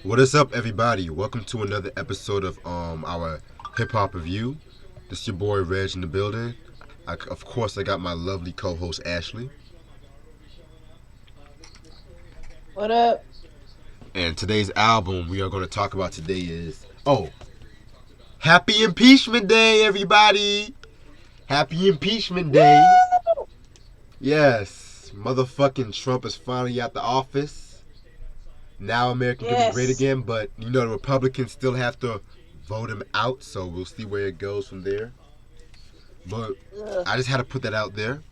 What is up, everybody? Welcome to another episode of our hip hop review. This is your boy Reg in the building. Of course, I got my lovely co-host Ashley. What up? And today's album we are going to talk about today is Happy Impeachment Day, everybody! Happy Impeachment Day! Woo! Yes, motherfucking Trump is finally out the office. Now America can be great Yes. again, but the Republicans still have to vote him out, so we'll see where it goes from there. But Ugh. I just had to put that out there.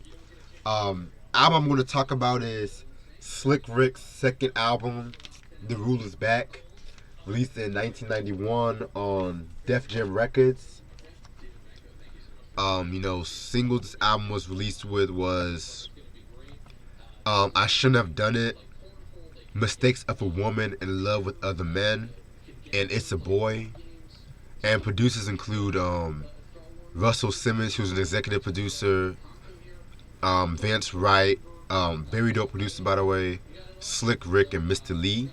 Album I'm going to talk about is Slick Rick's second album, The Rule Is Back, released in 1991 on Def Jam Records. Singles this album was released with was I Shouldn't Have Done It, Mistakes of a Woman in Love with Other Men, and It's a Boy. And producers include Russell Simmons, who's an executive producer, Vance Wright, very dope producer by the way, Slick Rick and Mr. Lee.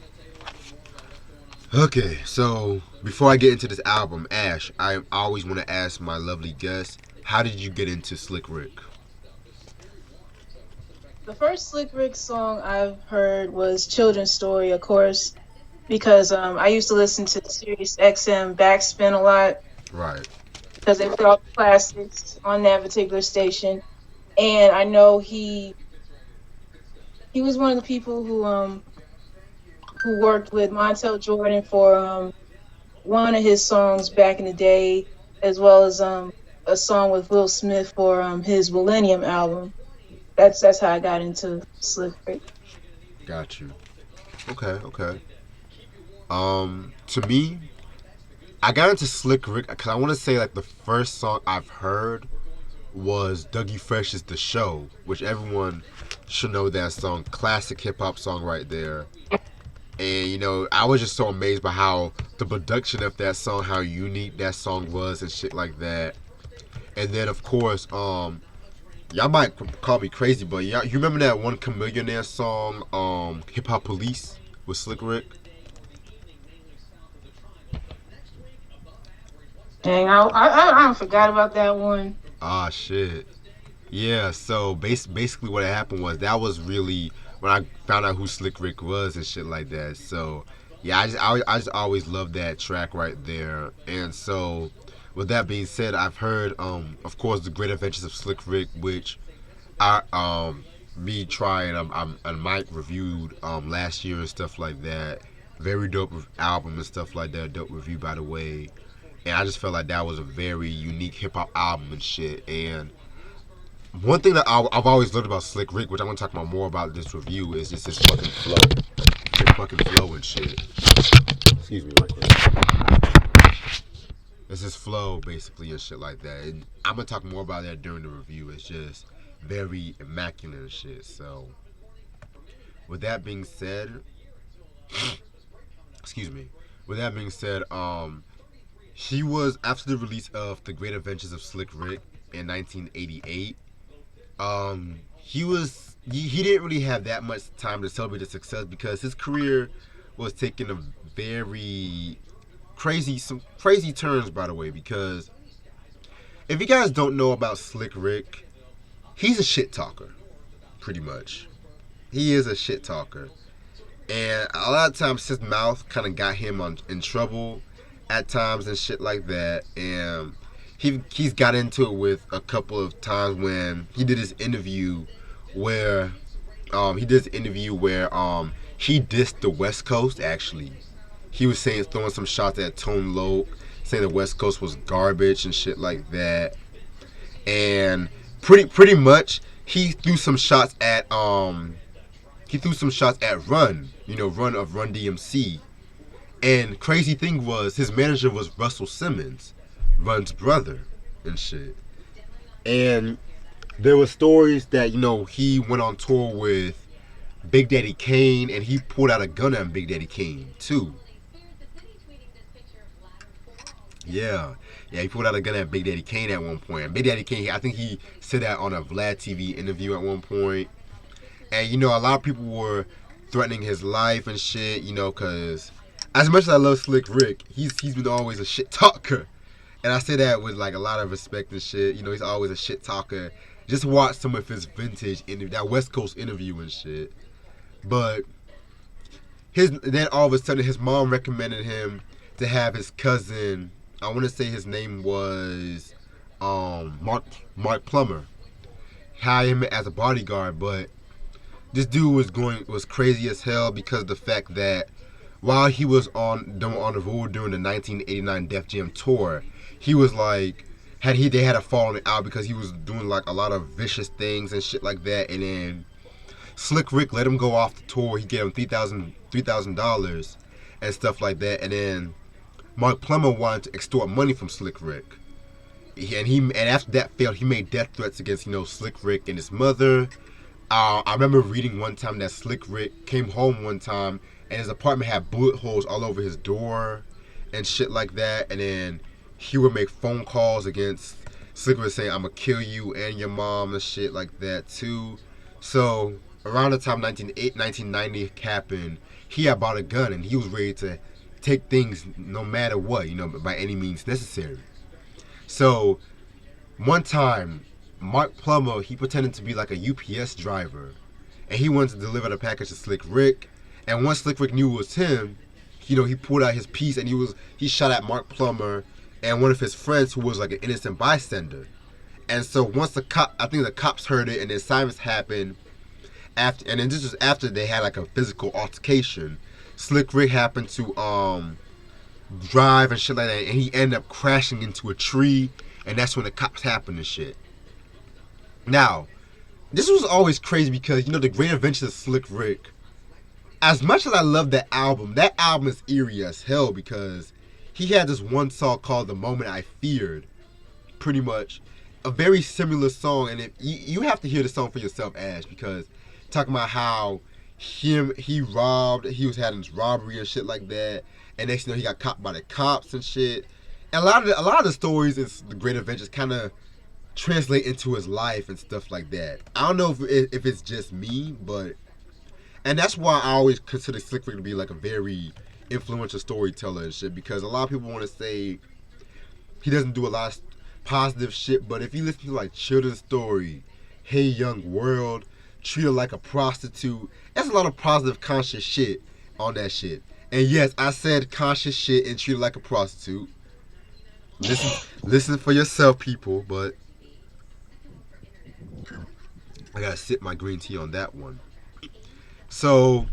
Okay, so before I get into this album, Ash, I always want to ask my lovely guest, how did you get into Slick Rick? The first Slick Rick song I've heard was Children's Story, of course, because I used to listen to Sirius XM Backspin a lot Right. because they put all the classics on that particular station. And I know he was one of the people who worked with Montel Jordan for one of his songs back in the day, as well as a song with Will Smith for his Millennium album. That's how I got into Slick Rick. Got you. Okay. To me, I got into Slick Rick because I want to say like the first song I've heard was Dougie Fresh's "The Show," which everyone should know that song. Classic hip hop song right there. And I was just so amazed by how the production of that song, how unique that song was, and shit like that. And then of course, y'all might call me crazy, but you remember that one Chameleonaire song, "Hip Hop Police" with Slick Rick? Dang, I forgot about that one. Ah, shit. Yeah, so basically what happened was that was really when I found out who Slick Rick was and shit like that. So yeah, I just always loved that track right there. And so with that being said, I've heard of course the Great Adventures of Slick Rick, which I me trying and Mike reviewed last year and stuff like that. Very dope album and stuff like that. Dope review by the way. And I just felt like that was a very unique hip hop album and shit. And one thing that I've always learned about Slick Rick, which I'm gonna talk about more about this review, is just his fucking flow, his fucking flow and shit. Excuse me, right quick. It's his flow basically and shit like that. And I'm gonna talk more about that during the review. It's just very immaculate and shit. So, with that being said, excuse me. With that being said, he was after the release of The Great Adventures of Slick Rick in 1988. He didn't really have that much time to celebrate his success because his career was taking a very some crazy turns by the way. Because if you guys don't know about Slick Rick, he's a shit talker, pretty much. He is a shit talker, and a lot of times his mouth kind of got him in trouble at times and shit like that. And he's got into it with a couple of times when he did his interview where he dissed the West Coast. Actually, he was saying throwing some shots at Tone Loc, saying the West Coast was garbage and shit like that. And pretty much he threw some shots at Run, Run of Run DMC. And crazy thing was his manager was Russell Simmons, Run's brother and shit. And there were stories that he went on tour with Big Daddy Kane, and he pulled out a gun on Big Daddy Kane too. Yeah, he pulled out a gun at Big Daddy Kane at one point. And Big Daddy Kane, I think he said that on a Vlad TV interview at one point. And a lot of people were threatening his life and shit, because as much as I love Slick Rick, he's been always a shit talker. And I say that with like a lot of respect and shit. You know, he's always a shit talker. Just watch some of his vintage that West Coast interview and shit. But then all of a sudden his mom recommended him to have his cousin. I want to say his name was Mark Plummer. Hire him as a bodyguard, but this dude was crazy as hell because of the fact that while he was on the road during the 1989 Def Jam tour, he was like they had a falling out because he was doing like a lot of vicious things and shit like that, and then Slick Rick let him go off the tour. He gave him $3,000 and stuff like that, and then Mark Plummer wanted to extort money from Slick Rick. And after that failed, he made death threats against Slick Rick and his mother. I remember reading one time that Slick Rick came home one time and his apartment had bullet holes all over his door and shit like that. And then he would make phone calls against Slick Rick saying, "I'm gonna kill you and your mom" and shit like that too. So around the time 1990 happened, he had bought a gun and he was ready to take things no matter what, by any means necessary. So one time, Mark Plummer, he pretended to be like a UPS driver, and he wanted to deliver the package to Slick Rick. And once Slick Rick knew it was him, he pulled out his piece and he shot at Mark Plummer and one of his friends who was like an innocent bystander. And so once I think the cops heard it, and then silence happened. And then this was after they had like a physical altercation. Slick Rick happened to drive and shit like that, and he ended up crashing into a tree, and that's when the cops happened and shit. Now, this was always crazy because the Great Adventures of Slick Rick. As much as I love that album is eerie as hell because he had this one song called "The Moment I Feared," pretty much a very similar song, and you have to hear the song for yourself, Ash, because talking about how he was having this robbery and shit like that, and next he got caught by the cops and shit. And a lot of the stories in the Great Adventures kind of translate into his life and stuff like that. I don't know if it's just me, and that's why I always consider Slick Rick to be like a very influential storyteller and shit, because a lot of people want to say he doesn't do a lot of positive shit, but if you listen to like Children's Story, Hey Young World, Treat Her Like a Prostitute, that's a lot of positive conscious shit on that shit. And yes, I said conscious shit and Treat Her Like a Prostitute. Listen for yourself, people, but I gotta sip my green tea on that one. So,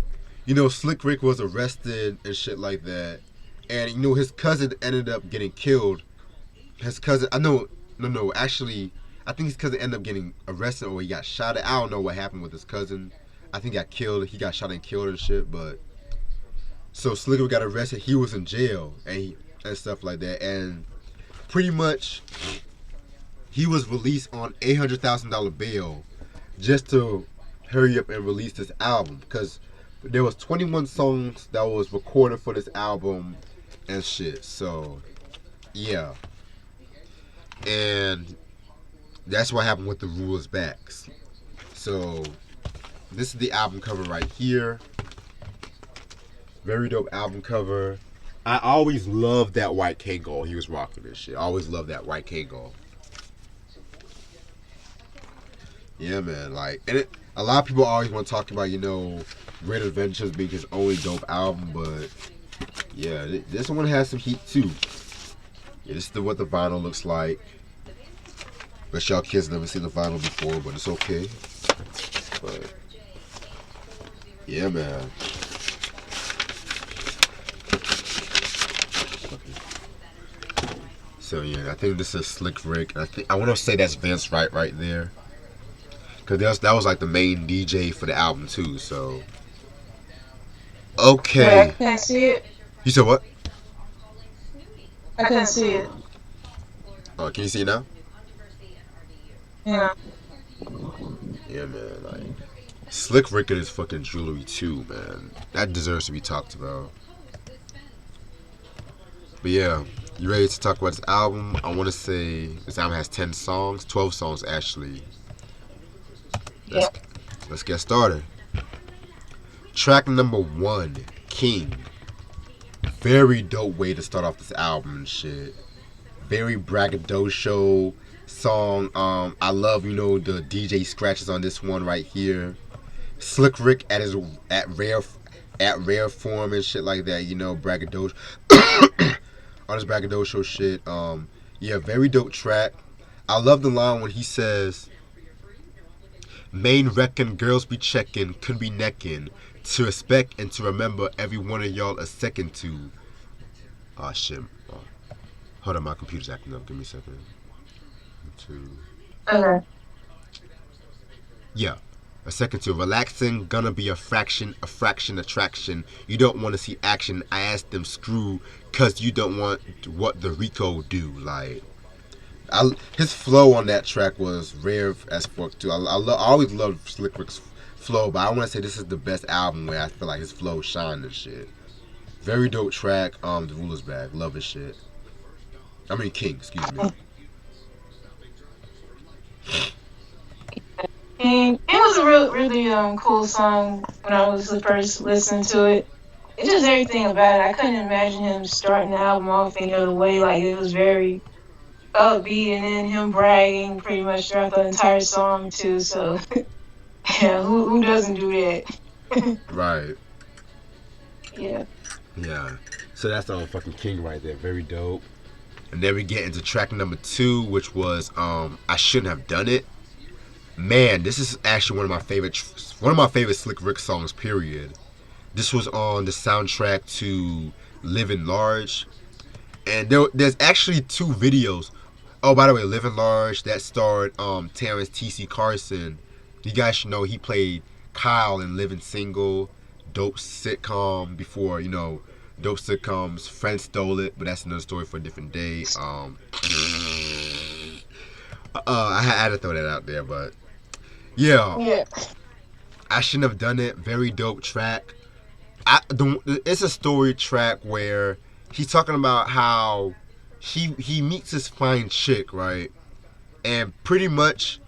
Slick Rick was arrested and shit like that. And, his cousin ended up getting killed. His cousin, actually, I think his cousin ended up getting arrested or he got shot at. I don't know what happened with his cousin. I think he got killed. He got shot and killed and shit, but. So Slick Rick got arrested. He was in jail and stuff like that. And pretty much, he was released on $800,000 bail just to hurry up and release this album, because there was 21 songs that was recorded for this album and shit. So yeah, and that's what happened with The Rule Is Back. So this is the album cover right here. Very dope album cover. I always loved that white Kangol he was rocking this shit. I always loved that white Kangol. Yeah, man. And a lot of people always want to talk about, Great Adventures being his only dope album, but yeah, this one has some heat too. Yeah, this is what the vinyl looks like. Bet y'all kids never seen the vinyl before, but it's okay. But yeah, man. So yeah, I think this is Slick Rick. I want to say that's Vince Wright right there, because that was like the main DJ for the album too. So okay. I can't see it. You said what? I couldn't see it. Oh, can you see it now? Yeah. Yeah, man. Slick Rick and his fucking jewelry too, man. That deserves to be talked about. But yeah, you ready to talk about this album? I want to say this album has 10 songs, 12 songs actually. Let's get started. Track number 1, King. very dope way to start off this album and shit. Very braggadocio song. I love the DJ scratches on this one right here. Slick Rick at rare form and shit like that. Braggadocio on his braggadocio shit. Yeah, very dope track. I love the line when he says, "Main wreckin', girls be checkin', could be neckin'. To respect and to remember every one of y'all a second to." Oh shit. Hold on, my computer's acting up. Give me a second. Two. Okay. Yeah. A second to relaxing, gonna be a fraction attraction. You don't want to see action. I asked them screw, cause you don't want what the Rico do. Like, his flow on that track was rare as fuck too. I always loved Slick Rick's flow, but I want to say this is the best album where I feel like his flow shined and shit. Very dope track. The Ruler's Bag, love his shit. I mean King, excuse me. And it was a really cool song when I was the first listening to it. It's just everything about it. I couldn't imagine him starting the album off any other way. Like, it was very upbeat, and then him bragging pretty much throughout the entire song too. So yeah, who doesn't do that? Right. Yeah. Yeah. So that's on fucking King right there. Very dope. And then we get into track number 2, which was I Shouldn't Have Done It. Man, this is actually one of my favorite Slick Rick songs, period. This was on the soundtrack to Living Large. And there's actually 2 videos. Oh, by the way, Living Large, that starred Terrence T.C. Carson. You guys should know he played Kyle in Living Single, dope sitcom before, dope sitcoms. Friends stole it, but that's another story for a different day. I had to throw that out there, but yeah. I Shouldn't Have Done It. Very dope track. It's a story track where he's talking about how he meets this fine chick, right? And pretty much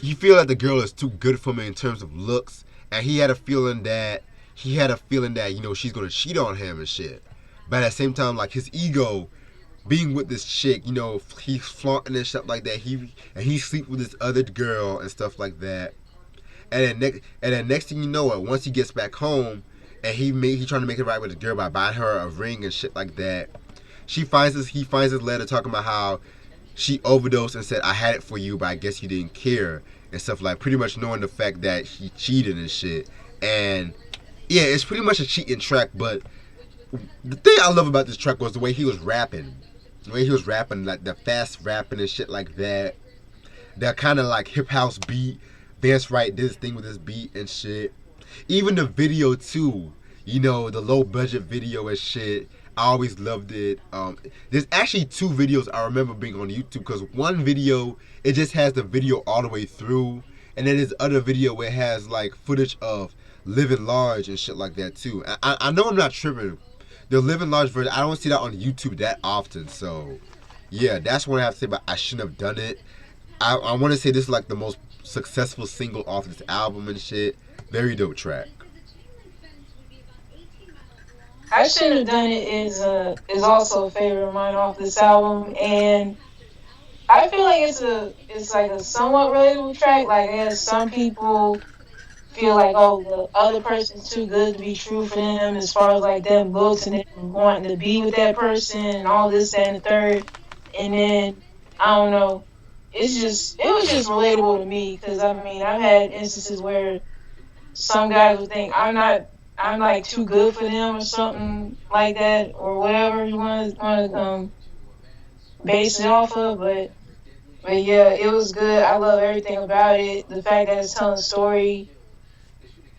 he feel like the girl is too good for him in terms of looks, and he had a feeling that she's gonna cheat on him and shit. But at the same time, like, his ego being with this chick, he's flaunting and stuff like that. He sleep with this other girl and stuff like that. And then next thing you know it, once he gets back home and he trying to make it right with the girl by buying her a ring and shit like that. He finds this letter talking about how she overdosed and said, "I had it for you, but I guess you didn't care," and stuff, like, pretty much knowing the fact that he cheated and shit. And yeah, it's pretty much a cheating track, but the thing I love about this track was the way he was rapping. The way he was rapping, like the fast rapping and shit like that. That kind of like hip house beat. Vance Wright did his thing with his beat and shit. Even the video too, the low budget video and shit. I always loved it. There's actually 2 videos I remember being on YouTube, because one video, it just has the video all the way through, and then there's other video where it has like footage of Living Large and shit like that too. I know I'm not tripping. The Living Large version, I don't see that on YouTube that often. So yeah, that's what I have to say about I Shouldn't Have Done It. I want to say this is like the most successful single off this album and shit. Very dope track. I Shouldn't Have Done It is also a favorite of mine off this album, and I feel like it's like a somewhat relatable track. Like, as some people feel like, oh, the other person's too good to be true for them, as far as like them looks and them wanting to be with that person and all this, that, and the third. And then, I don't know, it was just relatable to me, because I mean, I've had instances where some guys would think I'm like too good for them or something like that, or whatever you want to base it off of. But yeah, it was good. I love everything about it. The fact that it's telling a story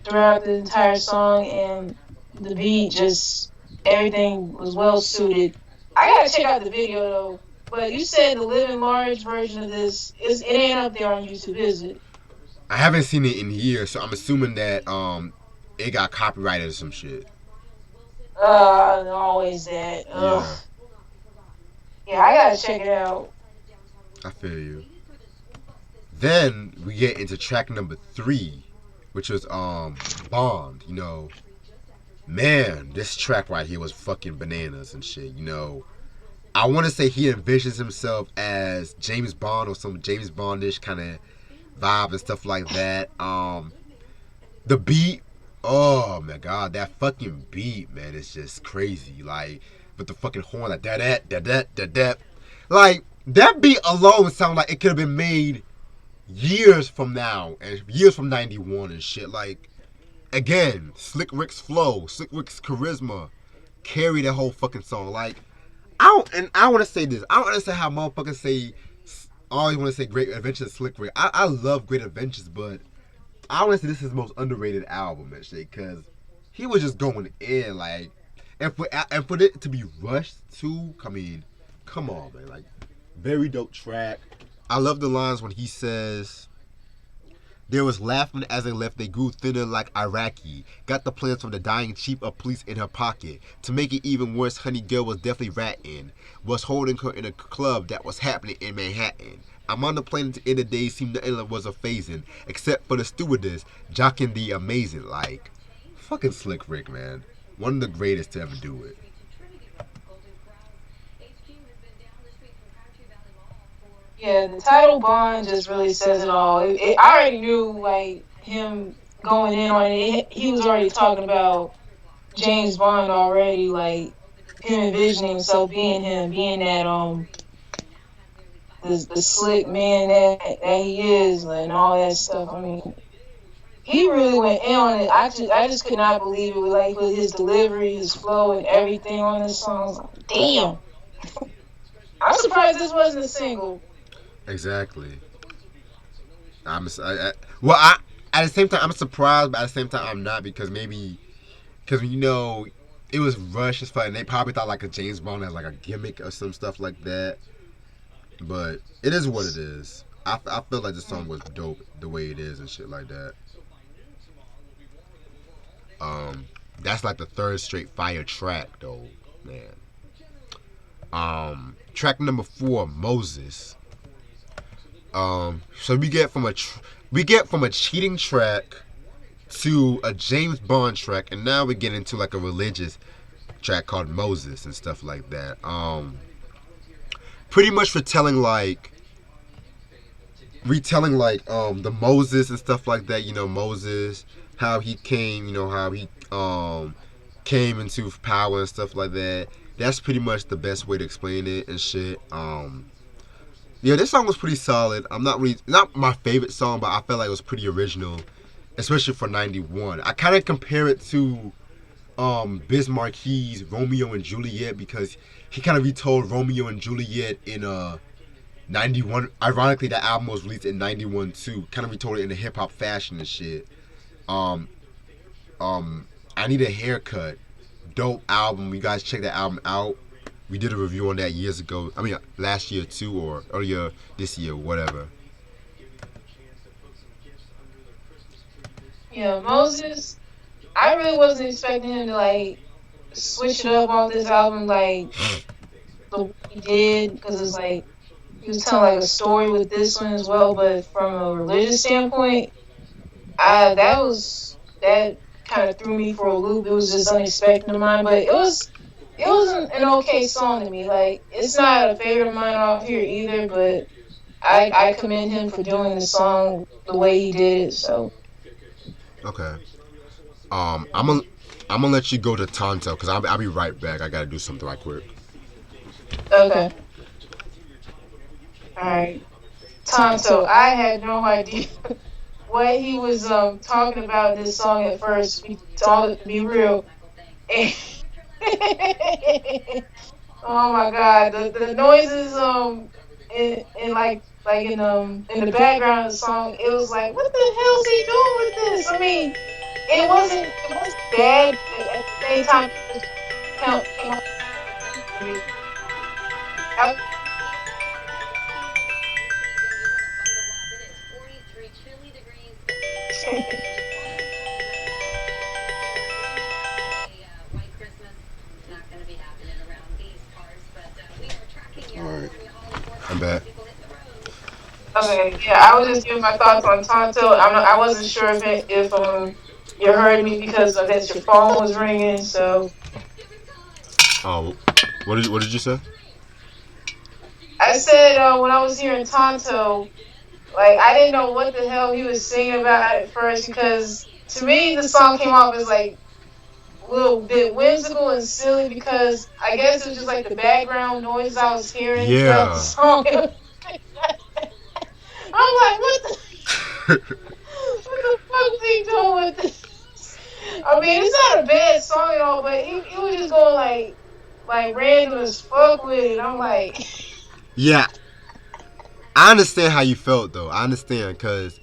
throughout the entire song, and the beat, just everything was well suited. I gotta check out the video though. But you said the Living Large version of this it ain't up there on YouTube, is it? I haven't seen it in years, so I'm assuming that it got copyrighted or some shit. Always that. Yeah, I gotta check it out. I feel you. Then we get into track number 3, which was Bond. Man, this track right here was fucking bananas and shit. I want to say he envisions himself as James Bond or some James Bondish kind of vibe and stuff like that. The beat, oh my god, that fucking beat, man, it's just crazy. Like with the fucking horn, like that, like that beat alone sounds like it could have been made years from now and years from '91 and shit. Like again, Slick Rick's flow, Slick Rick's charisma carry that whole fucking song. Like I want to say this. I don't understand how motherfuckers say. I always want to say Great Adventures, Slick Rick. I love Great Adventures, but I want to say this is his most underrated album and shit because he was just going in like, and for it to be rushed too. I mean, come on, man. Like, very dope track. I love the lines when he says, there was laughing as they left. They grew thinner like Iraqi. Got the plans from the dying chief of police in her pocket. To make it even worse, Honey Girl was definitely ratting. Was holding her in a club that was happening in Manhattan. I'm on the plane at the end of the day, seemed nothing was a phasing. Except for the stewardess, jocking the amazing. Like, fucking Slick Rick, man. One of the greatest to ever do it. Yeah, the title Bond just really says it all. I already knew like him going in on it. He was already talking about James Bond already, like him envisioning himself being him, being that the slick man that he is, and all that stuff. I mean, he really went in on it. I just could not believe it. Like with his delivery, his flow, and everything on this song. I was like, damn, I'm surprised this wasn't a single. Exactly. Well, at the same time I'm surprised, but at the same time I'm not because maybe because it was rushed as fuck, and they probably thought like a James Bond as like a gimmick or some stuff like that. But it is what it is. I feel like the song was dope the way it is and shit like that. Um, that's like the third straight fire track though, man. Track number four, Moses. So we get from a cheating track to a James Bond track, and now we get into like a religious track called Moses and stuff like that. Pretty much retelling like the Moses and stuff like that. Moses, how he came, how he came into power and stuff like that. That's pretty much the best way to explain it and shit. Yeah, this song was pretty solid. I'm not my favorite song, but I felt like it was pretty original, especially for '91. I kind of compare it to Biz Marquis' Romeo and Juliet because he kind of retold Romeo and Juliet in '91. Ironically, that album was released in '91 too. Kind of retold it in a hip hop fashion and shit. Um, I Need a Haircut, dope album. You guys check that album out. We did a review on that years ago. I mean, last year too, or earlier this year, whatever. Yeah, Moses. I really wasn't expecting him to like switch it up on this album like the way he did because it's like he was telling like a story with this one as well, but from a religious standpoint, that kind of threw me for a loop. It was just unexpected of mine, but it was an okay song to me. Like it's not a favorite of mine off here either, but I commend him for doing the song the way he did it. So Okay. I'm gonna let you go to Tonto because I'll be right back. I gotta do something right quick. okay, all right. Tonto, I had no idea what he was talking about in this song at first. To be real. Oh my god, the noises in like in the background of the song, it was like, what the hell is he doing with this? I mean, it wasn't bad, but at the same time, it just came out for me. I, All right, I'm back. okay, yeah, I was just giving my thoughts on Tonto. I wasn't sure if you heard me because I guess your phone was ringing. So Oh, what did you say? I said when I was hearing Tonto, like I didn't know what the hell he was singing about at first because to me the song came off as like a little bit whimsical and silly because I guess it was just like the background noises I was hearing throughout the Yeah. song. I'm like, what the fuck is he doing with this? I mean, it's not a bad song at all, but he was just going like random as fuck with it. I'm like, Yeah, I understand how you felt though. I understand because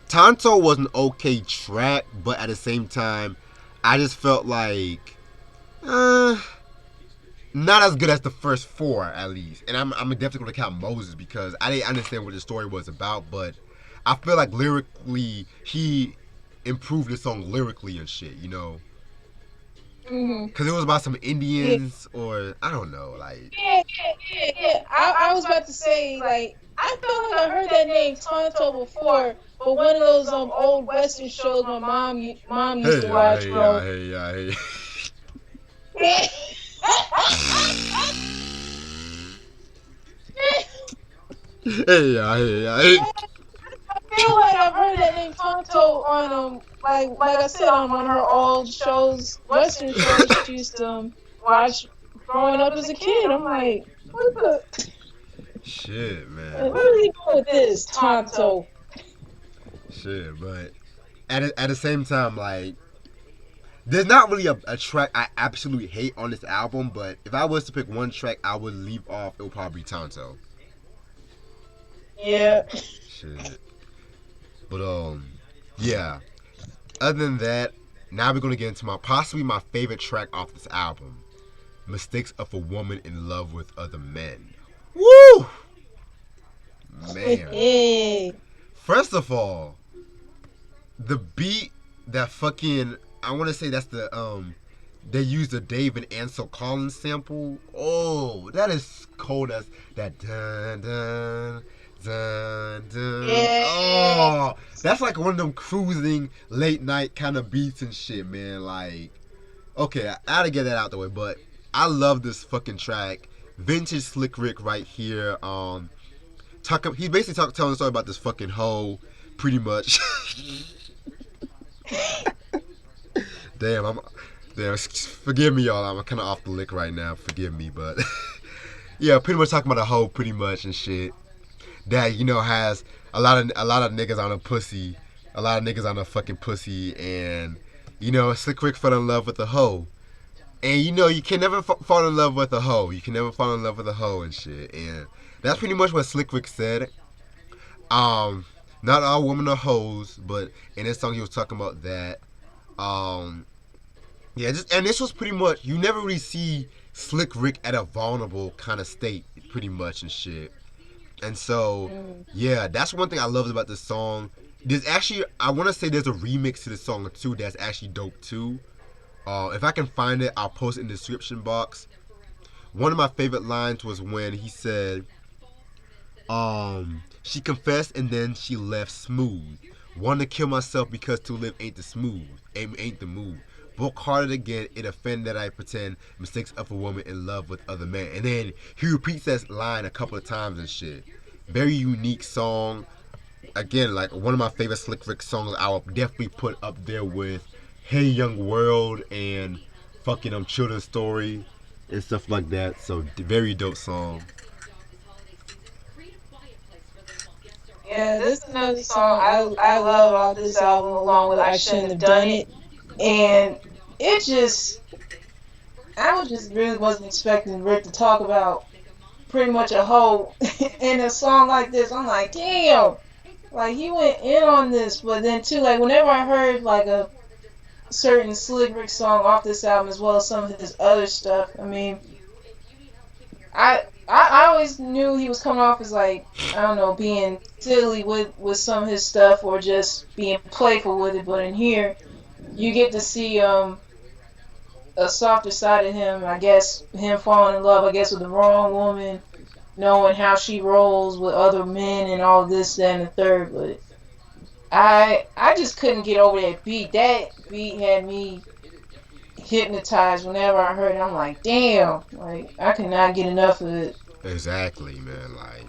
Tonto was an okay track, but at the same time, I just felt like uh, not as good as the first four at least. And I'm definitely gonna count Moses because I didn't understand what the story was about, but I feel like lyrically he improved the song lyrically and shit. You know, mm-hmm. because it was about some Yeah, Indians or I don't know, like yeah. I was about to say like I felt like I heard that name Tonto before, but one of those old western shows my mom used to hey ya, watch. hey ya, hey ya, hey. Hey ya, hey ya, hey. Feel like I've heard that name Tonto on like I said on one of her old shows, Western shows she used to watch growing up as a kid. I'm like, what the Shit, man. what are they doing with this Tonto? Shit, but at the same time, like, there's not really a track I absolutely hate on this album, but if I was to pick one track I would leave off, it would probably be Tonto. Yeah. Shit. But, yeah. Other than that, now we're gonna get into possibly my favorite track off this album. Mistakes of a Woman in Love with Other Men. Woo! Man. First of all, the beat that fucking I want to say that's the they used the Dave and Ansel Collins sample. Oh, that is cold as that dun dun dun dun. Yeah. Oh, that's like one of them cruising late night kind of beats and shit, man. Like, okay, I gotta get that out the way, but I love this fucking track. Vintage Slick Rick right here. He's basically telling a story about this fucking hoe, pretty much. Damn, forgive me, y'all. I'm kind of off the lick right now. Forgive me, but yeah, pretty much talking about a hoe, pretty much and shit. That has a lot of niggas on a pussy, a lot of niggas on a fucking pussy, and Slick Rick fell in love with a hoe, and you can never fall in love with a hoe. You can never fall in love with a hoe and shit, and that's pretty much what Slick Rick said. Um, Not all women are hoes, but in this song he was talking about that. Um, Yeah, and this was pretty much you never really see Slick Rick at a vulnerable kind of state, pretty much and shit. And so, yeah, that's one thing I loved about this song. There's actually I want to say there's a remix to the song too that's actually dope too. If I can find it, I'll post it in the description box. One of my favorite lines was when he said, she confessed and then she left smooth. Want to kill myself because to live ain't the smooth, ain't the move. Broke hearted again, it offended that I pretend mistakes of a woman in love with other men. And then he repeats that line a couple of times and shit. Very unique song. Again, like one of my favorite Slick Rick songs. I would definitely put up there with Hey Young World and fucking Children's Story and stuff like that. So very dope song. Yeah, this is another song I love off this album along with I Shouldn't Have Done It. And it just I was just really wasn't expecting Rick to talk about pretty much a hoe in a song like this. I'm like, damn, like he went in on this. But then too, like whenever I heard like a certain Slick Rick song off this album as well as some of his other stuff, I mean, I always knew he was coming off as like I don't know being silly with some of his stuff or just being playful with it. But in here, you get to see a softer side of him. I guess him falling in love, I guess, with the wrong woman, knowing how she rolls with other men and all this, that, and the third. But I just couldn't get over that beat. That beat had me hypnotized whenever I heard it. I'm like, damn, like I could not get enough of it. Exactly, man. Like,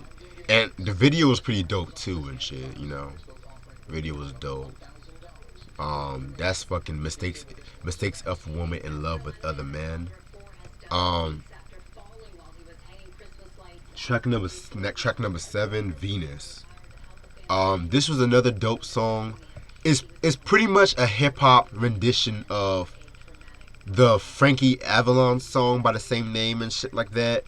and the video was pretty dope too and shit. You know, video was dope. That's fucking mistakes of a woman in love with other men. Um, track number 7, Venus. This was another dope song. It's pretty much a hip hop rendition of the Frankie Avalon song by the same name and shit like that.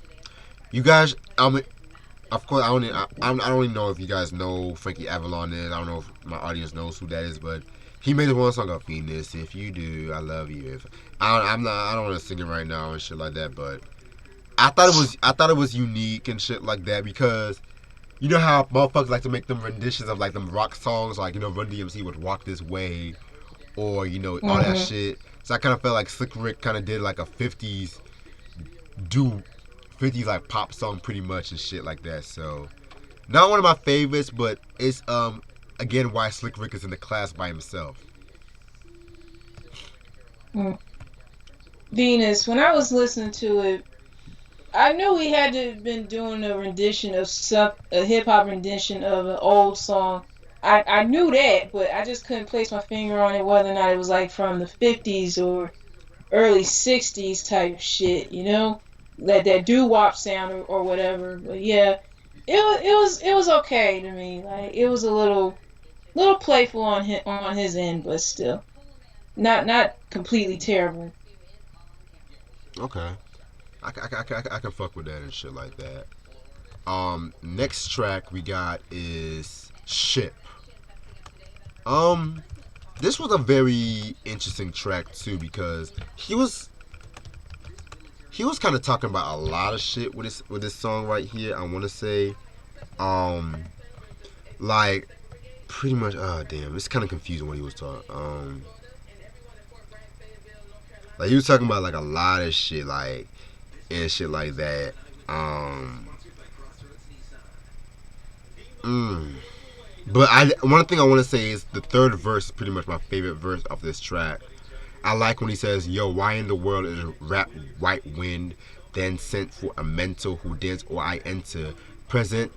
You guys, of course, I don't even know if you guys know Frankie Avalon is. I don't know if my audience knows who that is, but he made this one song called Venus. If you do, I love you. If I don't want to sing it right now and shit like that, but I thought it was unique and shit like that because you know how motherfuckers like to make them renditions of like them rock songs, like you know Run DMC would Walk This Way, or you know all that Mm-hmm. shit. So I kind of felt like Slick Rick kind of did like a do 50s like pop song pretty much and shit like that. So not one of my favorites, but it's again why Slick Rick is in the class by himself. Mm. Venus. When I was listening to it, I knew he had to have been doing a rendition of a hip hop rendition of an old song. I knew that, but I just couldn't place my finger on it whether or not it was like from the 50s or early 60s type shit, you know? That doo-wop sound or whatever. But yeah, it was okay to me. Like it was a little playful on his end, but still not completely terrible. Okay, I can fuck with that and shit like that. Next track we got is Ship. Um, this was a very interesting track too because he was kind of talking about a lot of shit with this song right here. I want to say, um, like pretty much. Oh damn, it's kind of confusing what he was talking. Like he was talking about like a lot of shit, like and shit like that. Um, mm. But one thing I want to say is the third verse is pretty much my favorite verse of this track. I like when he says, "Yo, why in the world is rap white wind then sent for a mental who dance or I enter? Present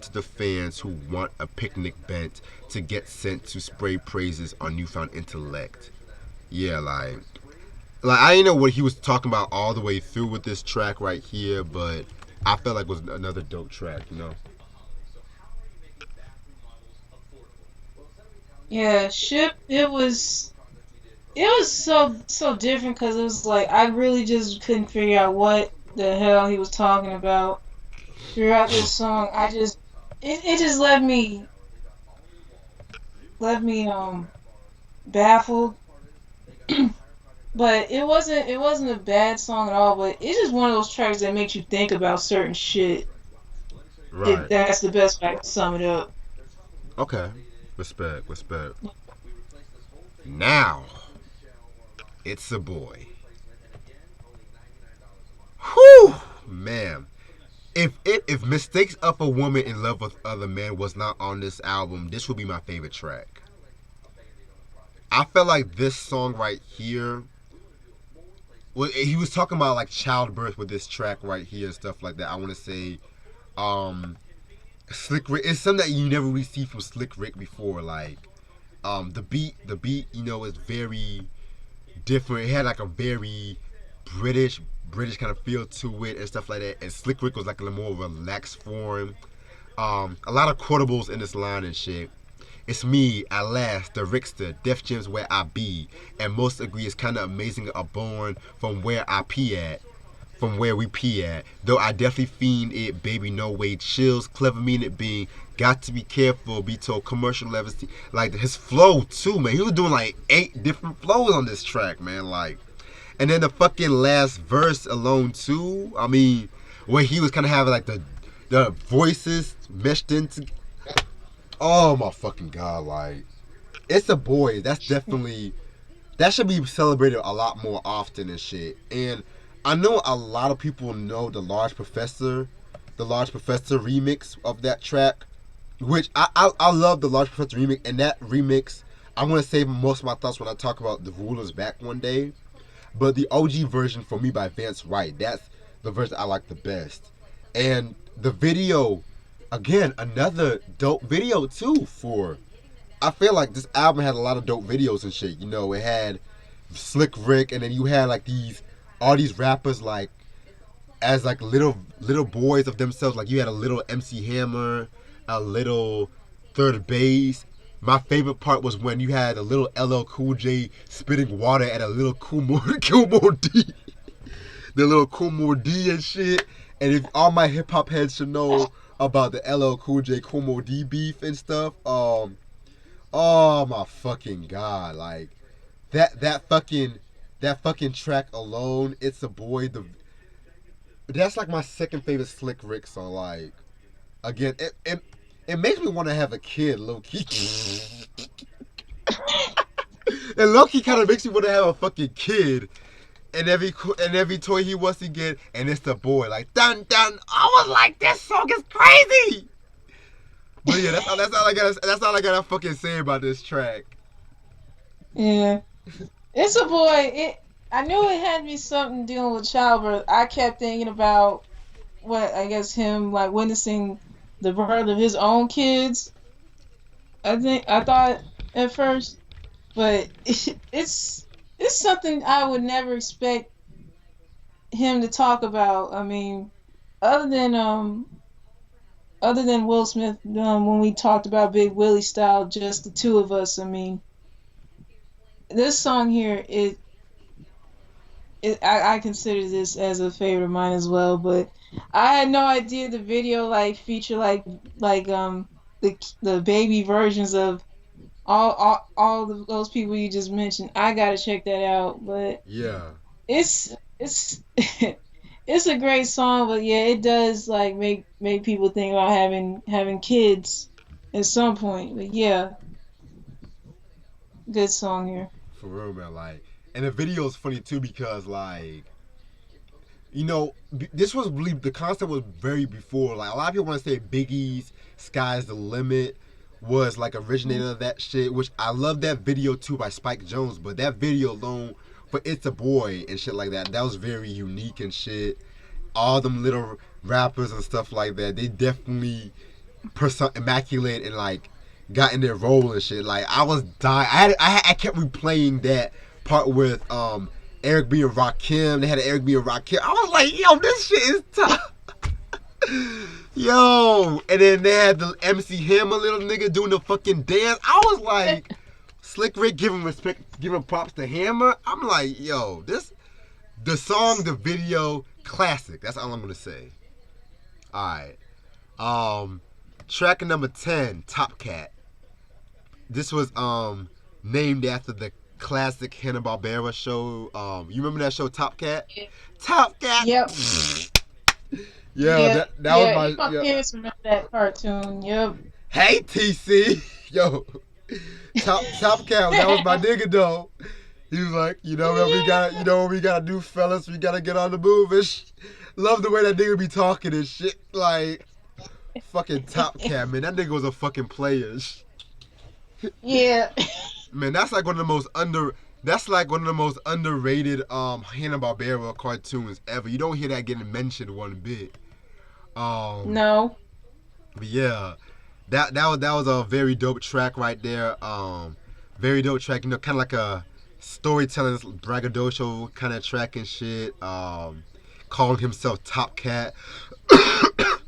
to the fans who want a picnic bent to get sent to spray praises on newfound intellect." Yeah, like I didn't know what he was talking about all the way through with this track right here, but I felt like it was another dope track, you know. Yeah, ship. It was so different because it was like I really just couldn't figure out what the hell he was talking about throughout this song. It just left me baffled. But it wasn't a bad song at all. But it's just one of those tracks that makes you think about certain shit. Right. That's the best way to sum it up. Okay. Respect. Respect. Now it's a boy. Whew, man. If mistakes of a woman in love with other men was not on this album, this would be my favorite track. I felt like this song right here. Well, he was talking about like childbirth with this track right here and stuff like that. I want to say, um, Slick Rick. It's something that you never really see from Slick Rick before. Like, the beat, you know, is very different. It had like a very British, British kind of feel to it and stuff like that. And Slick Rick was like a more relaxed form. A lot of quotables in this line and shit. It's me, at last, the Rickster, Def Jam's where I be. And most agree it's kinda amazing a born from where I pee at. From where we pee at. Though I definitely fiend it, baby, no way. Chills, clever mean it being. Got to be careful, be told commercial levels. Like his flow too, man. He was doing like 8 different flows on this track, man. Like, and then the fucking last verse alone too. I mean, where he was kind of having like the voices meshed into. Oh my fucking god! Like, it's a boy. That's definitely that should be celebrated a lot more often and shit. And I know a lot of people know the Large Professor remix of that track. which I love the Large Professor remix, and that remix I'm gonna save most of my thoughts when I talk about the Rulers back one day. But the OG version for me by Vance Wright, that's the version I like the best. And the video, again, another dope video too for I feel like this album had a lot of dope videos and shit. You know, it had Slick Rick, and then you had like all these rappers like as like little boys of themselves. Like you had a little MC Hammer, a little Third Bass. My favorite part was when you had a little LL Cool J spitting water at a little Kumo D, the little Kumo D and shit. And if all my hip hop heads should know about the LL Cool J Kumo D beef and stuff, oh my fucking god! Like that fucking track alone, it's a boy. That's like my second favorite Slick Rick song. Like again, it makes me want to have a kid, low key. And low key kind of makes me want to have a fucking kid. And every toy he wants to get, and it's the boy. Like dun dun. I was like, this song is crazy. But yeah, that's all I gotta fucking say about this track. Yeah. It's a boy. I knew it had to be something dealing with childbirth. I kept thinking about what I guess him like witnessing the birth of his own kids. I thought at first, but it's something I would never expect him to talk about. I mean, other than Will Smith, when we talked about Big Willie style, just the two of us. I mean, this song here, I consider this as a favorite of mine as well. But I had no idea the video like feature the baby versions of those people you just mentioned. I gotta check that out. But Yeah. it's it's a great song. But yeah, it does like make people think about having kids at some point. But yeah, good song here. For real, man. Like, and the video is funny too because, like, this was really the concept was very before. Like, a lot of people want to say Biggie's "Sky's the Limit" was like originator of that shit, which I love that video too by Spike Jones. But that video alone for "It's a Boy" and shit like that was very unique and shit. All them little rappers and stuff like that, they definitely immaculate and like got in their role and shit. Like I was dying. I kept replaying that part with Eric B and Rakim. They had an Eric B and Rakim. I was like, yo, this shit is tough. Yo, and then they had the MC Hammer little nigga doing the fucking dance. I was like, Slick Rick giving respect, giving props to Hammer. I'm like, yo, the song, the video, classic. That's all I'm gonna say. All right. Track number 10, Top Cat. This was named after the classic Hanna-Barbera show. You remember that show, Top Cat? Yeah. Top Cat. Yep. Yeah, that was my. My parents remember that cartoon. Yep. Hey TC, yo, Top Cat. That was my nigga though. He was like, what we gotta do, fellas. We gotta get on the move. Love the way that nigga be talking and shit. Like, fucking Top Cat, man. That nigga was a fucking player. Yeah. Man, that's like one of the most underrated Hanna-Barbera cartoons ever. You don't hear that getting mentioned one bit. No. But yeah, that was a very dope track right there. Very dope track. Kind of like a storytelling braggadocio kind of track and shit. Calling himself Top Cat. I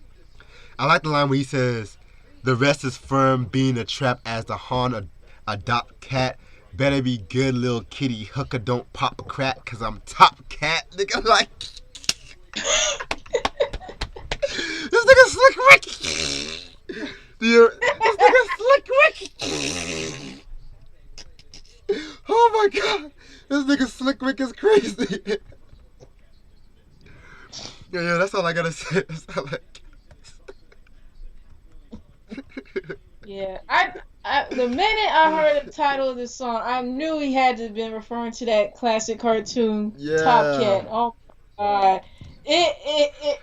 like the line where he says, "The rest is firm, being a trap as the horn adopt cat. Better be good, little kitty. Hooker don't pop a crack, cause I'm Top Cat." Nigga, like, this nigga Slick Rick. This nigga Slick Rick. Oh my god, this nigga Slick Rick is crazy. Yeah, that's all I gotta say. That's all I... Yeah, the minute I heard the title of this song, I knew he had to have been referring to that classic cartoon, Yeah. Top Cat. Oh my god, it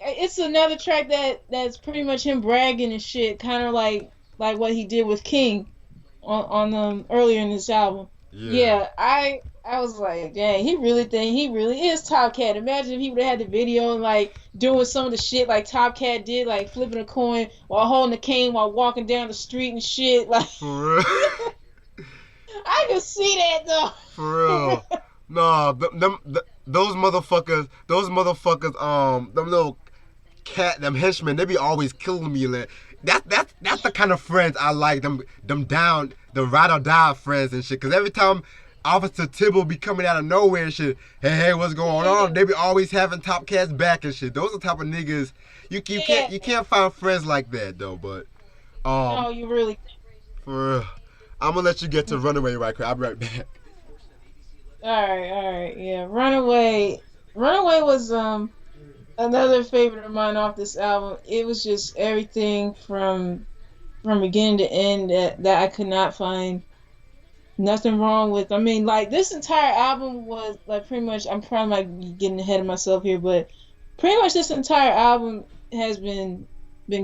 it's another track that's pretty much him bragging and shit, kind of like what he did with King on earlier in this album. Yeah. Yeah, I was like, dang, he really think he really is Top Cat. Imagine if he would have had the video and like doing some of the shit like Top Cat did, like flipping a coin while holding the cane while walking down the street and shit. Like For real. I can see that though. For real. Nah, those motherfuckers, them little them henchmen, they be always killing me. Like, that's the kind of friends I like. Them down, the ride or die friends and shit. Cause every time Officer Tibble be coming out of nowhere and shit, hey, what's going on? They be always having Top Cat's back and shit. Those are the type of niggas you can't find friends like that though. But No, you really. for real, I'm gonna let you get to Runaway right quick. I'll be right back. All right, yeah. Runaway was another favorite of mine off this album. It was just everything from beginning to end that I could not find nothing wrong with. I mean, like this entire album was like pretty much. I'm probably like getting ahead of myself here, but pretty much this entire album has been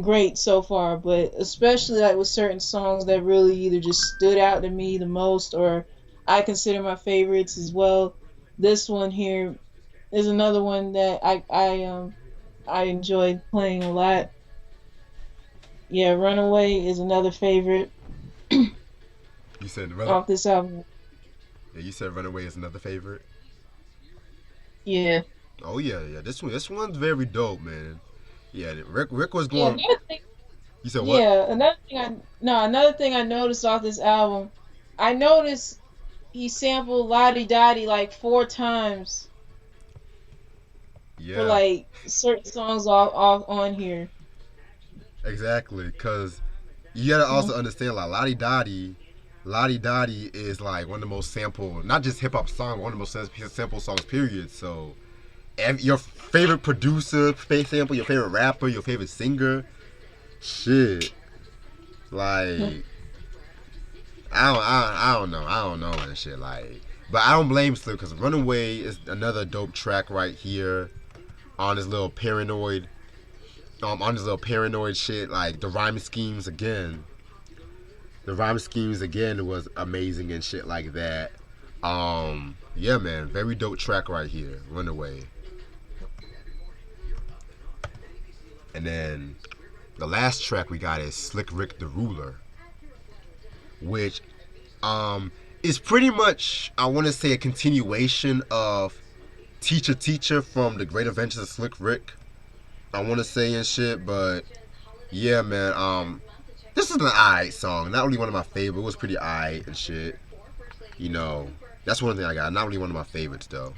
great so far. But especially like with certain songs that really either just stood out to me the most, or I consider my favorites as well. This one here is another one that I enjoyed playing a lot. Yeah, Runaway is another favorite You said off this album. Yeah, you said Runaway is another favorite. Yeah. Oh yeah, yeah. This one's very dope, man. Yeah, Rick was Yeah, going. You said what? yeah, another thing I noticed off this album, I noticed he sampled Lottie Dottie like 4 times for Yeah, like certain songs off on here. exactly. Cause you gotta also understand, like Lottie Dottie is like one of the most sampled, not just hip hop song, one of the most sampled songs. Period. So, your favorite producer, sample, your favorite rapper, your favorite singer, shit. Like I don't know and shit. Like, but I don't blame Slip because Runaway is another dope track right here on his little paranoid, on his little paranoid shit. Like the rhyme schemes again. The rhyme schemes again was amazing and shit like that. Yeah, man, very dope track right here, Runaway. And then the last track we got is Slick Rick the Ruler, which is pretty much, I want to say, a continuation of Teacher from the Great Adventures of Slick Rick. I want to say and shit, but yeah, man. This is an alright song. Not really one of my favorites. It was pretty alright and shit. You know, that's one thing I got. Not really one of my favorites though.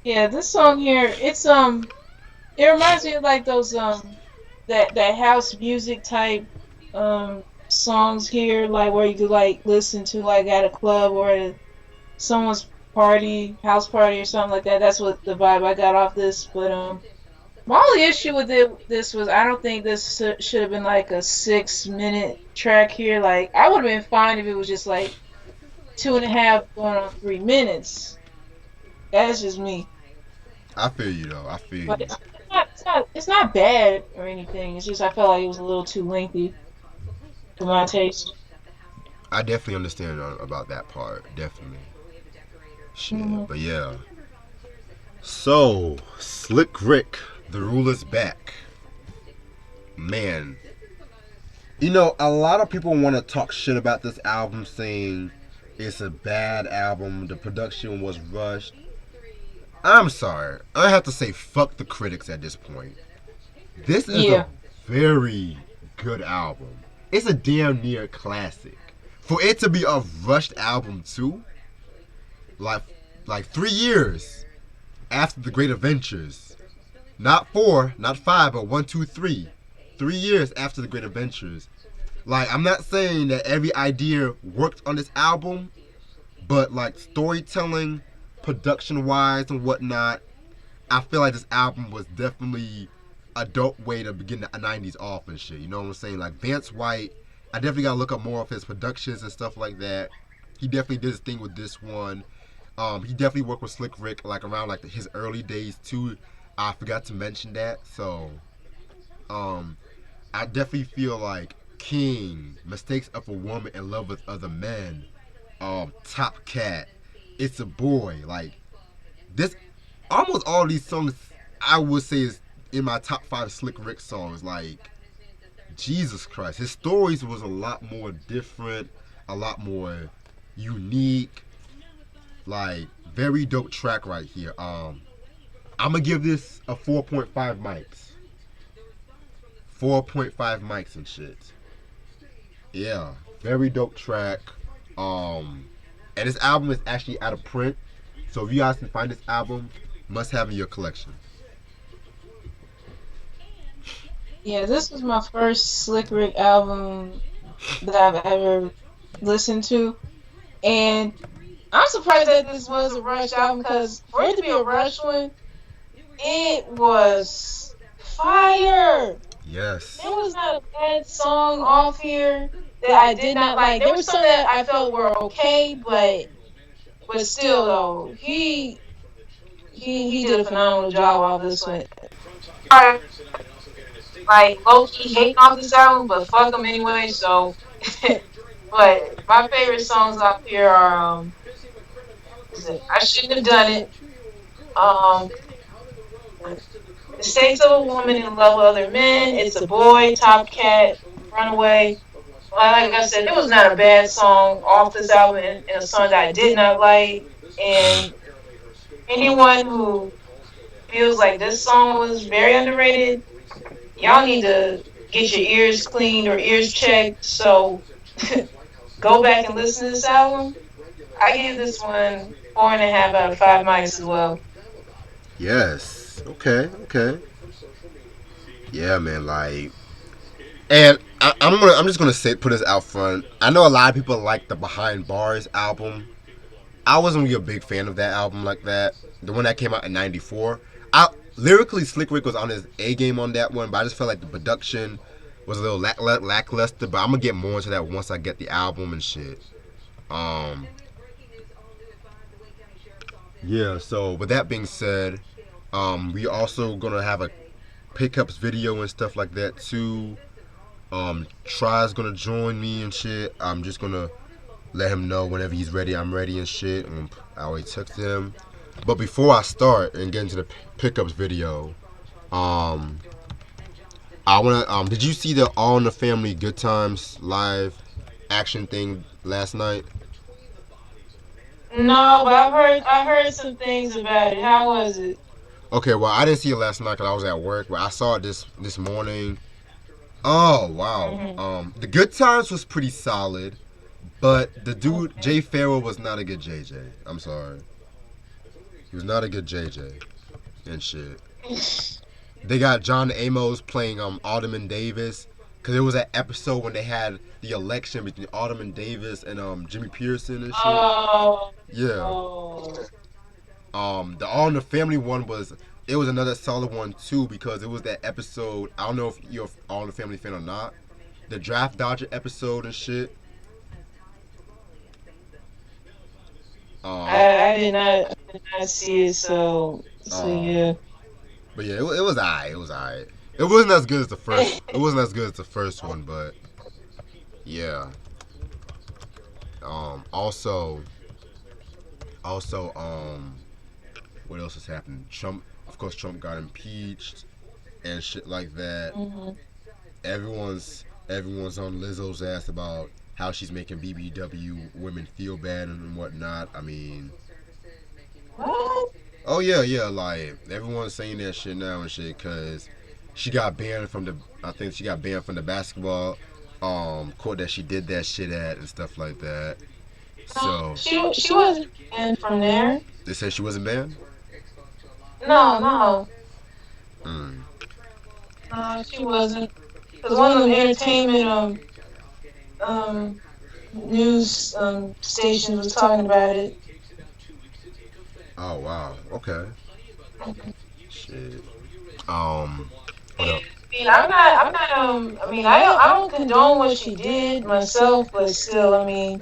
Yeah, this song here, it reminds me of like those that house music type songs here, like where you could like listen to like at a club or at someone's house party or something like that. That's what the vibe I got off this. But my only issue with this was I don't think this should have been like a 6 minute track here. Like I would have been fine if it was just like 2.5 going on 3 minutes. That's just me. I feel you though. I feel But you. it's not bad or anything. It's just I felt like it was a little too lengthy for my taste. I definitely understand about that part. Definitely. Hmm. Shit. But yeah. So, Slick Rick, the ruler's back. Man. You know, a lot of people want to talk shit about this album, saying it's a bad album, the production was rushed. I'm sorry. I have to say fuck the critics at this point. This is Yeah. a very good album. It's a damn near classic. For it to be a rushed album too, like 3 years after the Great Adventures. Not 4, not 5, but 1, 2, 3. 3 years after the Great Adventures. Like, I'm not saying that every idea worked on this album, but like storytelling, production wise and whatnot, I feel like this album was definitely a dope way to begin the 90s off and shit. You know what I'm saying? Like Vance White, I definitely gotta look up more of his productions and stuff like that. He definitely did his thing with this one. He definitely worked with Slick Rick like around like his early days too. I forgot to mention that. So um, I definitely feel like King, Mistakes of a Woman in Love with Other Men, Top Cat, It's a Boy. Like this, almost all these songs I would say is in my top five Slick Rick songs. Like Jesus Christ, his stories was a lot more different, a lot more unique. Like very dope track right here. I'm gonna give this a 4.5 mics. 4.5 mics and shit. Yeah, very dope track. And this album is actually out of print, so if you guys can find this album, must have in your collection. Yeah, this was my first Slick Rick album that I've ever listened to, and I'm surprised that this was a Rush album because for it to be a Rush one, it was fire. Yes. There was not a bad song off here that I did not like. There were some that I felt were okay, but still though, he did a phenomenal job off this one. Like low key hating off this album, but fuck them anyway. So, but my favorite songs off here are is it I Shouldn't Have Done It, um, Mistakes of a Woman in Love with Other Men, It's a Boy, Top Cat, Runaway. Like I said, there was not a bad song off this album and a song that I did not like. And anyone who feels like this song was very underrated, y'all need to get your ears cleaned or ears checked. So go back and listen to this album. I give this one 4.5 out of 5 mics as well. Yes. Okay. Okay. Yeah, man. Like, and I'm just gonna say put this out front. I know a lot of people like the Behind Bars album. I wasn't really a big fan of that album like that. The one that came out in '94. I lyrically Slick Rick was on his A game on that one, but I just felt like the production was a little lackluster. But I'm gonna get more into that once I get the album and shit. Um, yeah. So with that being said, we also gonna have a pickups video and stuff like that too. Try's gonna join me and shit. I'm just gonna let him know whenever he's ready. I'm ready and shit. And I always text him. But before I start and get into the pickups video, um, I wanna did you see the All in the Family Good Times live action thing last night? No, but I heard some things about it. How was it? Okay, well I didn't see it last night because I was at work, but I saw it this morning. Oh wow. Mm-hmm. The Good Times was pretty solid, but the dude Okay. Jay Farrell was not a good JJ. I'm sorry, he was not a good JJ and shit. They got John Amos playing Alderman Davis because it was that episode when they had the election between Alderman Davis and Jimmy Pearson and shit. Oh, Yeah. oh. The All in the Family one was it was another solid one too because it was that episode. I don't know if you're All in the Family fan or not. The Draft Dodger episode and shit. Um, I did not see it. So um, yeah. but yeah, it was alright. It was alright. It wasn't as good as the first. It wasn't as good as the first one, but yeah. Also, what else has happened? Trump, of course, Trump got impeached and shit like that. Mm-hmm. Everyone's on Lizzo's ass about how she's making BBW women feel bad and whatnot. I mean, What? oh yeah, yeah, like everyone's saying that shit now and shit because she got banned from the. I think she got banned from the basketball court that she did that shit at and stuff like that. So She wasn't banned from there. they said she wasn't banned. No, no, Mm. no, she wasn't. Because one of them entertainment um news stations was talking about it. Oh wow. Okay. Shit. Um. What up? I mean, I don't condone what she did myself, but still, I mean,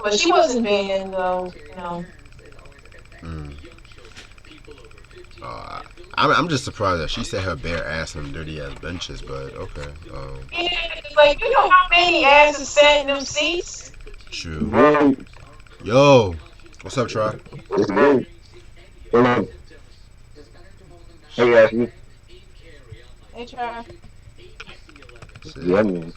But she wasn't banned though, you know. Mm. Uh, I'm just surprised that she said her bare ass on dirty ass benches, but okay. Yeah, like you know how many asses sat in them seats? True. Great. Yo, what's up, Try? It's great. Hello. Hey, Ashley. They try. Yeah, Shit. man.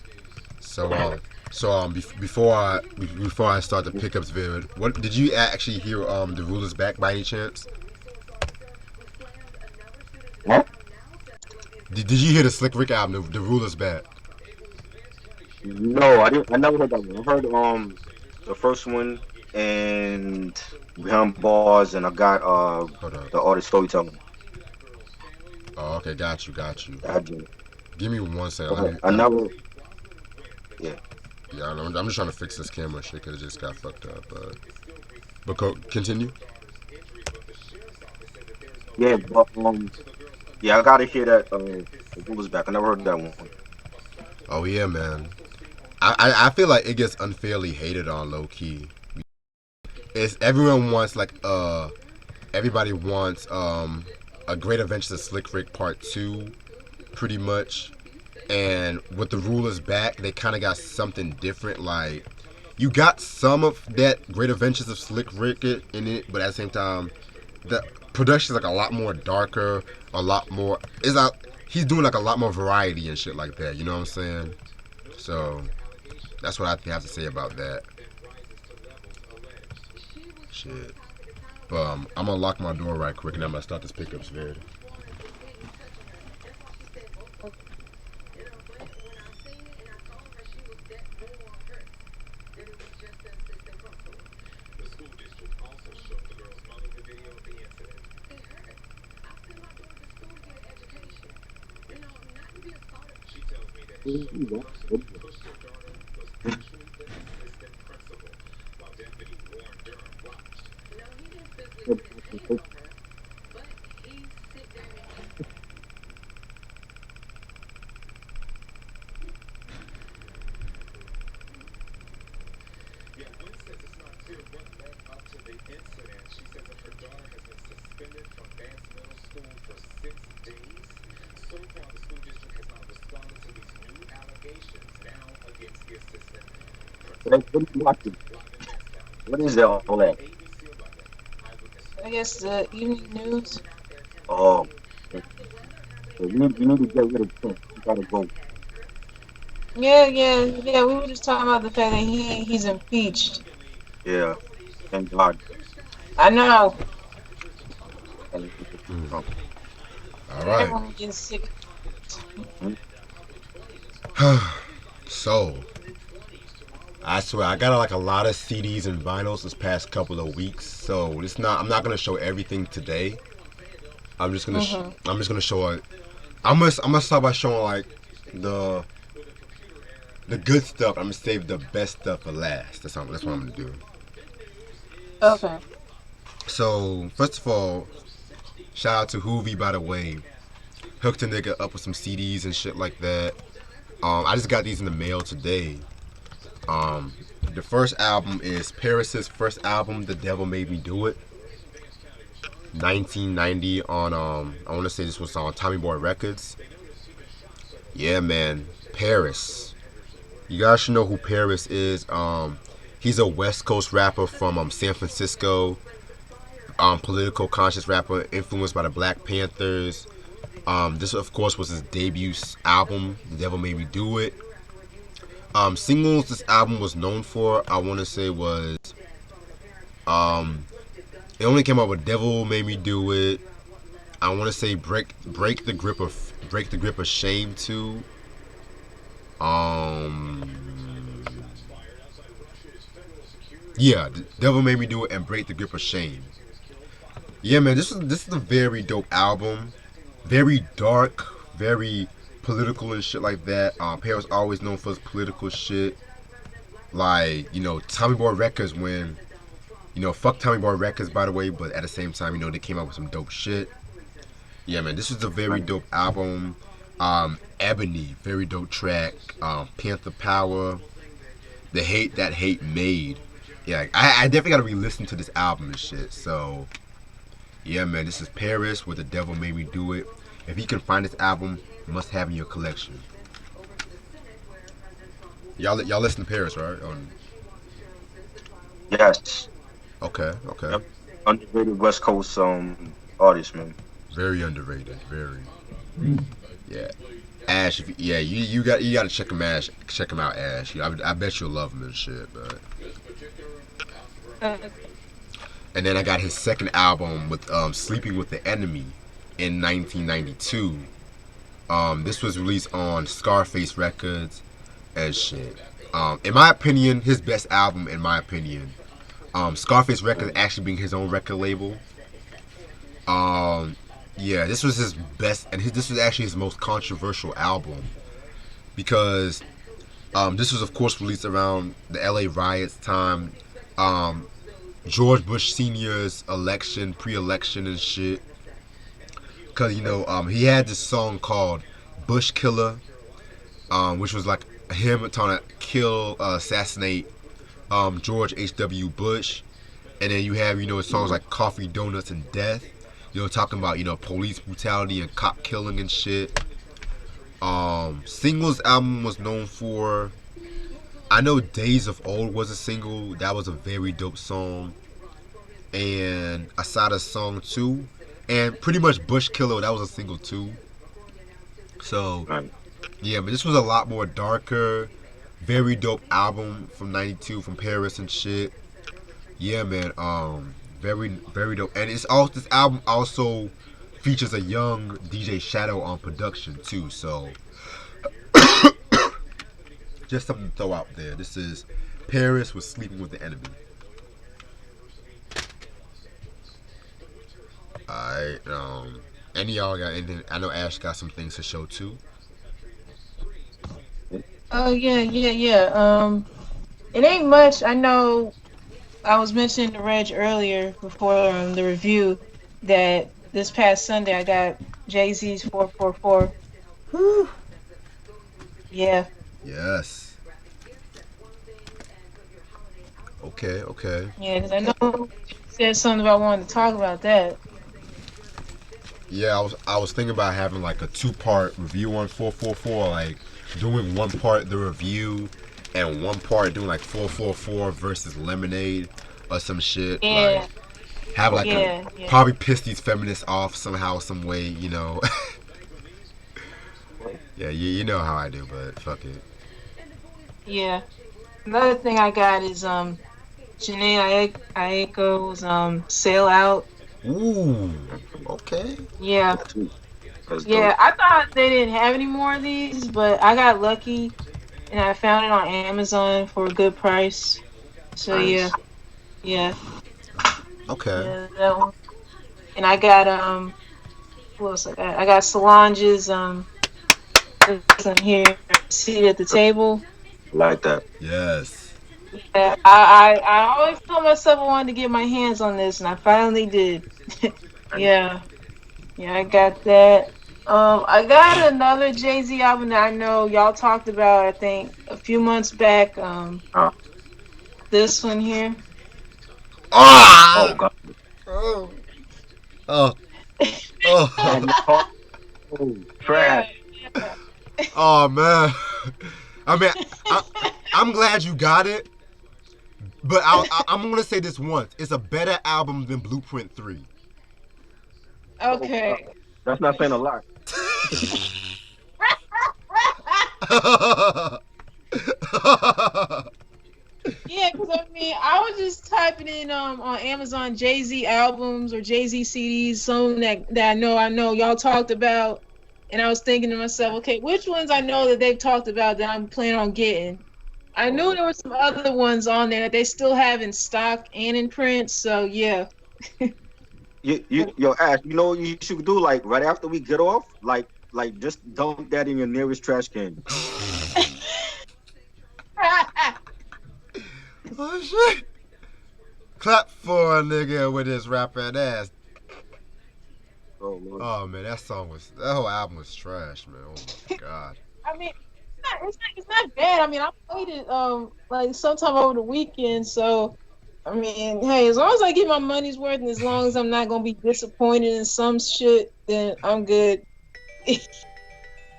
So before I start the pickups video, what did you actually hear? The rulers back by any chance? What? Did you hear the Slick Rick album? The rulers back. No, I didn't. I never heard that one. I heard the first one and Behind Bars, and I got Hold up. the artist storytelling. Oh, okay, got you. I did. Give me one second. Let But me. I never. Yeah. Yeah, I'm just trying to fix this camera shit because it just got fucked up. But continue. Yeah, but yeah, I gotta hear that. Who was back? I never heard that one. Oh yeah, man. I feel like it gets unfairly hated on low key. It's everyone wants like everybody wants a Great Adventures of Slick Rick Part 2 pretty much. And with the rulers back, they kind of got something different. Like you got some of that Great Adventures of Slick Rick in it, but at the same time, the production is like a lot more darker, a lot more. It's like he's doing like a lot more variety and shit like that. You know what I'm saying? So that's what I have to say about that. Shit. But I'm gonna lock my door right quick and I'm gonna start this pickups video. What are you watching? What is that? All that? I guess the evening news. Oh, you need to get rid of Trump. You gotta go. Yeah. We were just talking about the fact that he's impeached. Yeah. Thank God. I know. Trump. All right. Everyone gets sick. So I swear I got like a lot of CDs and vinyls this past couple of weeks. So I'm not gonna show everything today. I'm just gonna show it. I'm gonna start by showing like the good stuff. I'm gonna save the best stuff for last. That's what I'm gonna do. Okay. So first of all, shout out to Hoovy, by the way. Hooked a nigga up with some CDs and shit like that. I just got these in the mail today. The first album is Paris's first album, The Devil Made Me Do It. 1990 on I want to say this was on Tommy Boy Records. Yeah, man, Paris. You guys should know who Paris is. He's a West Coast rapper from San Francisco. Political conscious rapper influenced by the Black Panthers. This of course was his debut album, The Devil Made Me Do It. Singles this album was known for, I want to say was it only came out with Devil Made Me Do It. I want to say break the grip of shame too. Yeah, Devil Made Me Do It and Break the Grip of Shame. Yeah, man, this is a very dope album. Very dark, very political and shit like that. Paris always known for his political shit. Like, Tommy Boy Records when, fuck Tommy Boy Records by the way, but at the same time, they came out with some dope shit. Yeah, man, this is a very dope album. Ebony, very dope track. Panther Power, The Hate That Hate Made. yeah, I definitely gotta re-listen to this album and shit. So yeah, man, this is Paris, where the devil made me do it. If you can find this album, must have in your collection. Y'all listen to Paris, right? Yes. Okay, okay. Yep. Underrated West Coast artist, man. Very underrated. Very. Yeah. Ash, if yeah, you got to check him check him out, Ash. I bet you'll love him and shit. But Uh, and then I got his second album with Sleeping with the Enemy in 1992. This was released on Scarface Records and shit. In my opinion, his best album, in my opinion. Scarface Records actually being his own record label. Um, yeah, this was his best, and this was actually his most controversial album because this was, of course, released around the LA riots time. Um, George Bush Sr.'s election, pre-election and shit. Cause he had this song called "Bush Killer," which was like him trying to kill, assassinate George H.W. Bush, and then you have songs like "Coffee, Donuts, and Death," talking about police brutality and cop killing and shit. Singles album was known for. I know "Days of Old" was a single. That was a very dope song, and Asada's song too, and pretty much "Bush Killer" that was a single too. So Right. yeah, but this was a lot more darker. Very dope album from '92 from Paris and shit. Yeah, man. Very very dope, and this album also features a young DJ Shadow on production too. So just something to throw out there. This is Paris was Sleeping with the Enemy. Alright, any of y'all got anything? I know Ash got some things to show too. oh yeah, yeah, yeah. It ain't much. I know I was mentioning to Reg earlier before the review that this past Sunday I got Jay-Z's 444. Whew. Yeah. Yes. Okay, okay. Yeah, because I know you said something about wanting to talk about that. Yeah, I was thinking about having like a two-part review on 444, like doing one part the review and one part doing like 444 versus Lemonade or some shit. Yeah, Like have like yeah, yeah, probably piss these feminists off somehow, some way. Yeah, you know how I do, but fuck it. yeah. Another thing I got is Janae Aiko's Sail Out. Ooh, okay. Yeah. That's Yeah, dope. I thought they didn't have any more of these, but I got lucky and I found it on Amazon for a good price. So yeah, Nice. yeah, Okay. yeah, that one. And I got what else I got? I got Solange's this one here, Seat at the Table. Like that. Yes. Yeah, I always told myself I wanted to get my hands on this, and I finally did. Yeah, yeah, I got that. I got another Jay-Z album that I know y'all talked about, I think, a few months back. Uh, This one here. oh Ah! God. Oh. Oh. Oh. Oh, Yeah, trash. yeah. Oh man. I mean, I'm glad you got it, but I'm gonna say this once: it's a better album than Blueprint 3. Okay. That's not saying a lot. Yeah, because I mean, I was just typing in on Amazon Jay-Z albums or Jay-Z CDs, some that I know y'all talked about, and I was thinking to myself, okay, which ones I know that they've talked about that I'm planning on getting. I knew there were some other ones on there that they still have in stock and in print, so yeah. Yo, Ash, you know what you should do? Like right after we get off, like just dump that in your nearest trash can. Oh shit! Clap for a nigga with his rapping ass. Oh Lord. Oh man, that whole album was trash, man. Oh my god. I mean, it's not bad. I mean, I played it like sometime over the weekend, so I mean, hey, as long as I get my money's worth and as long as I'm not gonna be disappointed in some shit, then I'm good.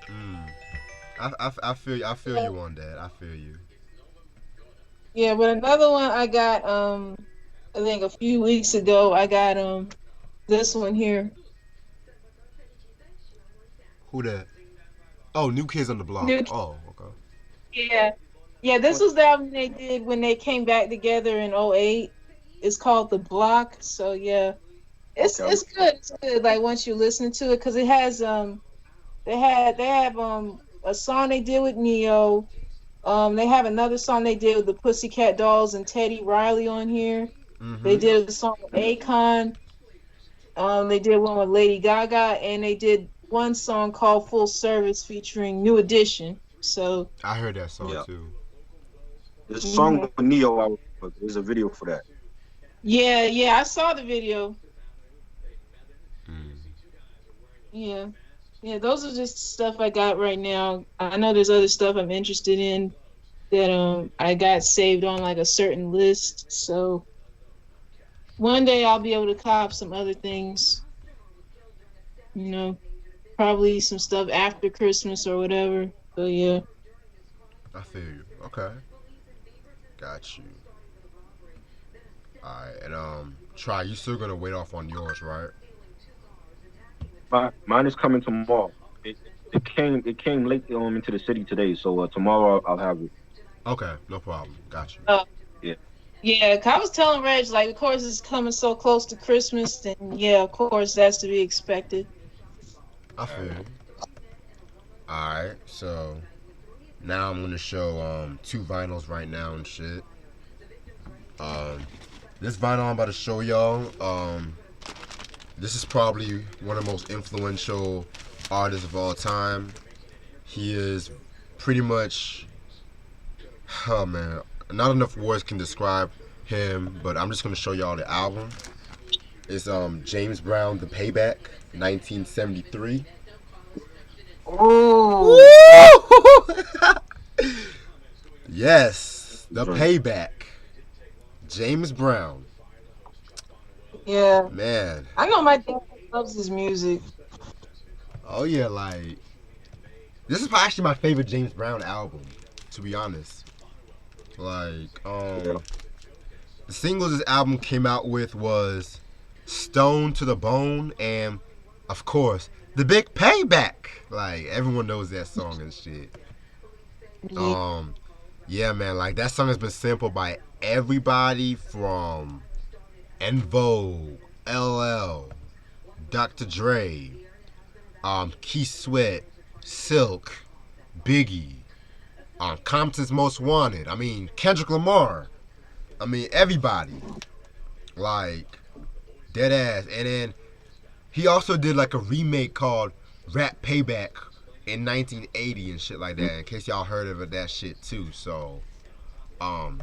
Mm. I feel you on that. I feel you. Yeah, but another one I got I think a few weeks ago I got this one here. Who that? Oh, New Kids on the Block. New Oh, okay. Yeah. Yeah, this was the album they did when they came back together in '08. It's called The Block. So yeah. It's Okay. it's good. It's good. Like once you listen to it, because it has they have a song they did with Neo. They have another song they did with the Pussycat Dolls and Teddy Riley on here. They Mm-hmm. did a song with Akon. They did one with Lady Gaga, and they did one song called Full Service featuring New Edition. So I heard that song Yeah. too. The song mhm. with Neo, there's a video for that. Yeah, I saw the video. Mm. Yeah. Yeah, those are just stuff I got right now. I know there's other stuff I'm interested in that I got saved on like a certain list. So one day I'll be able to cop some other things, you know, probably some stuff after Christmas or whatever. So yeah. I feel you. Okay. Got you. Alright, and try. You still gonna wait off on yours, right? Mine is coming tomorrow. It came late into the city today, so tomorrow I'll have it. Okay, no problem. Got you. Uh, Yeah. yeah, 'cause I was telling Reg, like, of course it's coming so close to Christmas, then yeah, of course that's to be expected. I feel you. Alright, so now I'm gonna show two vinyls right now and shit. Um, this vinyl I'm about to show y'all. This is probably one of the most influential artists of all time. He is pretty much, oh man, not enough words can describe him, but I'm just gonna show y'all the album. It's James Brown, The Payback, 1973. Oh, Yes, The Joint. Payback, James Brown. yeah. Man, I know my dad loves his music. oh yeah, like this is actually my favorite James Brown album, to be honest. Like, Yeah. the singles this album came out with was Stone to the Bone and, of course, The Big Payback. Like, everyone knows that song and shit. Yeah. Um, yeah, man, like that song has been sampled by everybody from En Vogue, LL, Dr. Dre, Keith Sweat, Silk, Biggie, Compton's Most Wanted. I mean, Kendrick Lamar. I mean, everybody. Like, dead ass. And then he also did like a remake called Rap Payback in 1980 and shit like that. In case y'all heard of it, that shit too. So, um,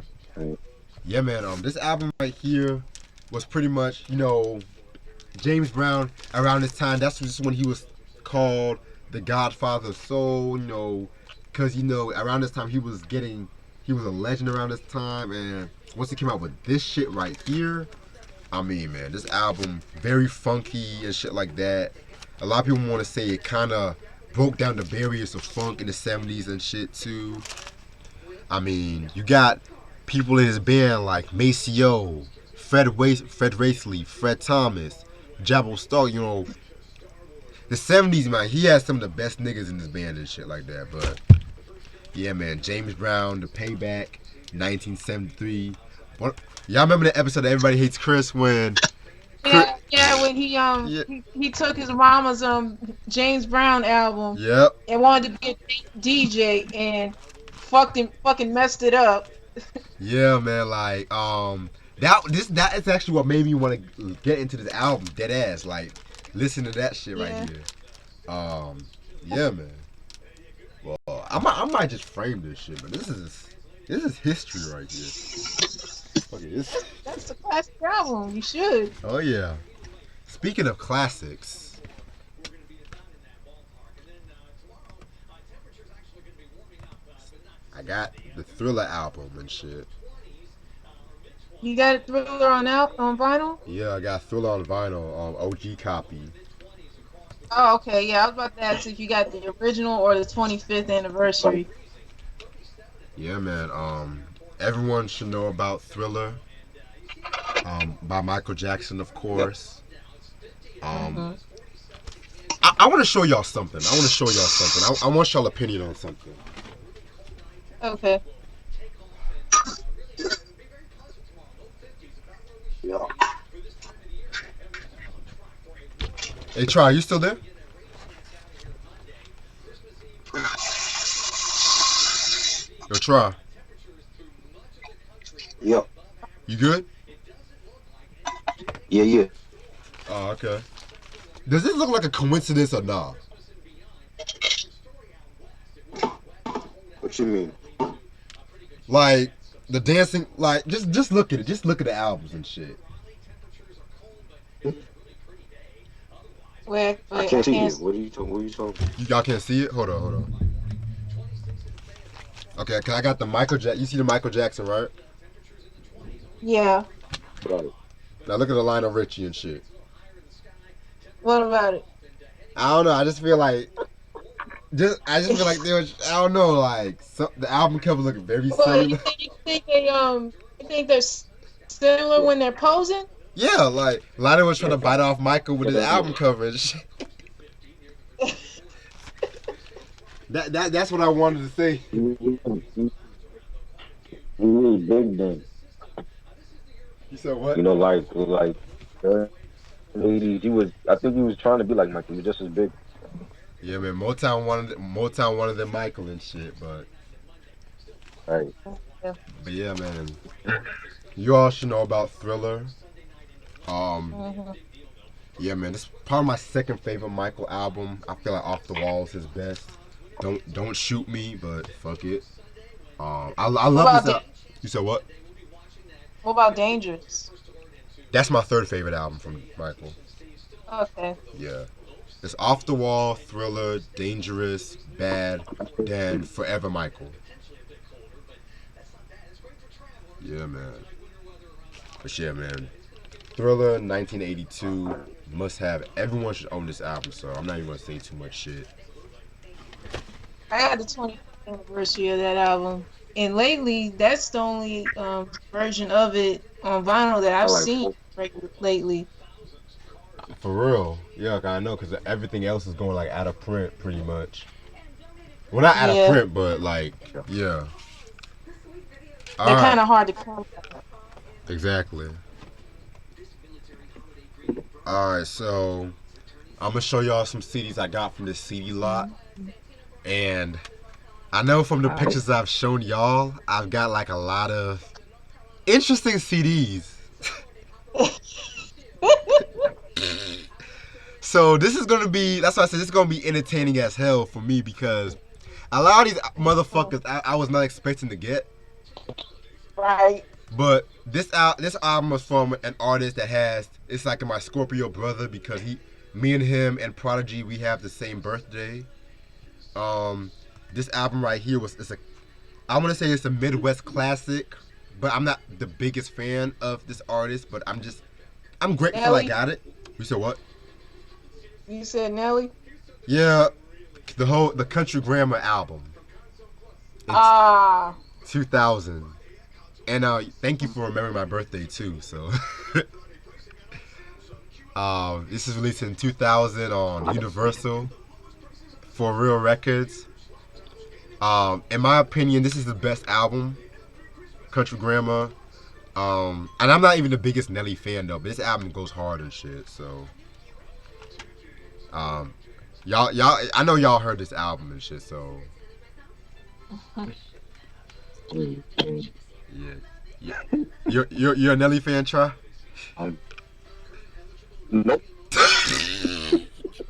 yeah, man. This album right here was pretty much, James Brown around this time. That's just when he was called the Godfather of Soul. Because around this time he was a legend around this time. And once he came out with this shit right here, I mean, man, this album very funky and shit like that. A lot of people want to say it kind of broke down the barriers of funk in the '70s and shit too. I mean, you got people in his band like Maceo, Fred Racely, Fred Thomas, Jabbo Stark. The '70s, man, he had some of the best niggas in his band and shit like that. But yeah, man, James Brown, The Payback, 1973. Y'all remember the episode of Everybody Hates Chris when? Yeah, when he Yeah. he took his mama's James Brown album Yep. and wanted to be a DJ and fucking messed it up. Yeah, man. Like, that is actually what made me want to get into this album. Dead ass. Like, listen to that shit right Yeah. here. Yeah, man. Well, I might just frame this shit, but this is history right here. Okay, That's a classic album. You should. oh yeah. Speaking of classics, I got the Thriller album and shit. You got Thriller on vinyl? Yeah, I got Thriller on vinyl, OG copy. Oh, okay. Yeah, I was about to ask if you got the original or the 25th anniversary. Yeah, man. Everyone should know about Thriller. By Michael Jackson, of Yep. course. Um, Hmm. I want to show y'all something. I want y'all opinion on something. Okay. Yeah. Hey, Try, you still there? Yo, Try, Yep. you good? Yeah. Yeah. Oh, okay. Does this look like a coincidence or not? What you mean? Like the dancing, like just look at it. Just look at the albums and shit. Wait, I wait. I can't see can't. it. What are you talking? What are you talking? Y'all can't see it. Hold on. Okay, cause I got the Michael Jackson. You see the Michael Jackson, right? Yeah. Right. Now look at the Lionel Richie and shit. What about it? I don't know. I just feel like I just feel like they was. I don't know. Like the album cover look very Well, similar. you think you think they're similar when they're posing? Yeah, like Lionel was trying to bite off Michael with his album cover and shit. That's what I wanted to say. He really big then. You said what? You know, like the 80s. He was. I think he was trying to be like Michael. He was just as big. Yeah, man. Motown wanted the Michael and shit, Right. but yeah, man. You all should know about Thriller. Hmm. Yeah, man. This is probably my second favorite Michael album. I feel like Off the Wall is his best. Don't shoot me, but fuck it. I What love about this. You said what? what about Dangerous? That's my third favorite album from Michael. Okay. Yeah. It's Off the Wall, Thriller, Dangerous, Bad, then Forever Michael. Yeah, man. But yeah, man. Thriller, 1982, must have. Everyone should own this album, so I'm not even gonna say too much shit. I got the 25th anniversary of that album, and lately that's the only version of it on vinyl that I I've like. seen lately. For real, yeah, I know, cause everything else is going like out of print, pretty much. Well, not out of Yeah, print, but like, yeah. All they're right, kind of hard to come. exactly. All right, so I'm gonna show y'all some CDs I got from this CD lot, and I know from the pictures I've shown y'all, I've got like a lot of interesting CDs. So this is gonna be. That's why I said this is gonna be entertaining as hell for me because a lot of these motherfuckers I was not expecting to get. Right. But this album was from an artist that has. It's like my Scorpio brother because me and him and Prodigy, we have the same birthday. Um, this album right here I want to say it's a Midwest classic, but I'm not the biggest fan of this artist. But I'm grateful I Nelly, got it. You said what? you said Nelly. Yeah, the Country Grammar album in Ah, 2000. And thank you for remembering my birthday too. So, this is released in 2000 on Universal for Real Records. In my opinion, this is the best album, Country Grammar. And I'm not even the biggest Nelly fan though, but this album goes hard and shit. So, um, I know y'all heard this album and shit. So, yeah, yeah. You're a Nelly fan, Try? Nope.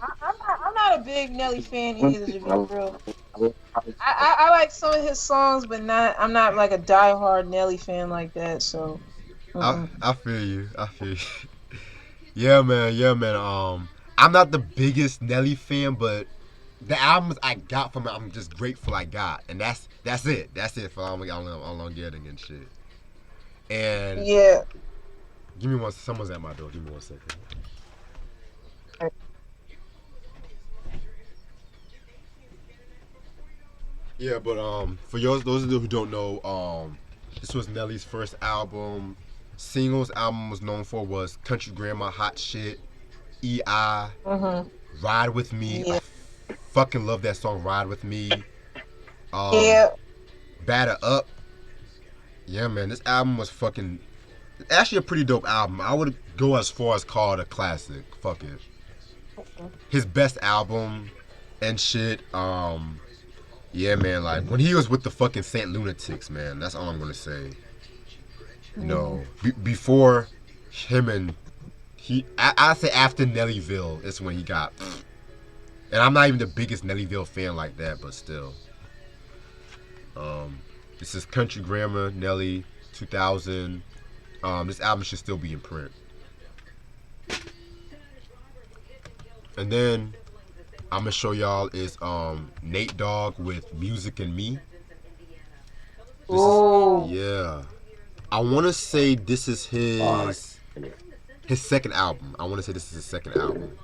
I'm not a big Nelly fan either, to be real. I like some of his songs, but I'm not like a diehard Nelly fan like that. So, I feel you. I feel you. Yeah, man. Yeah, man. I'm not the biggest Nelly fan, but the albums I got from it, I'm just grateful I got, and that's it. That's it for all I'm getting and shit. And Yeah. give me one. Someone's at my door. Give me 1 second. Yeah, but for those of you who don't know, this was Nelly's first album. Singles album was known for was Country Grandma, Hot Shit, EI, Mhm. Ride With Me. Yeah. Fucking love that song, Ride With Me. Um, Yeah. Batter Up. Yeah, man, this album was fucking actually a pretty dope album. I would go as far as call it a classic. Fuck it. His best album and shit. Yeah, man, like when he was with the fucking Saint Lunatics, man, that's all I'm gonna say. You know, before him and I say after Nellyville, it's when he got. And I'm not even the biggest Nellyville fan like that, but still. This is Country Grammar, Nelly, 2000. This album should still be in print. And then I'm gonna show y'all is Nate Dogg with Music and Me. Oh. Yeah. I wanna say this is his second album. I wanna say this is his second album.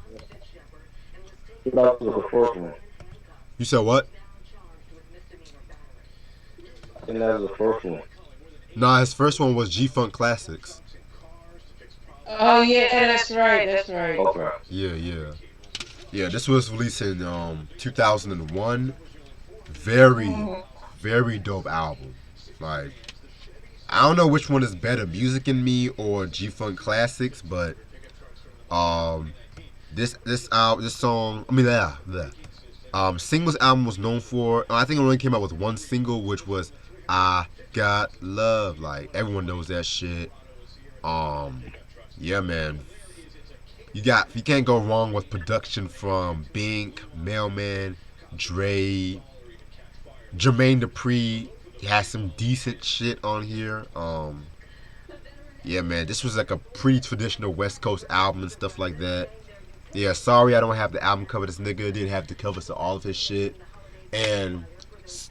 That was the first one. You said what? I think that was the first one. Nah, his first one was G Funk Classics. Oh yeah, that's right. That's right. Okay. Yeah, this was released in 2001. Very dope album. Like, I don't know which one is better, Music and Me or G Funk Classics, but this song, I mean, singles album was known for. I think it only came out with one single, which was "I Got Love." Like everyone knows that shit. Yeah, man. You can't go wrong with production from Bink, Mailman, Dre, Jermaine Dupri. He has some decent shit on here. Yeah, man. This was like a pretty traditional West Coast album and stuff like that. Yeah, sorry I don't have the album cover. This nigga didn't have the covers to all of his shit. And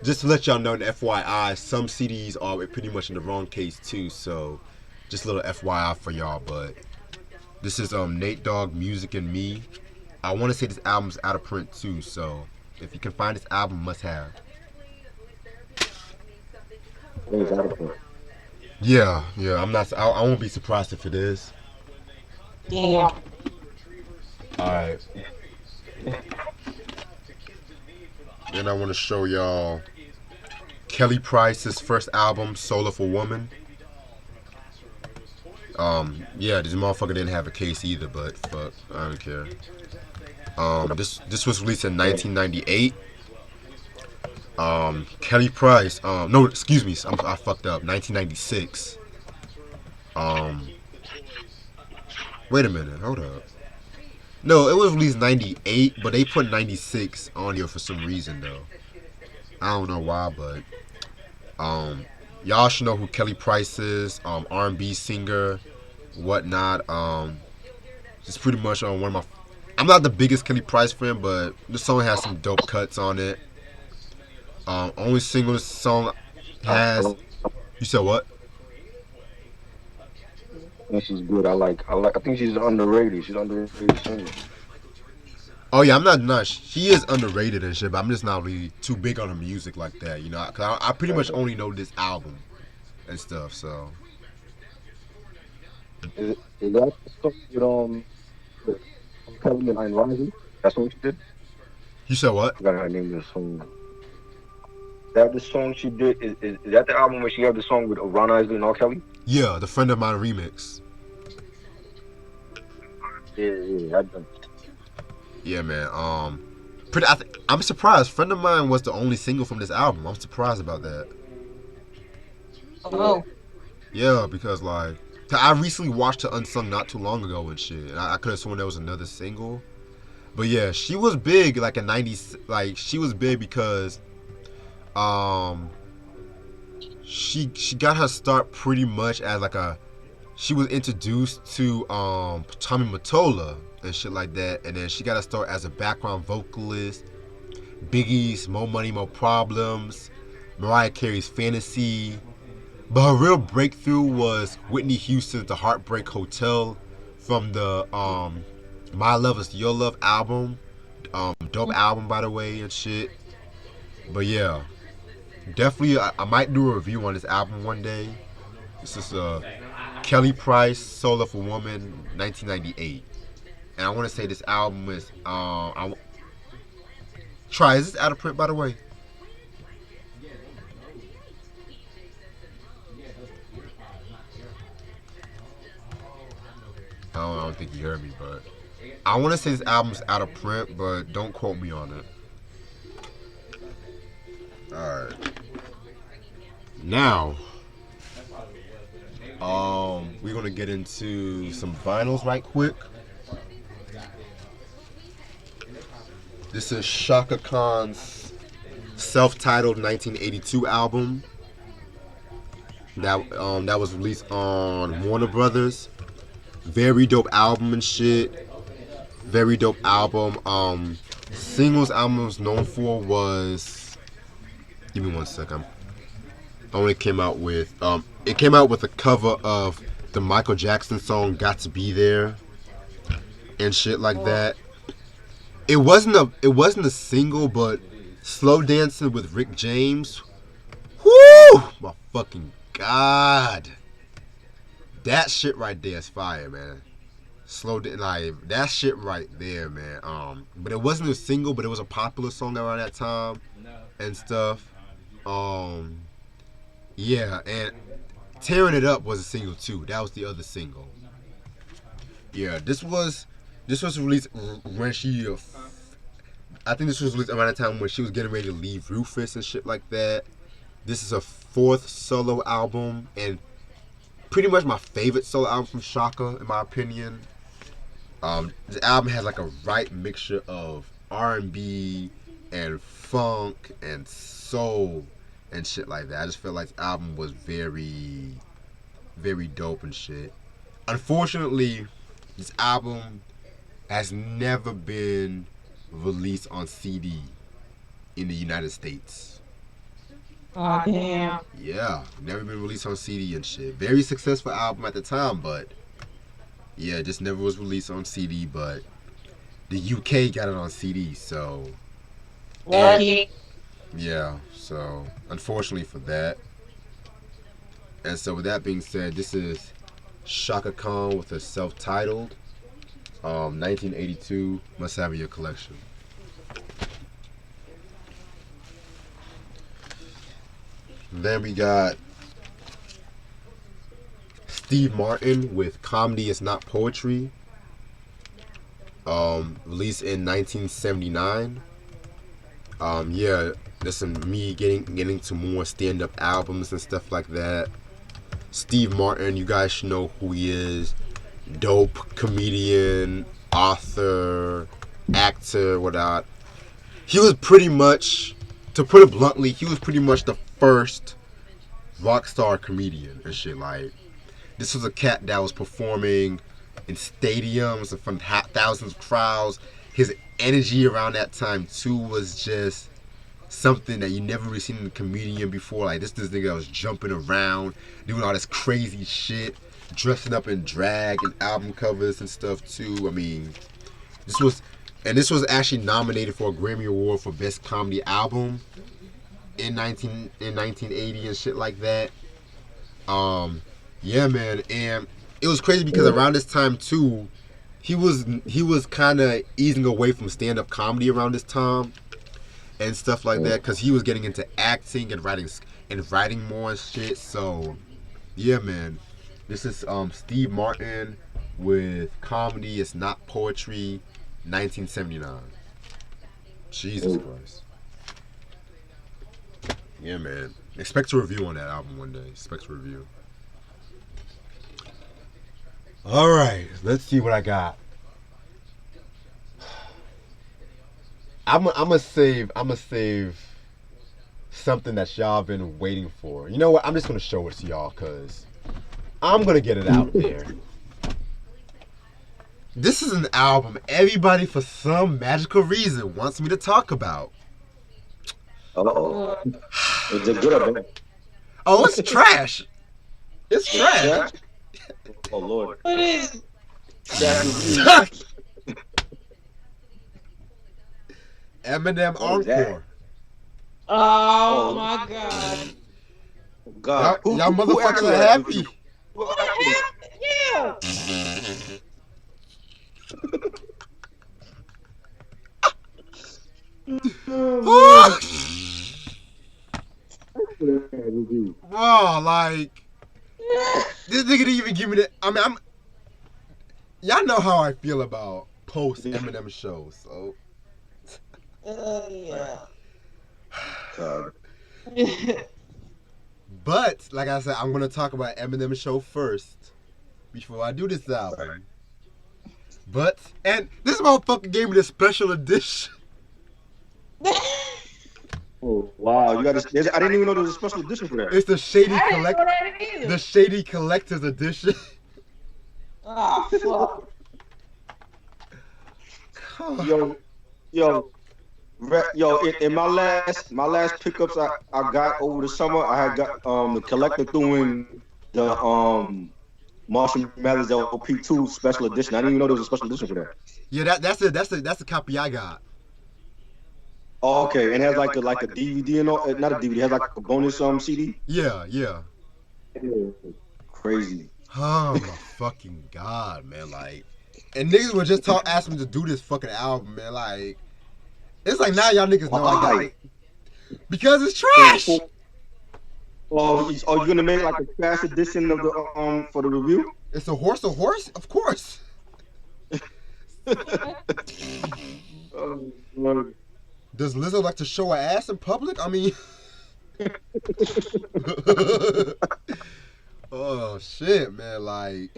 just to let y'all know, the FYI, some CDs are pretty much in the wrong case too. So just a little FYI for y'all. But this is Nate Dogg, Music and Me. I want to say this album's out of print too. So if you can find this album, must have. It's out of print. Yeah. I'm not. I won't be surprised if it is. Yeah. Alright. Then I want to show y'all Kelly Price's first album, Soulful Woman. Yeah, this motherfucker didn't have a case either, but fuck, I don't care. This was released in 1998. Kelly Price, no, excuse me, I fucked up. 1996. Wait a minute, hold up. No, it was released 98, but they put 96 on here for some reason though. I don't know why, but y'all should know who Kelly Price is. R&B singer, whatnot. Just pretty much on one of my. I'm not the biggest Kelly Price fan, but this song has some dope cuts on it. Only single this song has. You said what? I think she's good. I think she's underrated. She's underrated singer. Oh yeah, I'm not. She is underrated and shit, but I'm just not really too big on her music like that, you know. Cause I pretty much only know this album and stuff. So. Is that the song with Kelly and Ayn Rising? That's what she did. You said what? I gotta name this song. That the song she did is that the album where she had the song with Ron Isley and R. Kelly? Yeah, the Friend of Mine remix. Yeah, I done. Yeah, man. I'm surprised. Friend of Mine was the only single from this album. I'm surprised about that. Oh. Yeah, because like I recently watched her Unsung not too long ago and shit, and I could have sworn there was another single. But yeah, she was big like in '90s. Like she was big because she got her start pretty much as like she was introduced to Tommy Mottola and shit like that, and then she got to start as a background vocalist. Biggie's More Money, More Problems, Mariah Carey's Fantasy, But her real breakthrough was Whitney Houston's "The Heartbreak Hotel" from the "My Love Is Your Love" album. Dope album by the way and shit. But yeah, definitely I might do a review on this album one day. This is Kelly Price, "Soul of a Woman," 1998. And I want to say this album is try. Is this out of print by the way? I don't think you heard me, but I want to say this album's out of print, but don't quote me on it. All right. Now, we're gonna get into some vinyls right quick. This is Shaka Khan's self-titled 1982 album. That was released on Warner Brothers. Very dope album and shit. Very dope album. Singles album was known for was. Give me 1 second. Only came out with it came out with a cover of the Michael Jackson song "Got to Be There" and shit like that. It wasn't a single, but "Slow Dancing" with Rick James. Whoo! My fucking god. That shit right there is fire, man. Like that shit right there, man. But it wasn't a single, but it was a popular song around that time and stuff. Yeah, and "Tearing It Up" was a single too. That was the other single. Yeah, this was released when she. I think this was released around the time when she was getting ready to leave Rufus and shit like that. This is her fourth solo album and pretty much my favorite solo album from Shaka, in my opinion. The album has like a right mixture of R&B and funk and soul and shit like that. I just feel like the album was very, very dope and shit. Unfortunately, this album has never been released on CD in the United States. Oh damn. Yeah, never been released on CD and shit. Very successful album at the time, but yeah, just never was released on CD. But the UK got it on CD, so Lucky. yeah. So unfortunately for that. And so with that being said, this is Shaka Khan with a self-titled 1982 Must Have in Your Collection. Then we got Steve Martin with "Comedy Is Not Poetry," released in 1979. Yeah, listen, me getting to more stand-up albums and stuff like that. Steve Martin, you guys should know who he is. Dope comedian, author, actor, whatnot. He was pretty much, to put it bluntly, he was pretty much the first rock star comedian and shit. Like, this was a cat that was performing in stadiums in front of thousands of crowds. His energy around that time too was just something that you never really seen in a comedian before. Like this nigga that was jumping around, doing all this crazy shit, dressing up in drag and album covers and stuff too. I mean, this was actually nominated for a Grammy Award for Best Comedy Album in 1980 and shit like that. Yeah, man, and it was crazy because around this time too, he was kind of easing away from stand-up comedy around this time and stuff like that, because he was getting into acting and writing more and shit. So yeah, man, this is Steve Martin with "Comedy Is Not Poetry," 1979. Jesus Christ. Yeah, man. Expect a review on that album one day. Expect a review. All right, let's see what I got. I'm gonna save something that y'all been waiting for. You know what? I'm just gonna show it to y'all because I'm gonna get it out there. This is an album everybody, for some magical reason, wants me to talk about. Uh-oh. Is it good or bad? Oh, it's trash. It's trash. Oh Lord. What is? Trash review. Eminem What is that? Encore. Oh my God. God. Y'all Who motherfuckers asked are for that happy. review? Who asked for that? Yeah. Oh, bro, like this nigga didn't even give me the. I mean, y'all know how I feel about post Eminem shows, so. Yeah. God. But like I said, I'm gonna talk about Eminem show first before I do this album. Right. But and this motherfucker gave me the special edition. Oh wow, you got to. I didn't even know there was a special edition for that. It's the Shady I didn't know Collect, that either. the Shady Collector's edition. Oh fuck. Yo, in my last pickups I got over the summer, I had got the collector doing the Marshall Mathers LP2 special edition. I didn't even know there was a special edition for that. Yeah, that's the copy I got. Oh, okay, and it has like a DVD and all, not a DVD, it has like a bonus CD. Yeah. Crazy. Oh my fucking god, man! Like, and niggas would just ask me to do this fucking album, man. Like, it's like now y'all niggas know I got Why? it because it's trash. Oh, are you gonna make like a trash edition of the for the review? It's a horse, of course. Lord. Does Lizzo like to show her ass in public? I mean, oh shit, man! Like,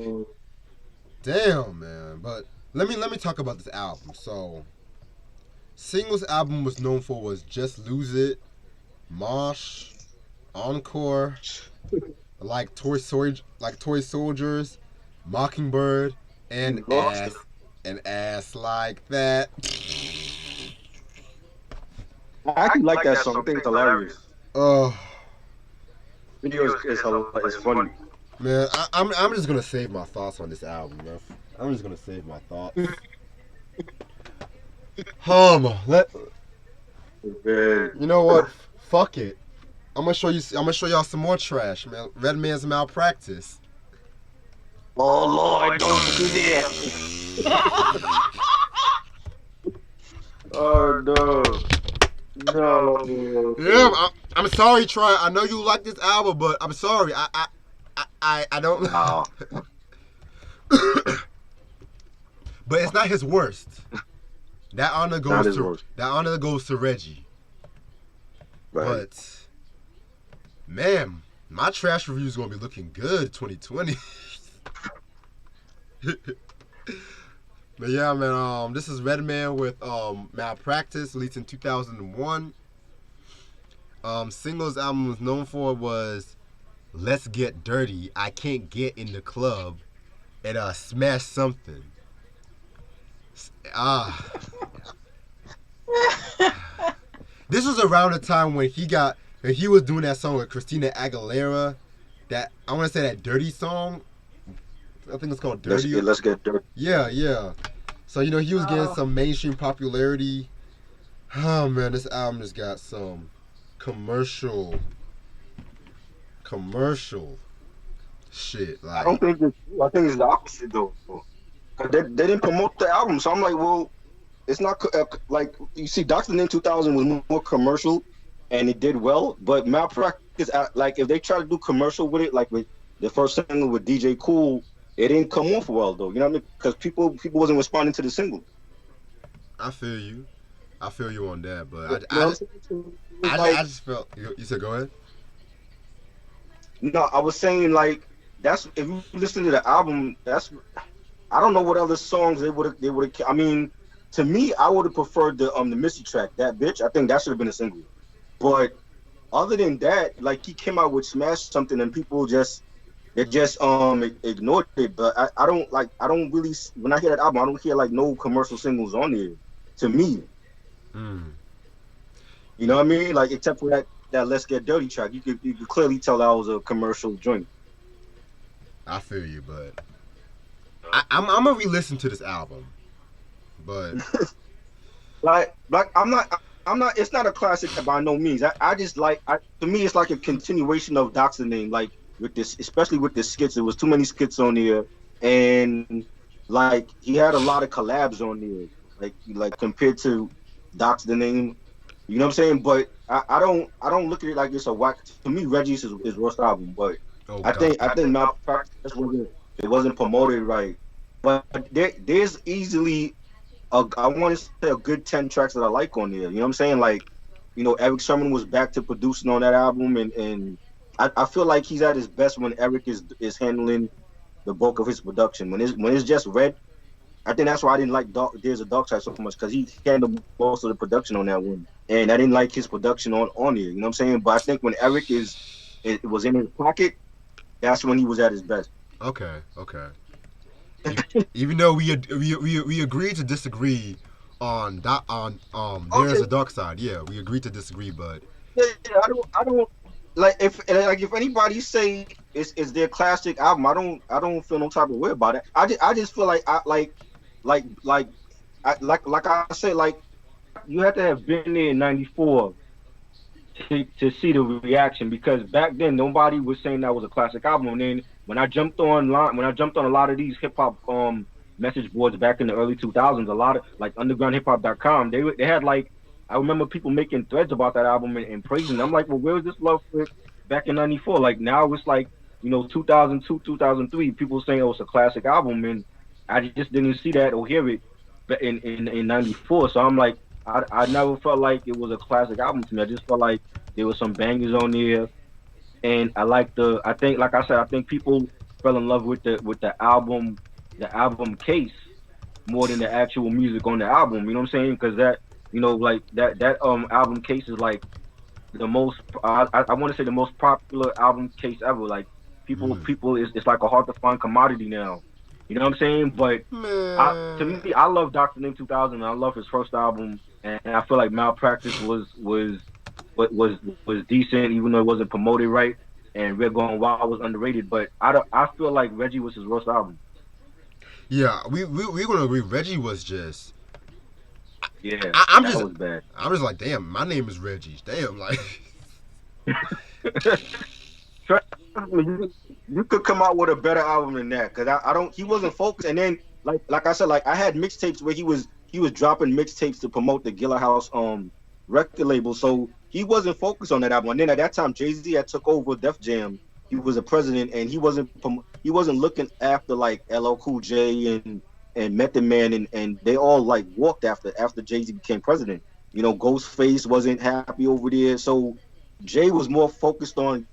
damn, man. But let me talk about this album. So, singles album was known for was Just Lose It, Mosh, Encore, like Toy Soldiers, Mockingbird, and ass like that. I actually like that song. I think it's hilarious. Oh. Video is funny. Man, I'm just gonna save my thoughts on this album, man. I'm just gonna save my thoughts. You know what? Fuck it. I'm gonna show y'all some more trash, man. Redman's Malpractice. Oh Lord, don't do that. Oh no. No. Yeah, I'm sorry, Troy. I know you like this album, but I'm sorry. I don't. Wow. But it's not his worst. That honor goes to Reggie. Right. But man, my trash review is gonna be looking good 2020. But yeah, man, this is Redman with Malpractice, released in 2001. Singles album was known for was Let's Get Dirty, I Can't Get in the Club, and Smash Something. This was around the time when he was doing that song with Christina Aguilera, that I want to say that Dirty song. I think it's called Dirty. Let's Get Dirty. Yeah. So he was getting some mainstream popularity. Oh man, this album just got some commercial shit. Like, I think it's the opposite though. They didn't promote the album, so I'm like, well, it's not like you see. Dr. Name 2000 was more commercial, and it did well. But Malpractice, like if they try to do commercial with it, like with the first single with DJ Cool, it didn't come off well though. You know what I mean? Because people wasn't responding to the single. I feel you on that, but I just felt. You said go ahead. No, I was saying like that's if you listen to the album, I don't know what other songs they would have. I mean, to me, I would have preferred the Missy track, That Bitch. I think that should have been a single. But other than that, like he came out with Smash Something, and people just ignored it. But I don't really, when I hear that album, I don't hear like no commercial singles on there. To me, you know what I mean? Like except for that Let's Get Dirty track, you could clearly tell that was a commercial joint. I feel you, but I'm gonna re-listen to this album, but like I'm not. It's not a classic by no means. I just like. To me, it's like a continuation of Doctor Name. Like with this, especially with the skits. There was too many skits on there, and like he had a lot of collabs on there. Like compared to Doctor Name, you know what I'm saying? But I don't look at it like it's a whack. To me, Reggie's is worst album. But oh god, I think Malpractice wasn't it wasn't promoted right. But there's easily I want to say a good 10 tracks that I like on there. You know what I'm saying? Like, Eric Sermon was back to producing on that album, and I feel like he's at his best when Eric is handling the bulk of his production. When it's just Red, I think that's why I didn't like There's a Dark Side so much because he handled most of the production on that one, and I didn't like his production on there. You know what I'm saying? But I think when Eric it was in his pocket, that's when he was at his best. okay, okay. Even though we agreed to disagree on that on there's Okay, a dark side. Yeah, we agreed to disagree, but yeah, I don't if anybody say it's their classic album, I don't feel no type of way about it. I just feel like like like I said, like you have to have been there in '94 to see the reaction, because back then nobody was saying that was a classic album. And then when I jumped on a lot of these hip hop message boards back in the early 2000s, a lot of like undergroundhiphop.com, they had like, I remember people making threads about that album and praising it. I'm like, well, where was this love for it back in '94? Like now it's like 2002, 2003, people saying it was a classic album, and I just didn't see that or hear it in '94. So I'm like, I never felt like it was a classic album to me. I just felt like there was some bangers on there, and I think, like I said, I think people fell in love with the album case more than the actual music on the album. You know what I'm saying? Because that, like that album case is like the most. I want to say the most popular album case ever. Like mm, people, it's like a hard to find commodity now. You know what I'm saying? But to man, me, I love Dr. Name 2000. I love his first album, and I feel like Malpractice was decent, even though it wasn't promoted right. And Red Going Wild was underrated, but I feel like Reggie was his worst album. yeah, we're gonna agree. Reggie was just. Yeah, I'm that just was bad. I'm just like, damn, my name is Reggie. Damn, like, Trust me, you could come out with a better album than that, because I don't. He wasn't focused, and then like I said, like I had mixtapes where he was dropping mixtapes to promote the Gilla House record label, so he wasn't focused on that album. And then at that time, Jay-Z had took over Def Jam. He was a president, and he wasn't looking after like LL Cool J and Method Man, and they all like walked after Jay-Z became president. Ghostface wasn't happy over there, so Jay was more focused on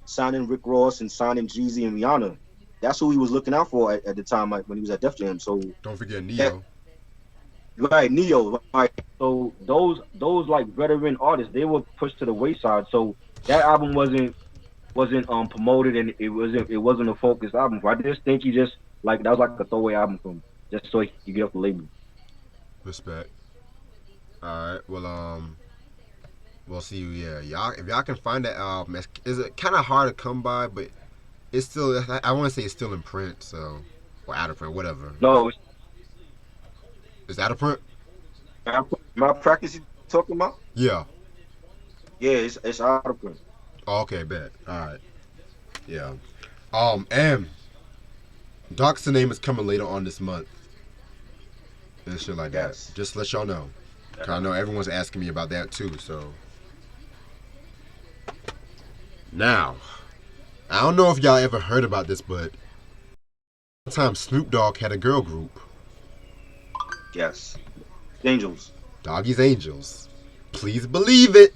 signing Rick Ross and signing Jeezy and Rihanna. That's who he was looking out for at the time, like when he was at Def Jam. So don't forget that Neo. right, Neo, right. So those like veteran artists, they were pushed to the wayside. So that album wasn't promoted, and it wasn't a focused album. I just think he just like that was like a throwaway album for him, just so he could get off the label. Respect. All right. Well, we'll see. Yeah, y'all. If y'all can find that album, is it kind of hard to come by, but it's still. I want to say it's still in print, so or out of print, whatever. No, Is out of print? Malpractice you talking about? Yeah. Yeah, it's out of print. Oh, okay, bet. All right. Yeah. And Doc's name is coming later on this month and shit like that. Yes. Just to let y'all know. 'Cause I know everyone's asking me about that too. So now, I don't know if y'all ever heard about this, but one time Snoop Dogg had a girl group, Yes. Angels. Doggy's Angels. Please believe it.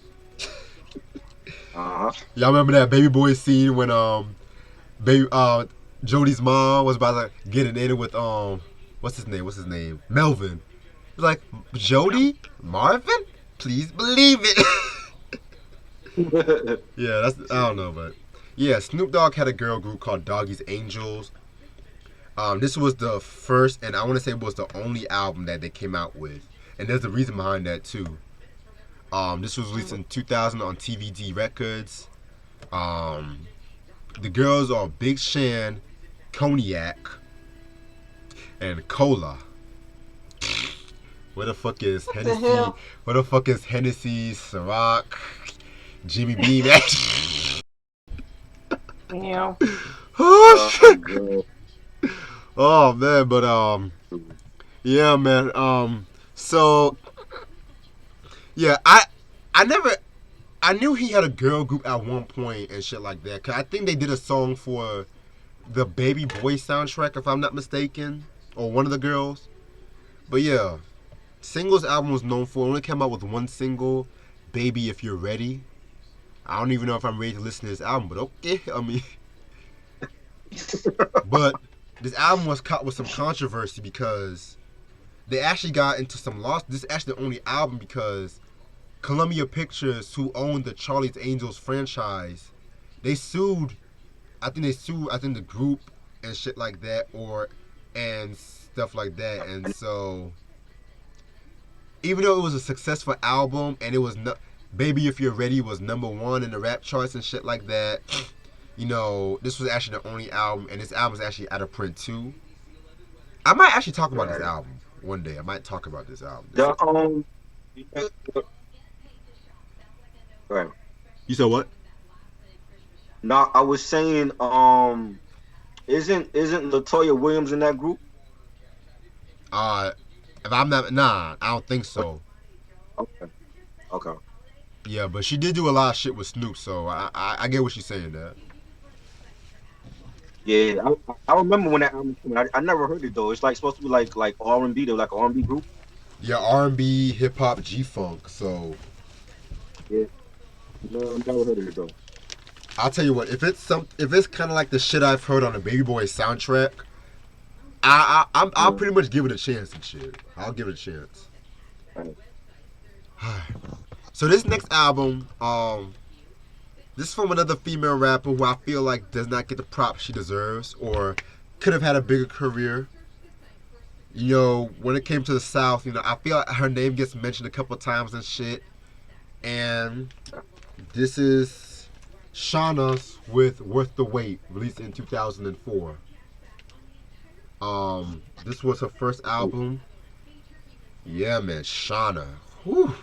Uh-huh. Y'all remember that Baby Boy scene when baby Jody's mom was about to get it in with what's his name? Melvin. He's like, Jody? Marvin? Please believe it. Yeah, that's I don't know, but yeah, Snoop Dogg had a girl group called Doggy's Angels. This was the first, and I want to say it was the only album that they came out with, and there's a reason behind that too. This was released in 2000 on TVD Records. The girls are Big Shan, Cognac, and Cola. Where the fuck is the Hennessy? hell? Where the fuck is Hennessy, Ciroc, Jimmy Beam? Yeah. Oh shit! Girl. Oh man, but yeah, man. So yeah, I never, I knew he had a girl group at one point and shit like that. Cause I think they did a song for the Baby Boy soundtrack, if I'm not mistaken, or one of the girls. But yeah, singles album was known for only came out with one single, "Baby If You're Ready." I don't even know if I'm ready to listen to this album, but okay. I mean, but this album was caught with some controversy because they actually got into some loss. This is actually the only album because Columbia Pictures, who owned the Charlie's Angels franchise, they sued. I think the group and shit like that, and stuff like that. And so, even though it was a successful album and it was no, "Baby If You're Ready" was #1 in the rap charts and shit like that. You know, this was actually the only album, and this album is actually out of print too. I might actually talk about this album one day. I might talk about this album. Right. You said what? No, I was saying, isn't Latoya Williams in that group? If I'm not, nah, I don't think so. Okay. Yeah, but she did do a lot of shit with Snoop, so I get what she's saying there. Yeah, I remember when that album came out. I never heard it though. It's like supposed to be like R&B. They're like an R&B group. Yeah, R&B, hip hop, G-funk. So Yeah, no, I never heard of it though. I'll tell you what, if it's kind of like the shit I've heard on the Baby Boy soundtrack, I'll pretty much give it a chance and shit. I'll give it a chance. Right. So this next album, this is from another female rapper who I feel like does not get the props she deserves or could have had a bigger career. You know, when it came to the South, you know, I feel like her name gets mentioned a couple times and shit. And this is Shawnna with "Worth the Wait," released in 2004. This was her first album. Yeah, man, Shawnna. Whew.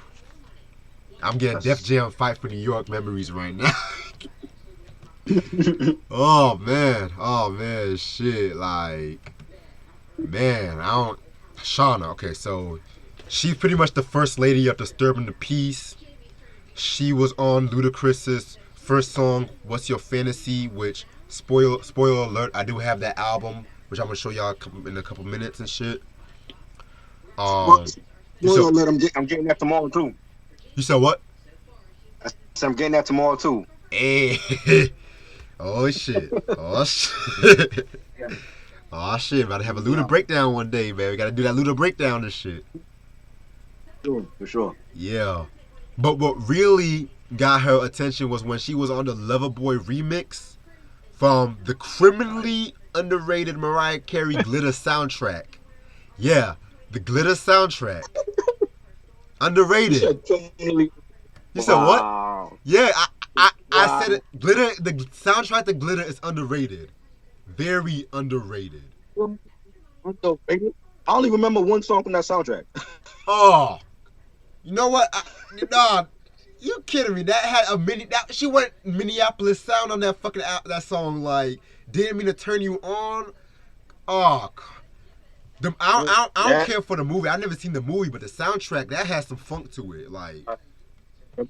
I'm getting Def Jam Fight for New York memories right now. Oh man, shit, like, man, Shawnna, okay, so she's pretty much the first lady of Disturbing the Peace. She was on Ludacris's first song, "What's Your Fantasy," which, spoiler alert, I do have that album, which I'm gonna show y'all in a couple minutes and shit. Spoiler alert, I'm getting that tomorrow too. You said what? So I'm getting that tomorrow too. Hey. Oh shit. Oh shit. Oh shit. About to have a Luda breakdown one day, man. We gotta do that Luda breakdown and shit. Sure, for sure. Yeah. But what really got her attention was when she was on the Loverboy remix from the criminally underrated Mariah Carey Glitter soundtrack. Yeah, the Glitter soundtrack. Underrated. You said what? Yeah, I said it. Glitter. The soundtrack to Glitter is underrated. Very underrated. I only remember one song from that soundtrack. Oh, you know what? Nah, you kidding me? That had she went Minneapolis sound on that fucking that song. Like, didn't mean to turn you on. Oh, I don't care for the movie. I never seen the movie, but the soundtrack that has some funk to it. Like, I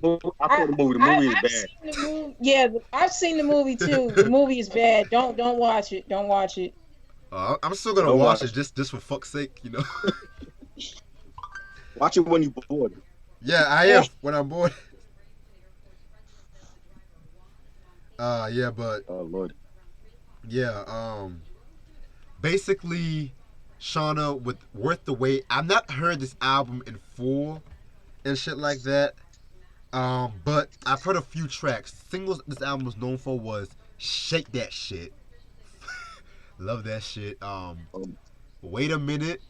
saw the movie. The movie is bad. Yeah, I've seen the movie too. The movie is bad. Don't watch it. Don't watch it. I'm still gonna watch it just for fuck's sake, you know. Watch it when you're bored. Yeah, I am when I'm bored. Yeah, but oh Lord. Yeah, basically, Shawnna with "Worth the Wait." I've not heard this album in full and shit like that. But I've heard a few tracks. Singles this album was known for was "Shake That Shit." Love that shit. Wait a Minute.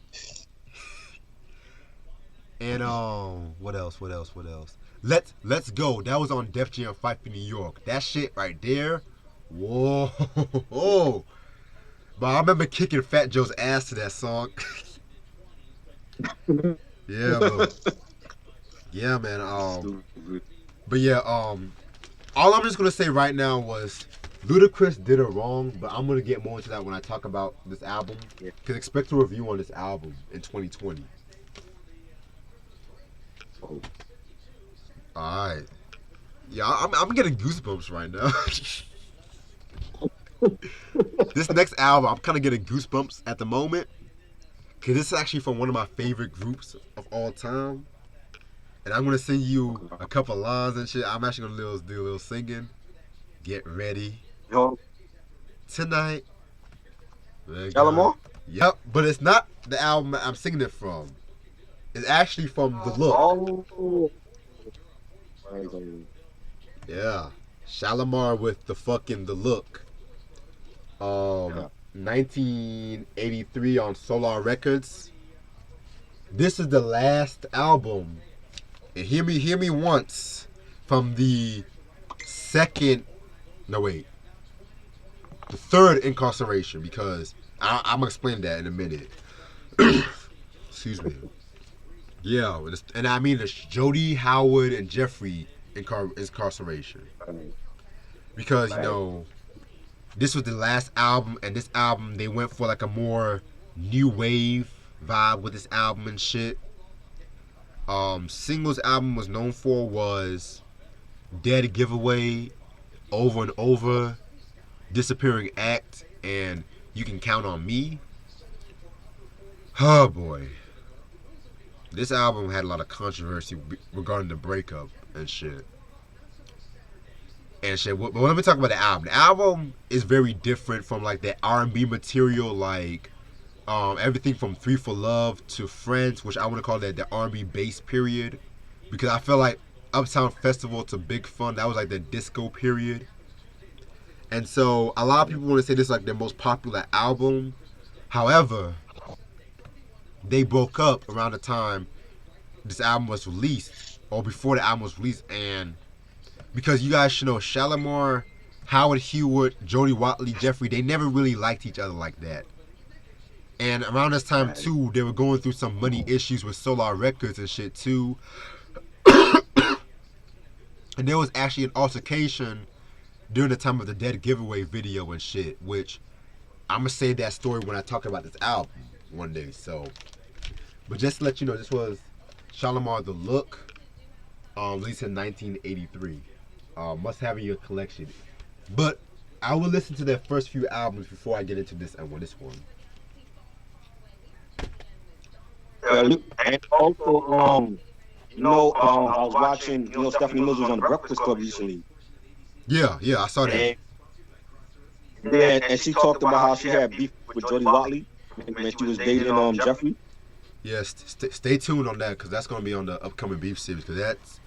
And what else? Let's Go. That was on Def Jam Fight for New York. That shit right there. Whoa. But I remember kicking Fat Joe's ass to that song. Yeah, but yeah, man. Stupid. But yeah, all I'm just gonna say right now was Ludacris did it wrong, but I'm gonna get more into that when I talk about this album. Yeah. Cause expect a review on this album in 2020. Oh. All right. Yeah, I'm getting goosebumps right now. This next album, I'm kind of getting goosebumps at the moment. Cause this is actually from one of my favorite groups of all time. And I'm gonna sing you a couple lines and shit. I'm actually gonna do a little singing. Get ready. Yo, Tonight. Shalamar? Yep, but it's not the album I'm singing it from. It's actually from The Look. Oh. Yeah. Shalamar with the Look. Yeah. 1983 on Solar Records. This is the last album. And hear me once from the third incarceration, because I'm gonna explain that in a minute. Excuse me. Yeah, and I mean it's Jody, Howard, and Jeffrey incarceration, because this was the last album, and this album they went for like a more new wave vibe with this album and shit. Singles album was known for was Dead Giveaway, Over and Over, Disappearing Act, and You Can Count on Me. Oh boy. This album had a lot of controversy regarding the breakup and shit. But let me talk about the album. The album is very different from like the R&B material, like everything from 3 for Love to Friends, which I want to call that the R&B bass period, because I feel like Uptown Festival to Big Fun, that was like the disco period. And so a lot of people want to say this is like their most popular album. However, they broke up around the time this album was released, or before the album was released, and because you guys should know, Shalamar, Howard Hewitt, Jody Watley, Jeffrey, they never really liked each other like that. And around this time too, they were going through some money issues with Solar Records and shit too. And there was actually an altercation during the time of the Dead Giveaway video and shit, which I'm gonna say that story when I talk about this album one day. So, but just to let you know, this was Shalamar The Look, released in 1983. Must have in your collection. But I will listen to their first few albums before I get into this one. And also, I was watching, Stephanie Mills was on the Breakfast Club recently. Yeah, I saw that. And she talked about how she had beef with Jody Watley when she was dating Jeffrey. Yes, stay tuned on that, because that's going to be on the upcoming beef series, because that's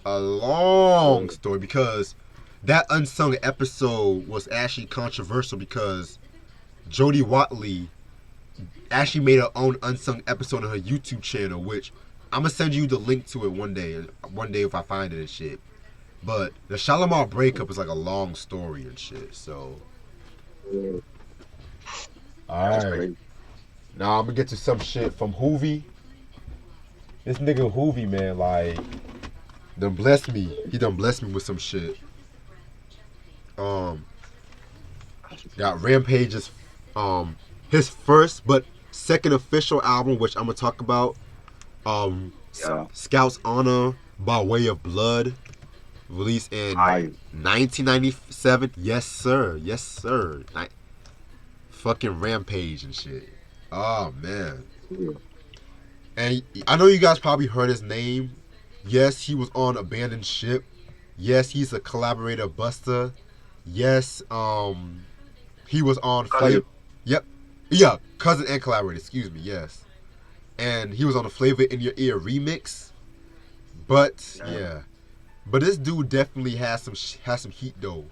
a long story, because that unsung episode was actually controversial because Jody Watley actually made her own unsung episode on her YouTube channel, which I'm gonna send you the link to it one day if I find it and shit. But the Shalamar breakup is like a long story and shit. So, all right. Now I'm gonna get to some shit from Hoovy. This nigga Hoovy, man, like, done blessed me. He done blessed me with some shit. Got Rampage's his first but second official album, which I'm gonna talk about. Scout's Honor by Way of Blood, released in 1997. Yes sir. Fucking Rampage and shit. Oh man. And I know you guys probably heard his name. Yes, he was on Abandoned Ship. Yes, he's a collaborator, Busta. Yes, he was on Flavor. Yep. Yeah, cousin and collaborator, excuse me, yes. And he was on the Flavor in Your Ear remix. But yeah. But this dude definitely has some heat though.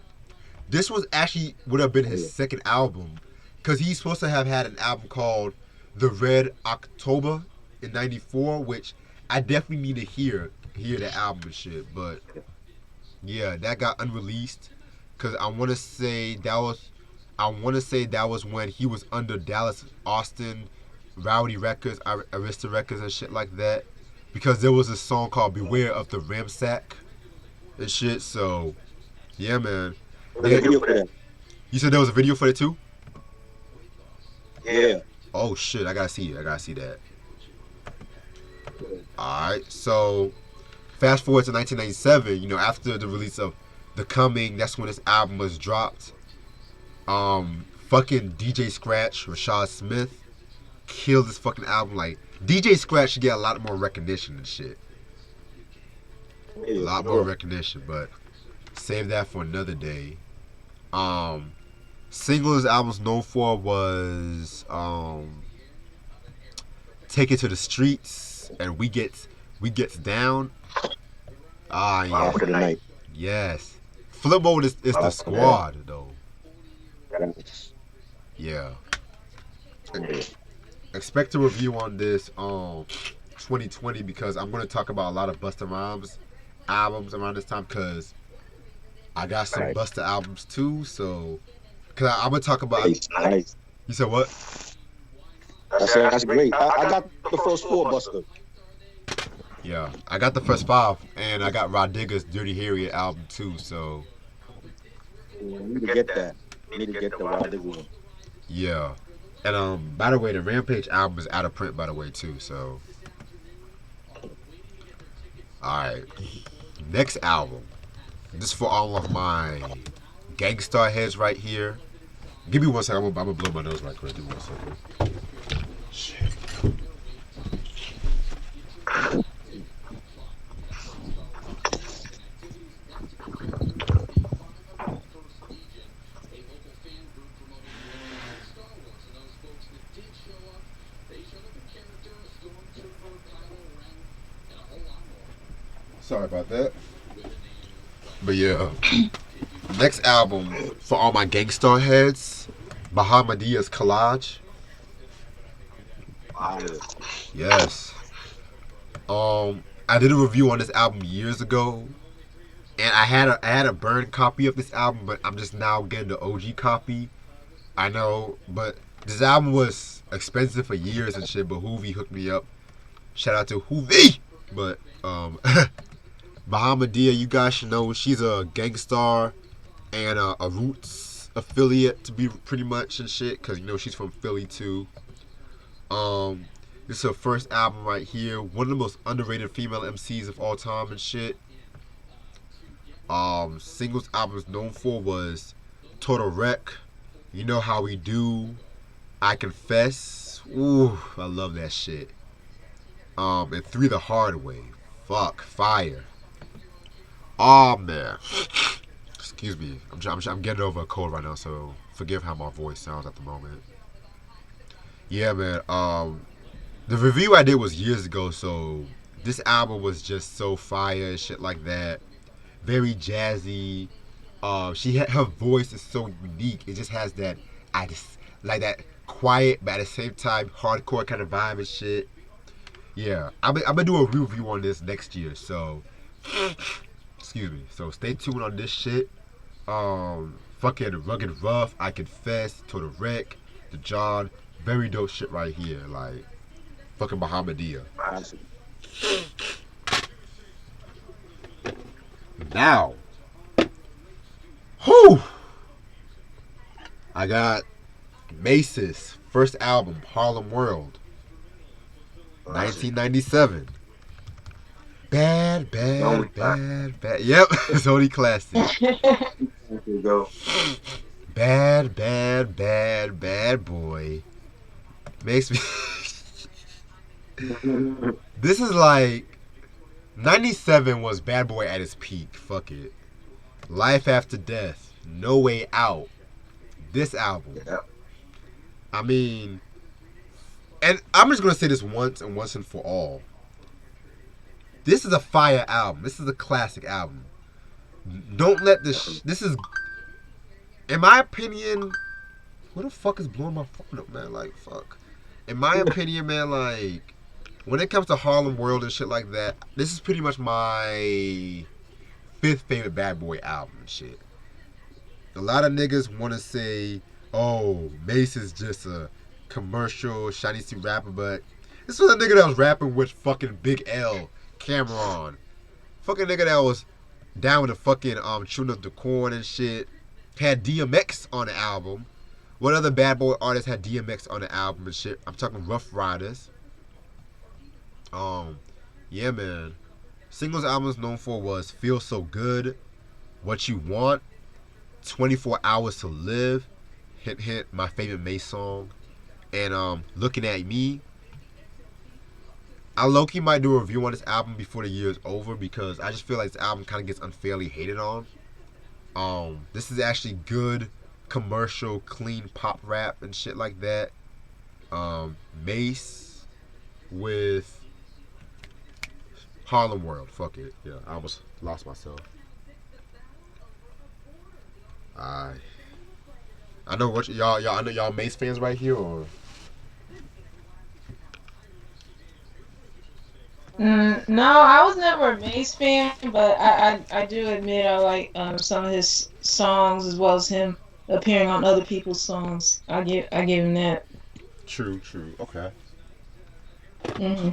This would have been his second album, because he's supposed to have had an album called The Red October in '94, which I definitely need to hear the album and shit. But yeah, that got unreleased, because I want to say that was I want to say that was when he was under Dallas Austin, Rowdy Records, Arista Records, and shit like that. Because there was a song called "Beware of the Ramsack" and shit. So yeah, man. There's a video for that. You said there was a video for it too? Yeah. Oh shit! I gotta see it. I gotta see that. All right. So fast forward to 1997. You know, after the release of "The Coming," that's when this album was dropped. Fucking DJ Scratch, Rashad Smith, killed this fucking album. Like DJ Scratch should get a lot more recognition and shit. A lot more recognition, but save that for another day. Single his album's known for was "Take It to the Streets" and "We Gets Down." Ah, yeah. For the night. Yes. Flip Mode is the squad though. Yeah. Expect a review on this 2020 because I'm gonna talk about a lot of Busta Rhymes albums around this time because I got some Busta albums too. So, cause I'm gonna talk about. Nice. You said what? I said that's great. I got the first 4 Busta. Yeah, I got the first 5, and I got Rod Digger's Dirty Harriet album too. So. You need to get that. You need to get the Rod Digger one. Yeah. And by the way, the Rampage album is out of print by the way too, so alright. Next album. This is for all of my Gangstar heads right here. Give me 1 second, I'm gonna blow my nose right quick. Give me 1 second. Shit. Sorry about that. But yeah. Next album for all my Gangstar heads, Bahamadia Collage. Yes. I did a review on this album years ago, and I had a burned copy of this album, but I'm just now getting the OG copy. I know, but this album was expensive for years and shit. But Hoovy hooked me up. Shout out to Hoovy. But Bahamadia, you guys should know she's a Gangstar and a Roots affiliate to be pretty much and shit, cause you know she's from Philly too. This is her first album right here. One of the most underrated female MCs of all time and shit. Singles albums known for was Total Wreck, You Know How We Do, I Confess. Ooh, I love that shit. And 3 the Hard Way. Fuck, fire. Oh man. Excuse me. I'm getting over a cold right now, so forgive how my voice sounds at the moment. Yeah, man. The review I did was years ago, so this album was just so fire and shit like that. Very jazzy. Her voice is so unique. It just has that like that quiet but at the same time hardcore kind of vibe and shit. Yeah, I'm gonna do a review on this next year, so excuse me. So stay tuned on this shit. Fucking Rugged Rough, I Confess, Total Wreck, The John, very dope shit right here. Like fucking Bahamadia. Now, whew, I got Mace's first album, Harlem World, 1997. Bad. Yep, it's only classic. There you go. Bad boy. Makes me. This is like 97 was Bad Boy at its peak. Fuck it. Life After Death, No Way Out. This album. Yeah. I mean, and I'm just gonna say this once and for all. This is a fire album. This is a classic album. Don't let this. This is, in my opinion, who the fuck is blowing my phone up, man? Like, fuck. In my opinion, man, like, when it comes to Harlem World and shit like that, this is pretty much my 5th favorite Bad Boy album and shit. A lot of niggas want to say Oh, Mace is just a commercial shiny suit rapper, but this was a nigga that was rapping with fucking Big L, Cameron. Fucking nigga that was down with the fucking Chewing Up the Corn and shit. Had DMX on the album. What other bad boy artist had DMX on the album and shit? I'm talking Rough Riders. Yeah, man. Singles albums known for was Feel So Good, What You Want, 24 Hours to Live, Hint Hint, my favorite Mace song, and Looking at Me. I low-key might do a review on this album before the year is over because I just feel like this album kind of gets unfairly hated on. This is actually good commercial, clean pop rap and shit like that. Mace with Harlem World. Fuck it. Yeah, I almost lost myself. I know what y'all. I know y'all Mace fans right here, or No, I was never a Mace fan, but I do admit I like some of his songs as well as him appearing on other people's songs. I gave him that. true. Okay. Hmm.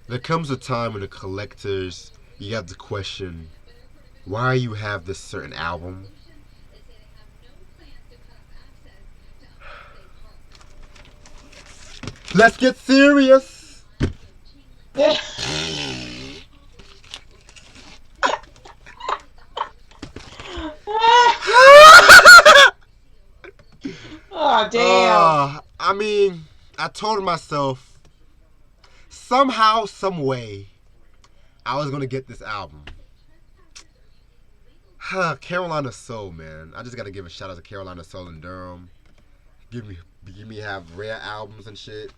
There comes a time when the collectors, you have to question why you have this certain album. Let's get serious. Oh damn! I mean, I told myself somehow, some way, I was gonna get this album. Carolina Soul, man. I just gotta give a shout out to Carolina Soul and Durham. Give me have rare albums and shit.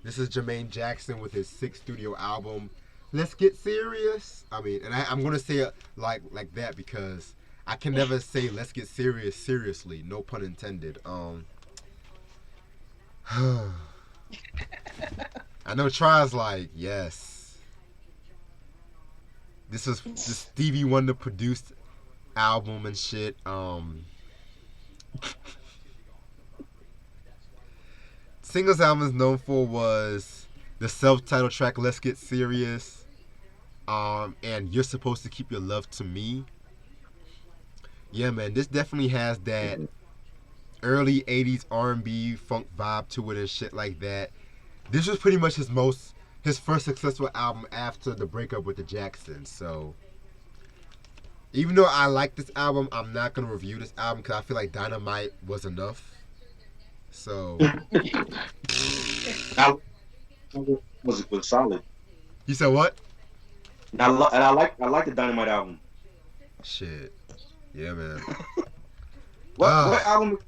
This is Jermaine Jackson with his 6th studio album. Let's get serious. I mean, and I'm gonna say it like that because I can never say let's get serious seriously. No pun intended. I know Try's like, yes. This was the Stevie Wonder produced album and shit. Singles album is known for was the self-titled track Let's Get Serious, and You're Supposed to Keep Your Love to Me. Yeah, man, this definitely has that early 80s R&B funk vibe to it and shit like that. This was pretty much his first successful album after the breakup with the Jacksons. So even though I like this album, I'm not gonna review this album because I feel like Dynamite was enough. So was solid. you said what? And I like the Dynamite album. Shit. Yeah, man. What album?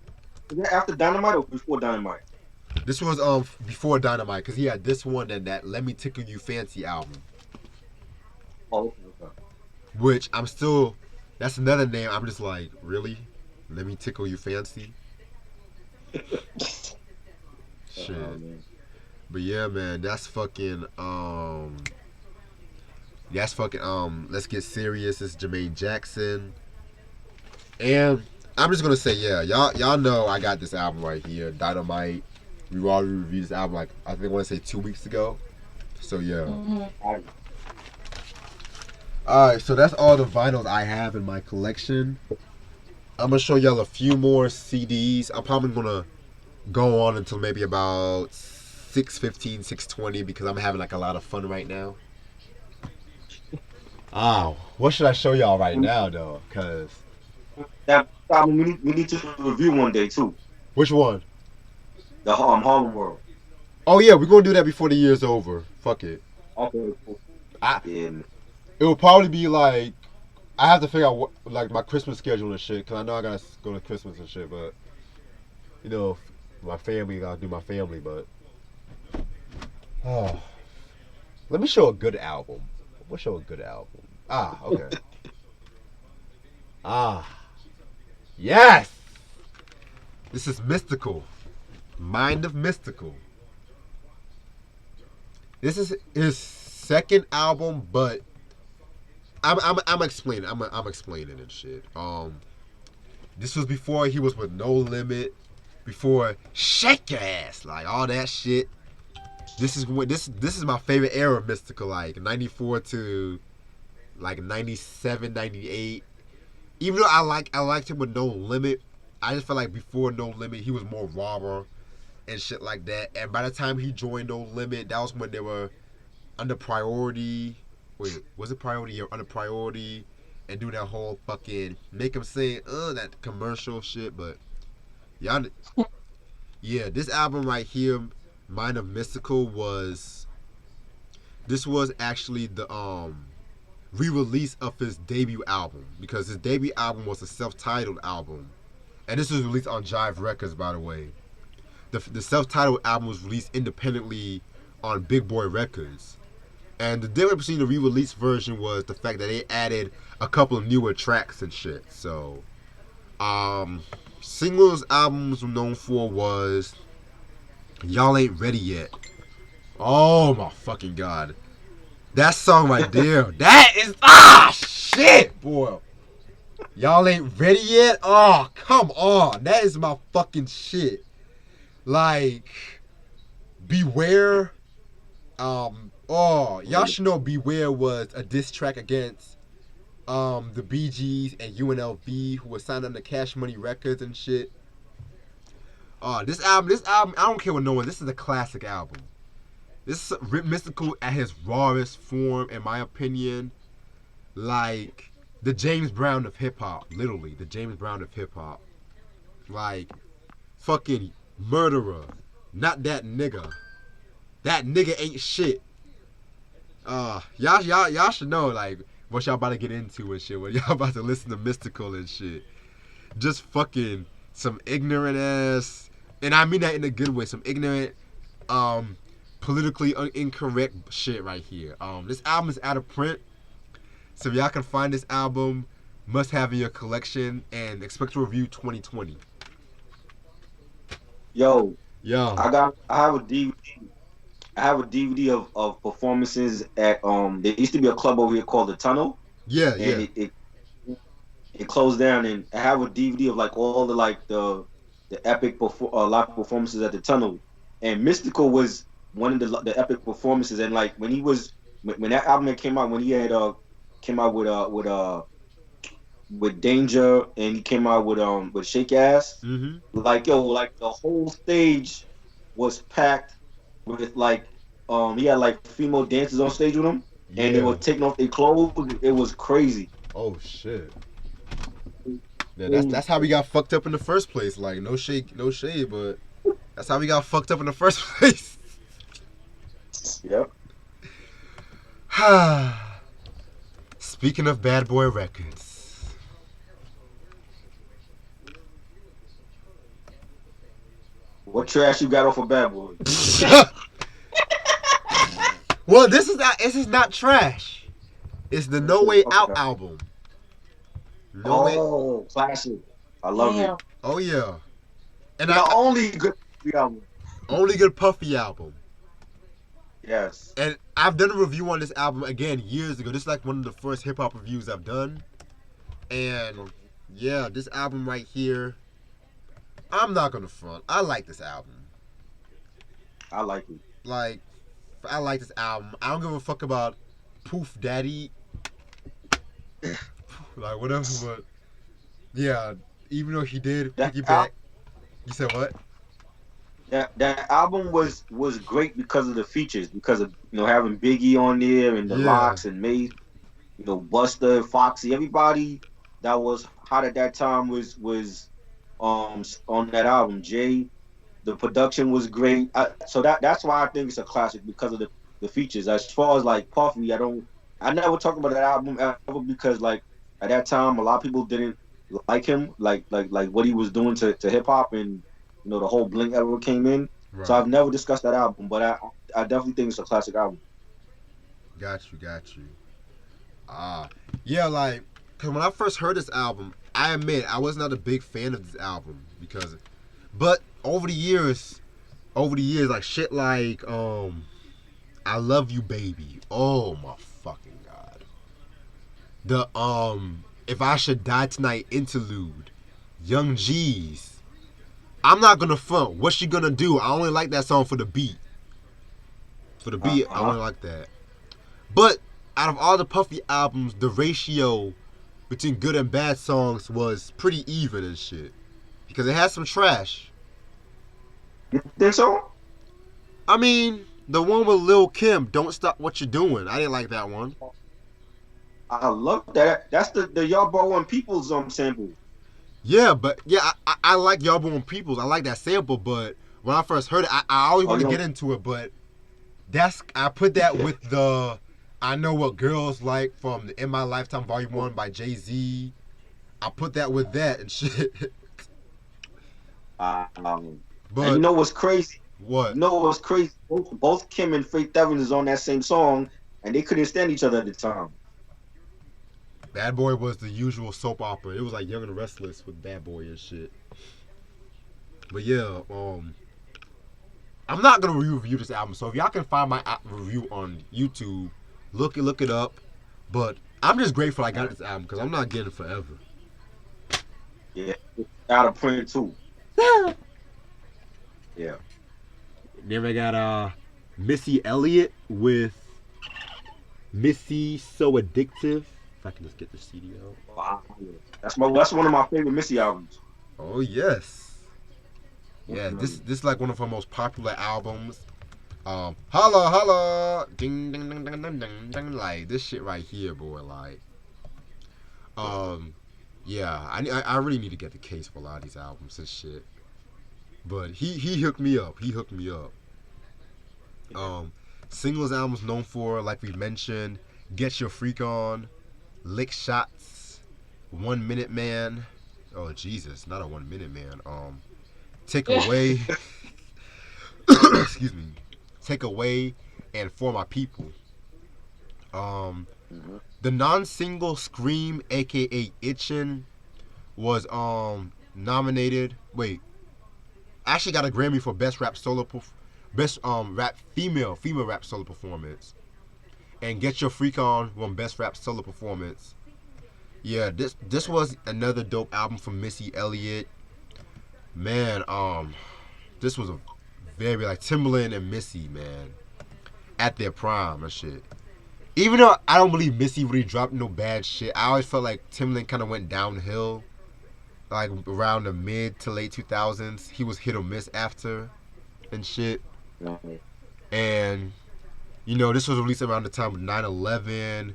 Was that after Dynamite or before Dynamite? This was before Dynamite because he had this one and that Let Me Tickle You Fancy album, Oh, okay. which I'm still. That's another name. I'm just like, really? Let Me Tickle You Fancy? Shit. But yeah, man, that's fucking Let's Get Serious. It's Jermaine Jackson. And I'm just gonna say, yeah, y'all know I got this album right here, Dynamite. We already reviewed this album like I think I want to say 2 weeks ago. So yeah. Alright, so that's all the vinyls I have in my collection. I'm gonna show y'all a few more CDs. I'm probably gonna go on until maybe about 6:15, 6:20 because I'm having like a lot of fun right now. What should I show y'all right now though? Cause That album we need to review one day too. which one? The Harlem World. Oh yeah, we're gonna do that before the year's over. Fuck it. Okay. Cool. I Yeah. Man. It will probably be like I have to figure out what like my Christmas schedule and shit because I know I gotta go to Christmas and shit, but you know my family gotta do my family. But let me show a good album. We'll show a good album. Okay. Yes. This is Mystical. Mind of Mystical. This is his second album, but I'm explaining. I'm explaining and shit. This was before he was with No Limit, before Shake Your Ass, like all that shit. This is when this is my favorite era of Mystical, like 94 to like 97, 98. Even though I liked him with No Limit, I just felt like before No Limit he was more rawer and shit like that. And by the time he joined No Limit, that was when they were under Priority. Wait, was it Priority or under Priority? And do that whole fucking make him sing that commercial shit. But y'all, yeah, this album right here, Mind of Mystical, was actually the re-release of his debut album, because his debut album was a self-titled album, and this was released on Jive Records, by the way. The self-titled album was released independently on Big Boy Records, and the difference between the re-release version was the fact that they added a couple of newer tracks and shit. So, singles albums were known for was Y'all Ain't Ready Yet. Oh my fucking god. That song right there. That is shit, boy. Y'all Ain't Ready Yet? Oh, come on. That is my fucking shit. Like, Beware. Y'all should know Beware was a diss track against the Bee Gees and UNLV, who was signed under Cash Money Records and shit. This album, I don't care what no one. This is a classic album. This is Mystical at his rawest form, in my opinion. Like the James Brown of hip hop, literally the James Brown of hip hop. Like fucking murderer, not that nigga. That nigga ain't shit. Y'all should know like what y'all about to get into and shit. When y'all about to listen to Mystical and shit. Just fucking some ignorant ass, and I mean that in a good way. Some ignorant, politically incorrect shit right here. This album is out of print, so if y'all can find this album, must have in your collection, and expect to review 2020. Yo, Yo, I have a DVD. I have a DVD of performances at there used to be a club over here called the Tunnel, yeah, and it closed down, and I have a DVD of like all the like the epic live performances at the Tunnel, and Mystical was one of the epic performances, and like when that album came out, when he had came out with Danger, and he came out with Shake Ass, like like the whole stage was packed with like he had like female dancers on stage with him, and they were taking off their clothes. It was crazy. Oh shit. Yeah, that's how we got fucked up in the first place. Like no shade, but that's how we got fucked up in the first place. Yep. Speaking of Bad Boy Records, what trash you got off of Bad Boy? well, this is not trash. It's the No Way Out album. Classic. I love it. Oh yeah. And only good album. Only good Puffy album. Yes. And I've done a review on this album again years ago. This is like one of the first hip hop reviews I've done. And yeah, this album right here, I'm not gonna front. I like this album. I like it. Like, I like this album. I don't give a fuck about Poof Daddy. Like whatever, but yeah, even though he did piggyback. You said what? That album was great because of the features, because of having Biggie on there and the Locks and Mace, Busta, Foxy, everybody that was hot at that time was on that album. Jay, the production was great. So that's why I think it's a classic, because of the features. As far as like Puffy, I never talk about that album ever, because like at that time a lot of people didn't like him, like what he was doing to hip hop, and the whole Blink era came in. Right. So I've never discussed that album, but I definitely think it's a classic album. Got you. Yeah, like, cause when I first heard this album, I admit I was not a big fan of this album, but over the years, like shit like I Love You Baby. Oh my fucking god. The If I Should Die Tonight interlude, Young G's. I'm not gonna front. What's she gonna do? I only like that song for the beat. For the beat, I only like that. But out of all the Puffy albums, the ratio between good and bad songs was pretty even and shit. Because it had some trash. You think so? I mean, the one with Lil Kim, Don't Stop What You're Doing. I didn't like that one. I love that. That's the Y'all Borrowing People's sample. Yeah, but yeah, I like Y'all Born Peoples. I like that sample, but when I first heard it, I always want to get into it, but I put that with the I Know What Girls Like from the In My Lifetime Volume 1 by Jay-Z. I put that with that and shit. But But and you know what's crazy? what? You know what's crazy? Both Kim and Faith Evans is on that same song, and they couldn't stand each other at the time. Bad Boy was the usual soap opera. It was like Young and the Restless with Bad Boy and shit. But yeah, I'm not gonna review this album. So if y'all can find my review on YouTube, look it up. But I'm just grateful I got this album because I'm not getting it forever. Yeah, out of print too. Yeah. Then I got Missy Elliott with Missy So Addictive. If I can just get the CD out. Wow. That's one of my favorite Missy albums. Oh yes. Yeah, this is like one of her most popular albums. Holla holla, ding ding ding ding ding ding ding, like this shit right here, boy. Like, yeah, I really need to get the case for a lot of these albums and shit. But he hooked me up. He hooked me up. Singles albums known for, like we mentioned, Get Your Freak On, Lick Shots, 1 Minute Man. Oh Jesus, not a 1 Minute Man. Take Away. Excuse me. Take Away and For My People. The non-single Scream, aka Itchin', was nominated. Wait, actually got a Grammy for best rap solo, best rap female rap solo performance. And Get Your Freak On won best rap solo performance. Yeah, this was another dope album from Missy Elliott. Man, this was a very like Timbaland and Missy, man, at their prime and shit. Even though I don't believe Missy really dropped no bad shit, I always felt like Timbaland kind of went downhill, like around the mid to late 2000s. He was hit or miss after, and shit. And you know, this was released around the time of 9/11,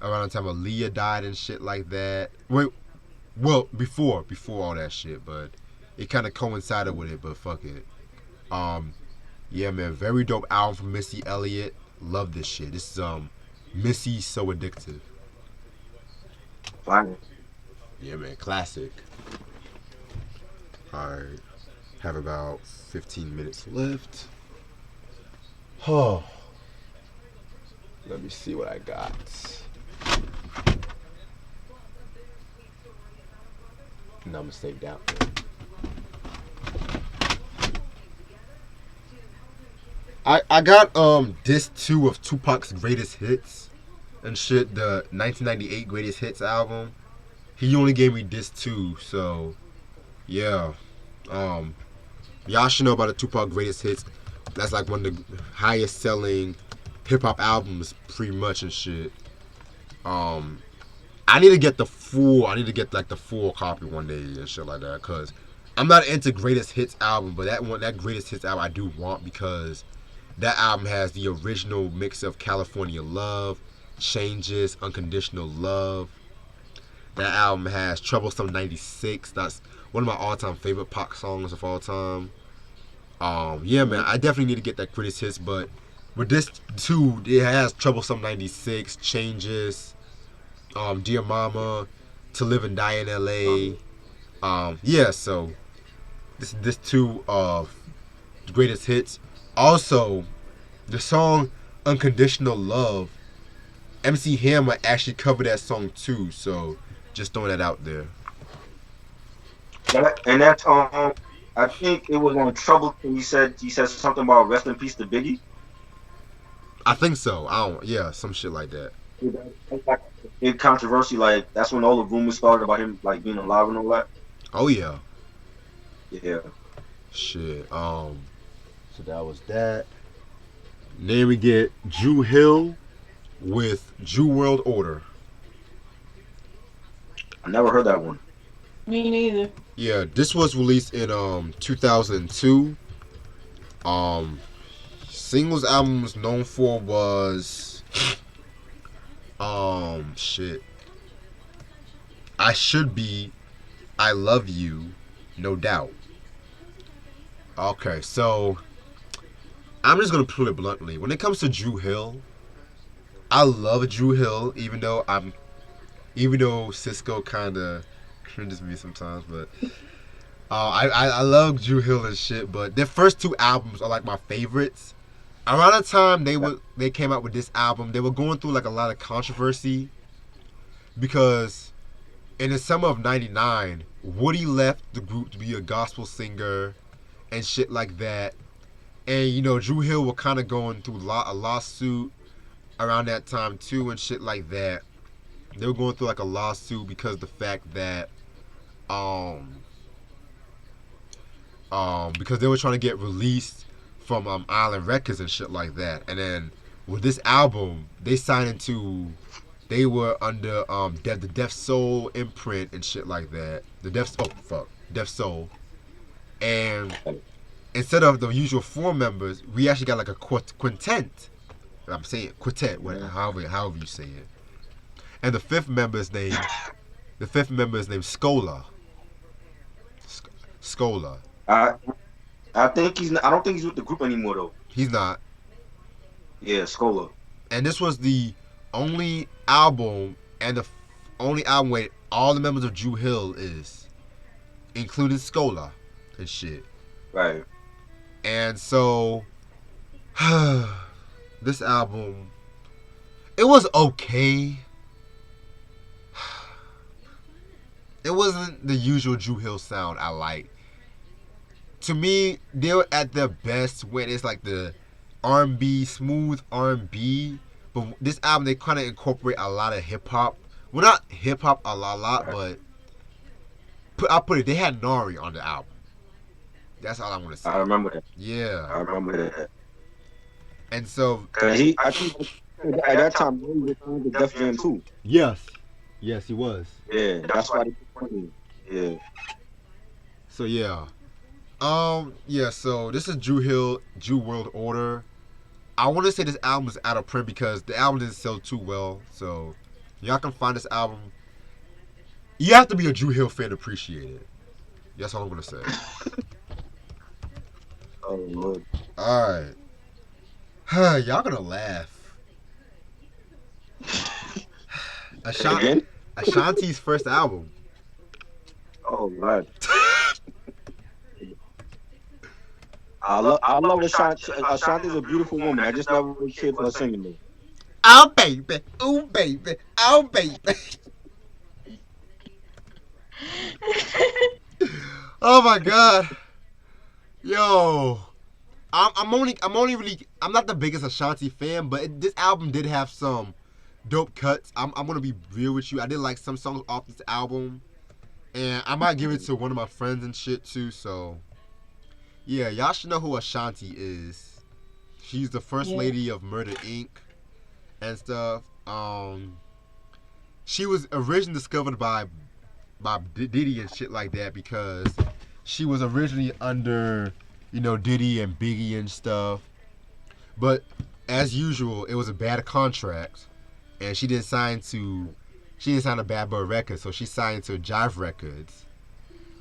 around the time of Aaliyah died and shit like that. Wait, well, before all that shit, but it kind of coincided with it. But fuck it. Yeah, man, very dope album from Missy Elliott. Love this shit. This is Missy So Addictive. Fine. Yeah, man, classic. Alright, have about 15 minutes left. Oh, let me see what I got. And I'm gonna save that one. I got disc 2 of Tupac's greatest hits and shit, the 1998 greatest hits album. He only gave me disc 2, so yeah. Y'all should know about the Tupac greatest hits. That's like one of the highest selling hip hop albums pretty much and shit. I need to get the full copy one day and shit like that, cause I'm not into greatest hits album, but that greatest hits album I do want, because that album has the original mix of California Love, Changes, Unconditional Love. That album has Troublesome 96. That's one of my all-time favorite Pac songs of all time. Yeah, man, I definitely need to get that greatest hits, but with this too, it has Troublesome 96, Changes, Dear Mama, To Live and Die in LA. Yeah, so this too of the greatest hits. Also, the song Unconditional Love, MC Hammer actually covered that song too, so just throwing that out there. And that's I think it was on Trouble. He said something about rest in peace to Biggie. I think so. Yeah, some shit like that. That's like a big controversy. Like that's when all the rumors started about him like being alive and all that. Oh yeah, Yeah, shit. So that was that. Then we get Drew Hill with Drew World Order. I never heard that one. Me neither. Yeah, this was released in 2002. Um, singles album was known for was shit. I Should Be, I Love You, No Doubt. Okay, so I'm just gonna put it bluntly. When it comes to Drew Hill, I love Drew Hill, even though Cisco kind of cringes me sometimes, but I love Drew Hill and shit. But their first two albums are like my favorites. Around the time they came out with this album, they were going through like a lot of controversy because in the summer of '99, Woody left the group to be a gospel singer and shit like that. And you know, Drew Hill was kind of going through a lawsuit around that time too and shit like that. They were going through like a lawsuit because of the fact that um because they were trying to get released from Island Records and shit like that. And then with this album, they signed into they were under the Def Soul imprint and shit like that. The Def Soul. And instead of the usual four members, we actually got like a quintet. I'm saying quintet, however you say it. And the fifth member is named Scola. Scola. I I think he's. I don't think he's with the group anymore though. He's not. Yeah, Scola. And this was the only album and the only album where all the members of Drew Hill is, including Scola and shit. Right. And so, this album, it was okay. It wasn't the usual Drew Hill sound I like. To me, they were at their best when it's like the R&B, smooth R&B. But this album, they kind of incorporate a lot of hip hop. Well, not hip hop a lot, but I'll put it. They had Nari on the album. That's all I want to say. I remember that. Yeah. I remember that. And so, I think at that time he was signed to Def Jam too. yes, he was. Yeah, that's why they put him. Yeah. So yeah. So this is Drew Hill, Drew World Order. I want to say this album is out of print because the album didn't sell too well. So y'all can find this album. You have to be a Drew Hill fan to appreciate it. That's all I'm gonna say. Oh Lord. All right. Y'all gonna laugh. Again? Ashanti's first album. Oh Lord. I love Ashanti. Ashanti's a beautiful woman. I just never really cared for her singing though. Oh baby, oh baby, oh baby. Oh my god. Yo. I'm not the biggest Ashanti fan, but this album did have some dope cuts. I'm gonna be real with you. I did like some songs off this album, and I might give it to one of my friends and shit too. So, yeah, y'all should know who Ashanti is. She's the first lady of Murder Inc. and stuff. She was originally discovered by Diddy and shit like that because she was originally under, Diddy and Biggie and stuff. But as usual, it was a bad contract, and she didn't sign a Bad Boy Records, so she signed to Jive Records.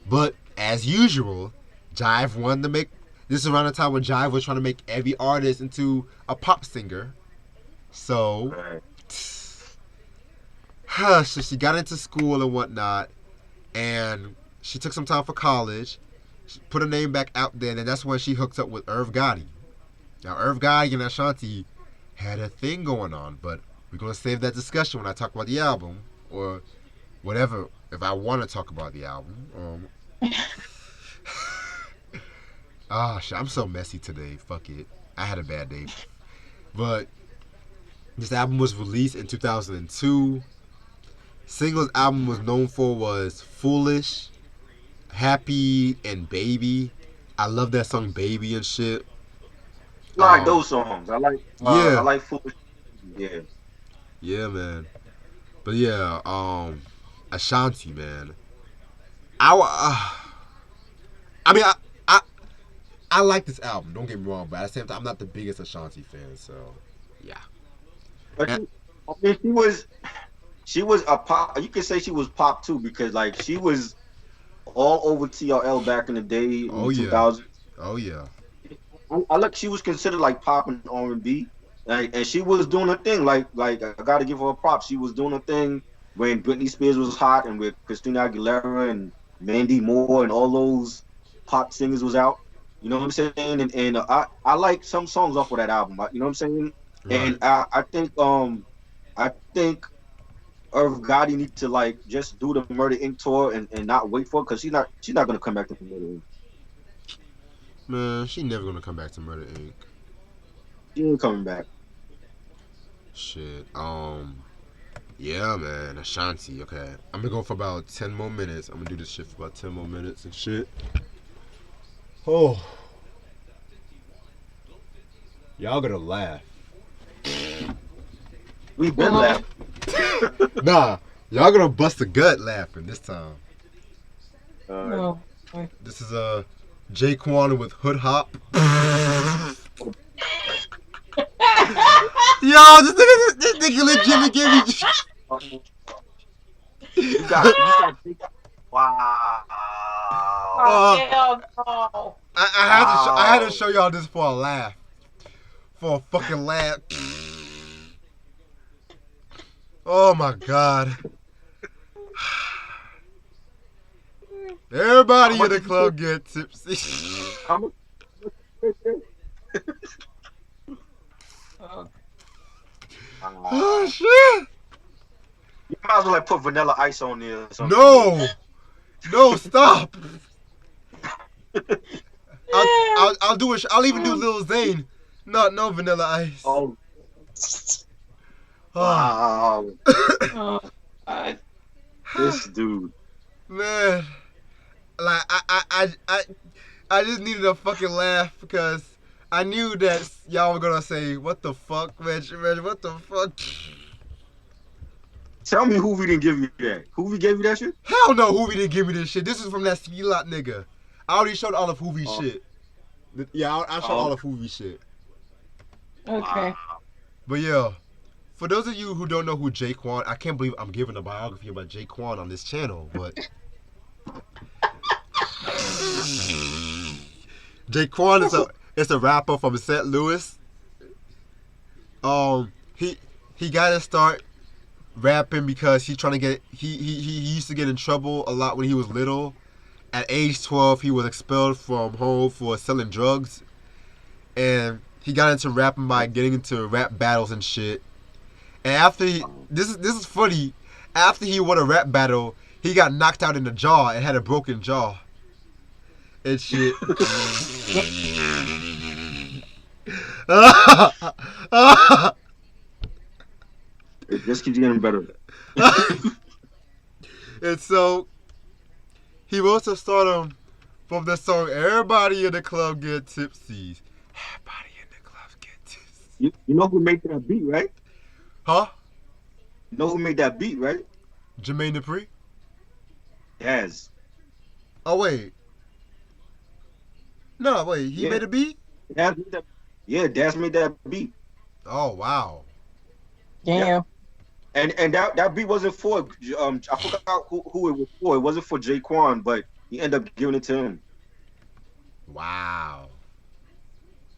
But as usual, Jive wanted to make. This is around the time when Jive was trying to make every artist into a pop singer. So, so she got into school and whatnot, and she took some time for college. She put her name back out there, and that's when she hooked up with Irv Gotti. Now, Irv Gotti and Ashanti had a thing going on, but we're going to save that discussion when I talk about the album, or whatever, if I want to talk about the album. Shit, I'm so messy today. Fuck it. I had a bad day. But, This album was released in 2002. Singles album was known for was Foolish, Happy, and Baby. I love that song Baby and shit. I like those songs. I Yeah. like Foolish. Yeah. Yeah, man. But yeah, Ashanti, man. I mean, I I like this album. Don't get me wrong, but at the same time, I'm not the biggest Ashanti fan. So, yeah. But And- I mean, she was a pop. You could say she was pop too because like she was all over TRL back in the day in Oh, the yeah. 2000s. Oh yeah. I look, she was considered like pop and R&B, and she was doing her thing. Like I got to give her a prop. She was doing her thing when Britney Spears was hot, and with Christina Aguilera and Mandy Moore and all those pop singers was out. You know what I'm saying? And I like some songs off of that album. You know what I'm saying? Right. And I think Irv Gotti need to like just do the Murder Inc. tour and not wait for it because she's not gonna come back to Murder Inc. Man, she never gonna come back to Murder Inc. She ain't coming back. Shit. Yeah, man. Ashanti. Okay. I'm gonna go for about 10 more minutes. I'm gonna do this shit for about 10 more minutes and shit. Oh. Y'all gonna laugh. We've been laughing. Nah. Y'all gonna bust a gut laughing this time. No. This is Jaquan with Hood Hop. Yo, this nigga legitimately gave me. You got wow. Hell no. I had to show y'all this for a laugh. For a fucking laugh. Oh my god. Everybody in the club get tipsy. Oh shit. You might as well like put Vanilla Ice on there or something. No, stop. I'll do it. I'll even do Lil Zane. No Vanilla Ice. Oh, Oh, wow. Oh, God. This dude. man. Like I just needed a fucking laugh because I knew that y'all were gonna say, "What the fuck, Reg? What the fuck?" Tell me Hoovy didn't give you that. Hoovy gave you that shit? Hell no, Hoovy didn't give me this shit. This is from that Ski Lot nigga. I already showed all of Hoovy shit. Yeah, I showed all of Hoovy shit. Okay. But yeah, for those of you who don't know who Jaquan, I can't believe I'm giving a biography about Jaquan on this channel, but Jaquan is a rapper from St. Louis. He got to start rapping because he's trying to get he used to get in trouble a lot when he was little. At age 12, he was expelled from home for selling drugs, and he got into rapping by getting into rap battles and shit. And after this is funny. After he won a rap battle, he got knocked out in the jaw and had a broken jaw. And shit. It just keeps getting better. And so he wrote a song from the song "Everybody in the Club Get Tipsy." Everybody in the club get tipsy. You know who made that beat, right? Huh? You know who made that beat, right? Jermaine Dupri? Daz. Oh wait. No, wait. He Yeah. made a beat? Daz made that. Yeah, Daz made that beat. Oh wow. Damn. And that beat wasn't for I forgot who it was for. It wasn't for Jaquan, but he ended up giving it to him. Wow.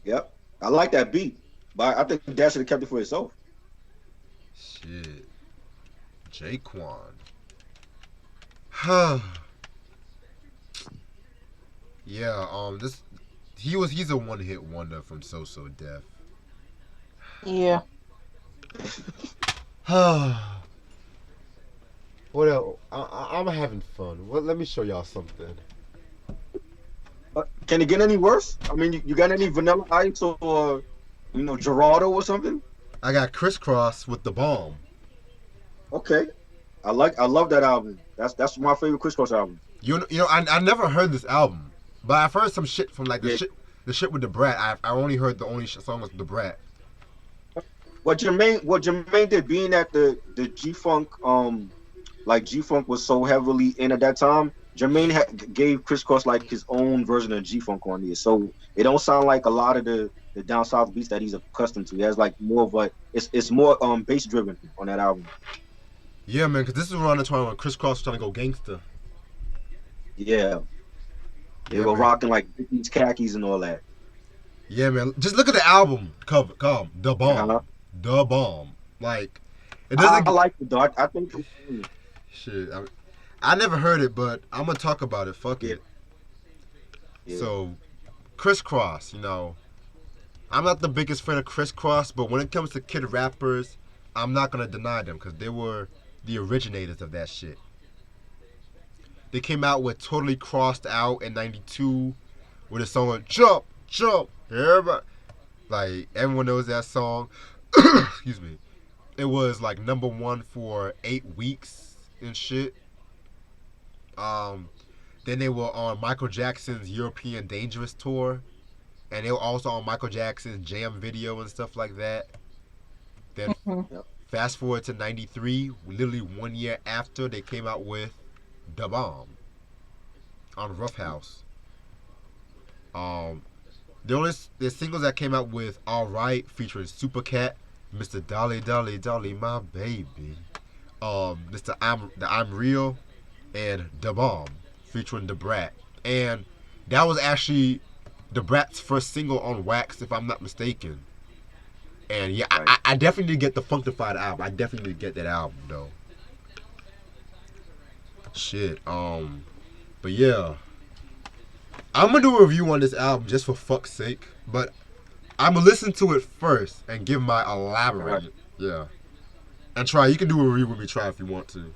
Yep. I like that beat. But I think Daz should have kept it for himself. Shit. Jaquan. Yeah, he's a one-hit wonder from So So Def. Yeah. What else? I'm having fun. Well, let me show y'all something. Can it get any worse? I mean, you got any Vanilla Ice or Gerardo or something? I got Crisscross with the bomb. Okay, I love that album. That's my favorite Crisscross album. I never heard this album, but I've heard some shit from like Yeah. the shit with the Brat. I only heard the only song was the Brat. What Jermaine did, being that the G Funk like G Funk was so heavily in at that time. Jermaine gave Crisscross like his own version of G Funk on there, so it don't sound like a lot of the down south beats that he's accustomed to. He has like more of a it's more bass driven on that album. Yeah, man, because this is around the time when Crisscross was trying to go gangster. Yeah, they Yeah, were man. rocking like these khakis and all that. Yeah, man. Just look at the album cover. Come, the bomb, Uh-huh. the bomb. Like, it I doesn't. like it though. I think Shit, I never heard it, but I'm gonna talk about it. Fuck Yeah. it. Yeah. So, Crisscross. I'm not the biggest fan of Crisscross, but when it comes to kid rappers, I'm not gonna deny them because they were the originators of that shit. They came out with Totally Crossed Out in '92 with a song like Jump, Jump, everybody. Like, everyone knows that song. Excuse me. It was like number one for 8 weeks and shit. Then they were on Michael Jackson's European Dangerous tour, and they were also on Michael Jackson's Jam video and stuff like that. Then Mhm. fast forward to '93, literally 1 year after, they came out with Da Bomb on Rough House. Um, the singles that came out with All Right featuring Supercat, Mr. Dolly Dolly Dolly My Baby, Mr. I'm Real, and Da Bomb featuring Da Brat, and that was actually Da Brat's first single on Wax, if I'm not mistaken. And yeah, Right. I definitely did get the Funkified album. I definitely did get that album though. Shit. But yeah, I'm gonna do a review on this album just for fuck's sake. But I'm gonna listen to it first and give my elaborate. Right. Yeah. And try. You can do a review with me. Try if you want to.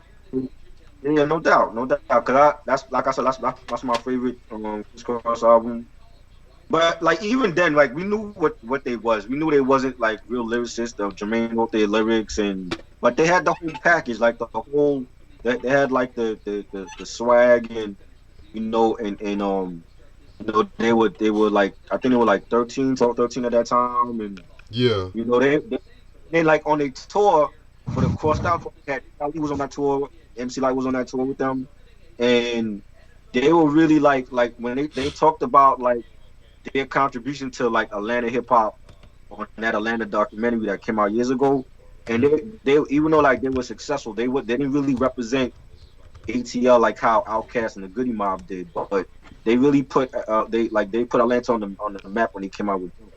Yeah, no doubt, no doubt. That's like I said, that's my favorite Crisscross album. But like even then, like we knew what they was. We knew they wasn't like real lyricists. Jermaine wrote their lyrics, but they had the whole package, like the whole. They had like the swag and they were like I think they were like 13, 12, 13 at that time, and Yeah. they like on a tour for the Crossed Out. Ali was on that tour. MC Light was on that tour with them, and they were really like when they talked about like their contribution to like Atlanta hip hop on that Atlanta documentary that came out years ago. And they even though like they were successful, they didn't really represent ATL like how Outkast and the Goody Mob did, but they really put they put Atlanta on the map when they came out with them.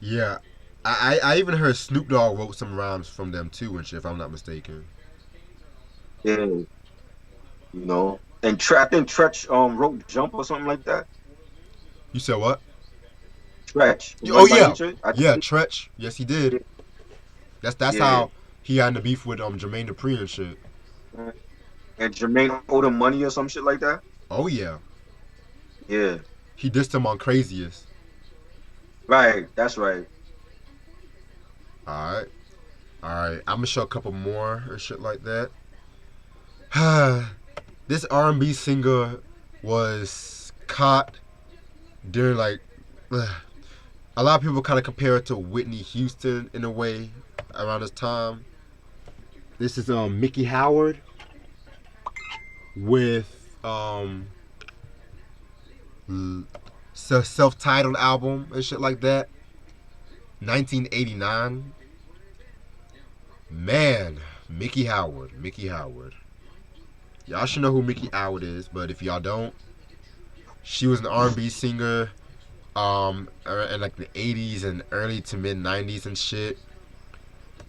Yeah. I even heard Snoop Dogg wrote some rhymes from them too and shit, if I'm not mistaken. Yeah, and I think Tretch wrote Jump or something like that. You said what? Tretch. Oh yeah. Tretch? Yeah, Tretch. Yes, he did. That's Yeah. how he got in the beef with Jermaine Dupri and shit. And Jermaine owed him money or some shit like that. Oh yeah. Yeah, He dissed him on Craziest. right. That's right. Alright. Alright. I'm gonna show a couple more and shit like that. This R&B singer was caught during like a lot of people kind of compare it to Whitney Houston in a way around this time. This is Mickey Howard with self-titled album and shit like that. 1989. Man, Mickey Howard. Y'all should know who Mickey Howard is, but if y'all don't, she was an R&B singer in like the 80s and early to mid 90s and shit.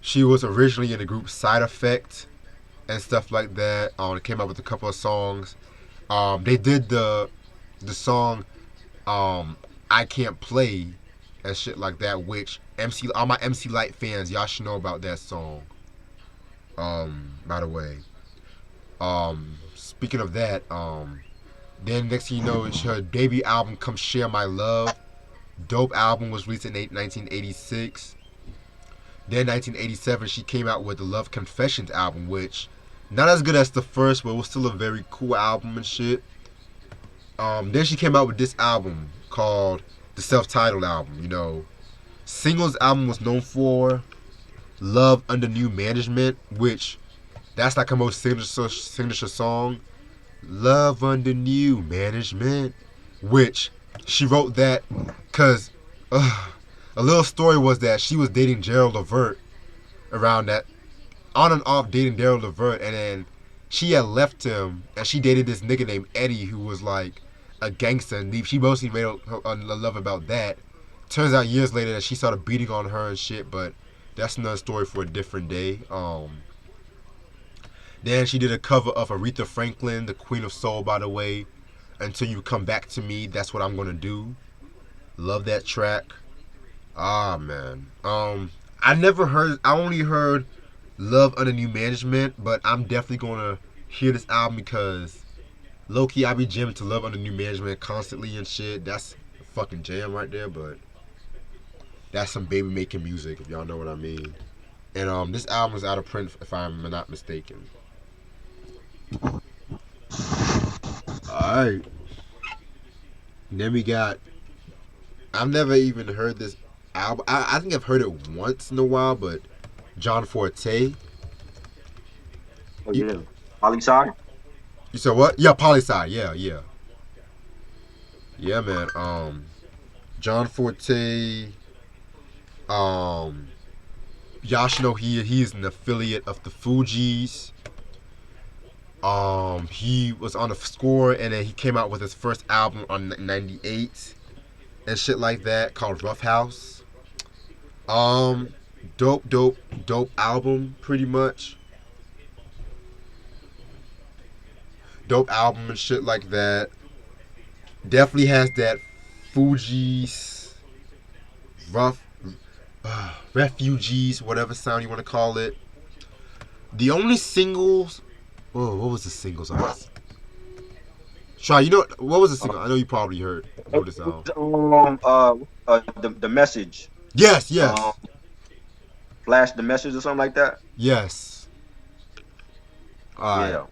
She was originally in the group Side Effect and stuff like that. They came out with a couple of songs. They did the song I Can't Play and shit like that, which all my MC Light fans, y'all should know about that song. By the way. Speaking of that, then next thing you know, her debut album, Come Share My Love. Dope album was released in 1986. Then 1987, she came out with the Love Confessions album, which not as good as the first, but it was still a very cool album and shit. Then she came out with this album called the self-titled album. You know, singles album was known for Love Under New Management, which that's like her most signature song. Love Under New Management, which she wrote that because a little story was that she was dating Gerald Levert around that, on and off dating Gerald Levert, and then she had left him and she dated this nigga named Eddie who was like a gangster, and she mostly made a love about that. Turns out years later that she started beating on her and shit, but that's another story for a different day. Then she did a cover of Aretha Franklin, the Queen of Soul, by the way. Until You Come Back to Me, That's What I'm Gonna Do. Love that track. Ah, man. I only heard Love Under New Management, but I'm definitely gonna hear this album because low key I be jamming to Love Under New Management constantly and shit. That's a fucking jam right there, but that's some baby making music, if y'all know what I mean. And this album is out of print, if I'm not mistaken. Alright. Then we got, I've never even heard this album. I think I've heard it once in a while, but John Forte. Oh, yeah. Poli Sci. You said what? Yeah, Poli Sci. Yeah. Yeah, man. John Forte. Y'all should know he is an affiliate of the Fugees. He was on the score, and then he came out with his first album on '98 and shit like that called Rough House. Dope album, pretty much. Dope album and shit like that. Definitely has that Fugees, refugees, whatever sound you want to call it. The only singles. Oh, what was the singles on this? Try, you know what was the single? I know you probably heard this album. The Message. Yes. Flash the Message or something like that. Yes. Alright. Yeah.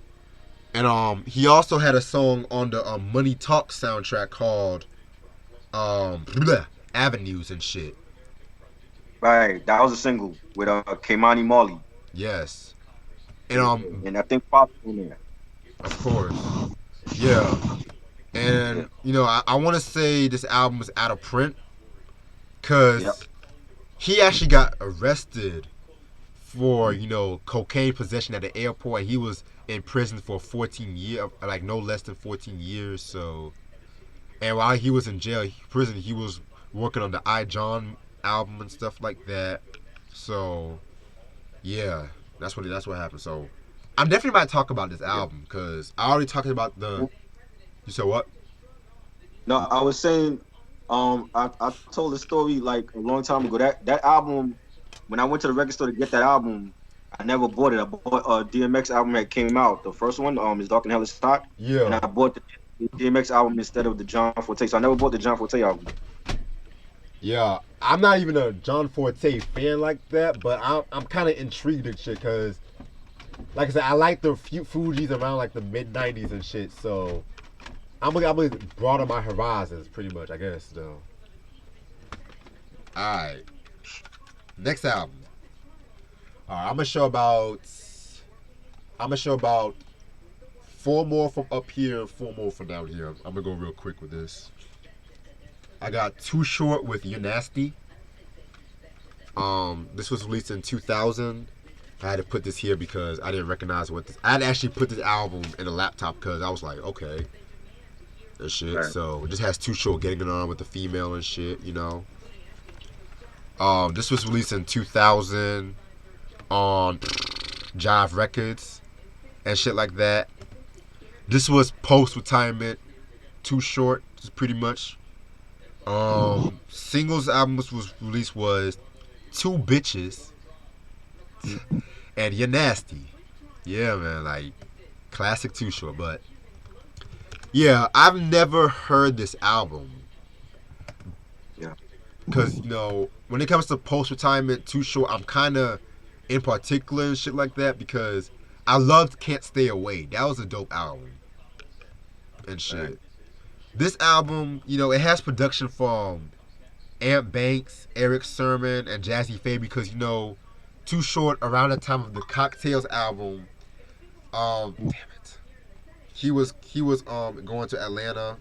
And he also had a song on the Money Talk soundtrack called Avenues and shit. Right, that was a single with Keimani Marley. Yes. And I think Pop in there. Of course. Yeah. And you know, I want to say this album was out of print because he actually got arrested for, you know, cocaine possession at the airport. He was in prison for 14 years, like no less than 14 years. So, and while he was in prison, he was working on the I John album and stuff like that. So, yeah, that's what happened. So, I'm definitely about to talk about this album because I already talked about the. You said what? No, I was saying, I told a story like a long time ago. That album, when I went to the record store to get that album, I never bought it. I bought a DMX album that came out. The first one, is Dark and Hell is Hot. Yeah. And I bought the DMX album instead of the John Forte. So I never bought the John Forte album. Yeah, I'm not even a John Forte fan like that, but I'm kind of intrigued and shit because, like I said, I like the Fugees around like the mid '90s and shit. So I'm gonna broaden my horizons pretty much, I guess. Though. All right, next album. All right, I'm gonna show about 4 more from up here, 4 more from down here. I'm gonna go real quick with this. I got Too Short with You Nasty. This was released in 2000. I had to put this here because I didn't recognize what this. I had to actually put this album in a laptop because I was like, okay, and shit. Right. So it just has Too Short getting it on with the female and shit, you know. This was released in 2000 on Jive Records and shit like that. This was post-retirement. Too Short, pretty much. Singles album was released was Two Bitches and You're Nasty. Yeah, man, like classic Too Short. But yeah, I've never heard this album. Yeah. because when it comes to post retirement, Too Short, I'm kind of in particular and shit like that because I loved Can't Stay Away. That was a dope album and shit. Right. This album, it has production from Amp Banks, Eric Sermon, and Jazzy Faye because Too Short around the time of the Cocktails album, damn it, he was going to Atlanta.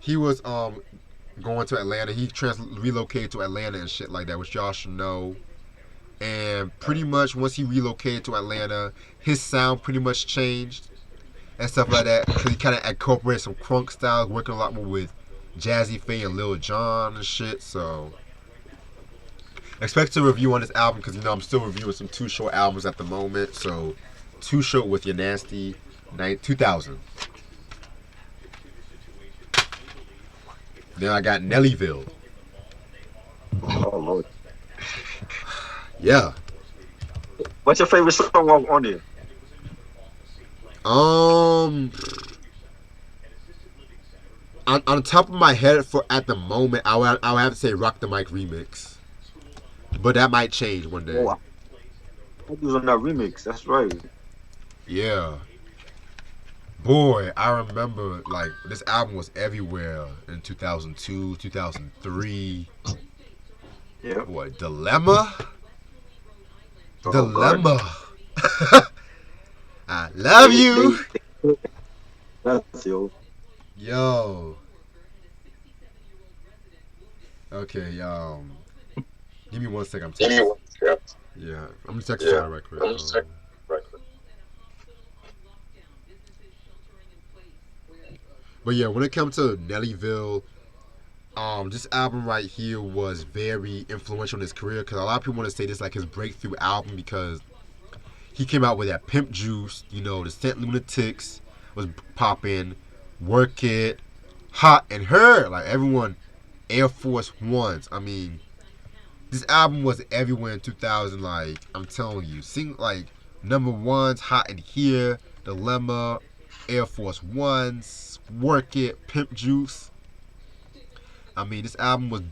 He was going to Atlanta. He relocated to Atlanta and shit like that, which y'all should know. And pretty much once he relocated to Atlanta, his sound pretty much changed and stuff like that. Because he kind of incorporated some crunk styles, working a lot more with Jazzy Faye and Lil Jon and shit. So expect a review on this album because I'm still reviewing some Too Short albums at the moment. So Too Short with Your Nasty 2000. Then I got Nellyville. Oh Lord. Yeah. What's your favorite song on there? On the top of my head for at the moment, I would have to say Rock the Mic remix, but that might change one day. Oh, I was on that remix. That's right. Yeah. Boy, I remember like this album was everywhere in 2002, 2003. Yeah. What, Dilemma? Oh, Dilemma. I love you. That's yo. Yo. Okay, give me 1 second. I'm texting. Yeah, I'm gonna text Sarah right quick. But yeah, when it comes to Nellyville, this album right here was very influential in his career because a lot of people want to say this like his breakthrough album because he came out with that Pimp Juice, the Scent Lunatics was popping, Work It, Hot and Her, like everyone, Air Force Ones. I mean, this album was everywhere in 2000. Like I'm telling you, sing like number ones, Hot in Here, Dilemma, Air Force Ones, Work It, Pimp Juice. I mean, this album was.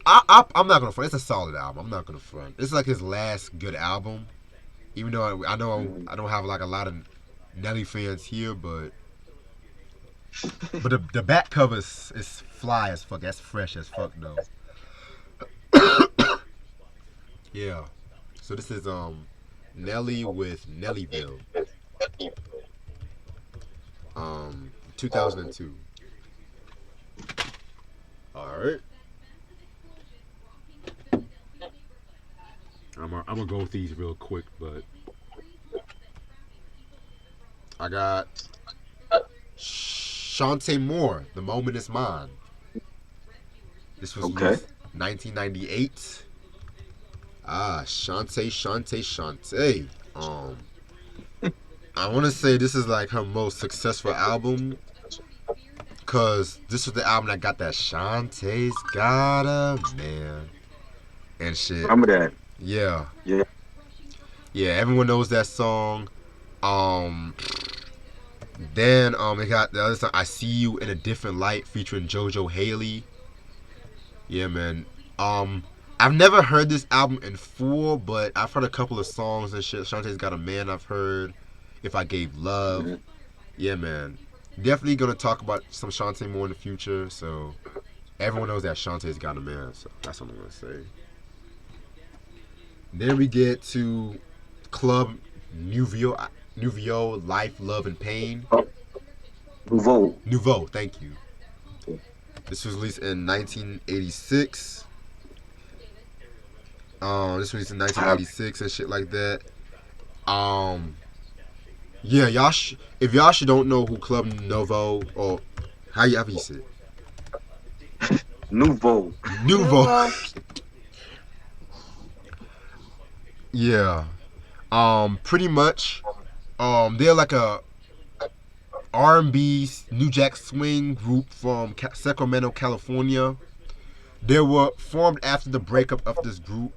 I'm not gonna front. It's a solid album. I'm not gonna front. It's like his last good album. Even though I know I don't have like a lot of Nelly fans here, but the back cover is fly as fuck. That's fresh as fuck though. Yeah. So this is Nelly with Nellyville. 2002. All right. I'm gonna go with these real quick, but I got Shantae Moore, The Moment Is Mine. This was Okay. 1998. Shantae. I want to say this is like her most successful album, cause this was the album that got that Shantae's got a man and shit. Remember that? Yeah. Yeah. Yeah, everyone knows that song. Then it got the other song, I See You in a Different Light, featuring JoJo Haley. Yeah, man. I've never heard this album in full, but I've heard a couple of songs and shit. Shantae's Got a Man, I've heard. If I Gave Love. Mm-hmm. Yeah, man. Definitely gonna talk about some Shantae more in the future. So everyone knows that Shantae's Got a Man. So that's what I'm gonna say. Then we get to Club Nouveau, Life, Love, and Pain. Nouveau. Thank you. This was released in 1986. This was released in 1986 and shit like that. Yeah, if y'all don't know who Club Nouveau or how you say it? Nouveau. Yeah. Pretty much. They're like a R&B New Jack Swing group from Sacramento, California. They were formed after the breakup of this group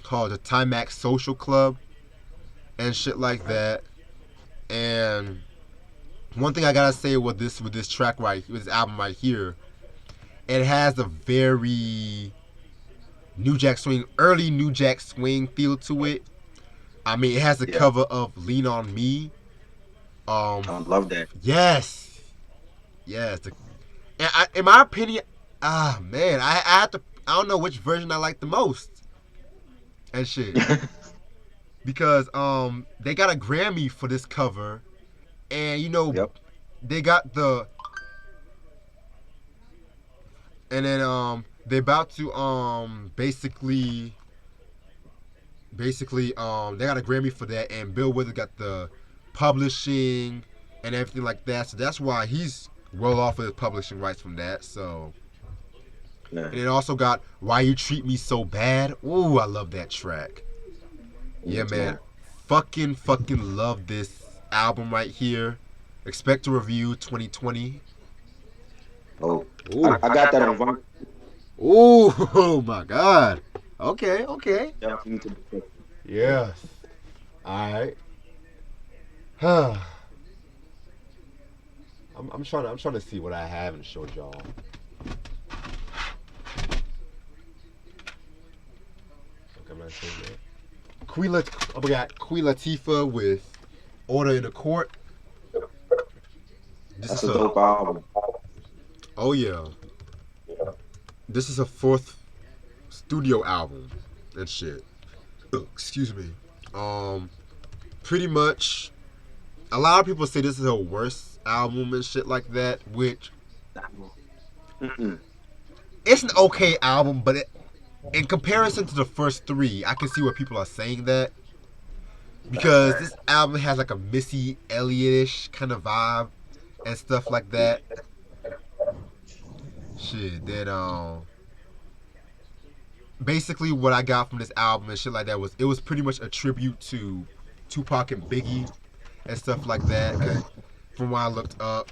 called the Timax Social Club and shit like that. And one thing I gotta say with this track with this album right here, It has a very New Jack Swing, early New Jack Swing feel to it. I mean, it has the Yeah. cover of "Lean on Me." I love that. Yes, yes. In my opinion, man, I have to. I don't know which version I like the most and shit because they got a Grammy for this cover, and Yep. they got the and then they're about to basically they got a Grammy for that, and Bill Withers got the publishing and everything like that, so that's why he's well off of his publishing rights from that. So Yeah. and it also got "Why You Treat Me So Bad." Ooh, I love that track. Yeah, man, fucking love this album right here. Expect a review 2020. Oh, Ooh. I got that on vinyl. Ooh, oh my God. Okay. Definitely need to be- Yes. All right. Huh. I'm trying to see what I haven't showed y'all. Okay, I'm not saying that. We got Queen Latifah with "Order in the Court." This That's is a dope album. Oh yeah. This is a fourth studio album and shit. Excuse me. Pretty much a lot of people say this is her worst album and shit like that, which Mm-mm. it's an okay album, but in comparison to the first three, I can see where people are saying that. Because this album has like a Missy Elliott-ish kind of vibe and stuff like that. Shit, then basically what I got from this album and shit like that was it was pretty much a tribute to Tupac and Biggie and stuff like that. 'Cause from what I looked up,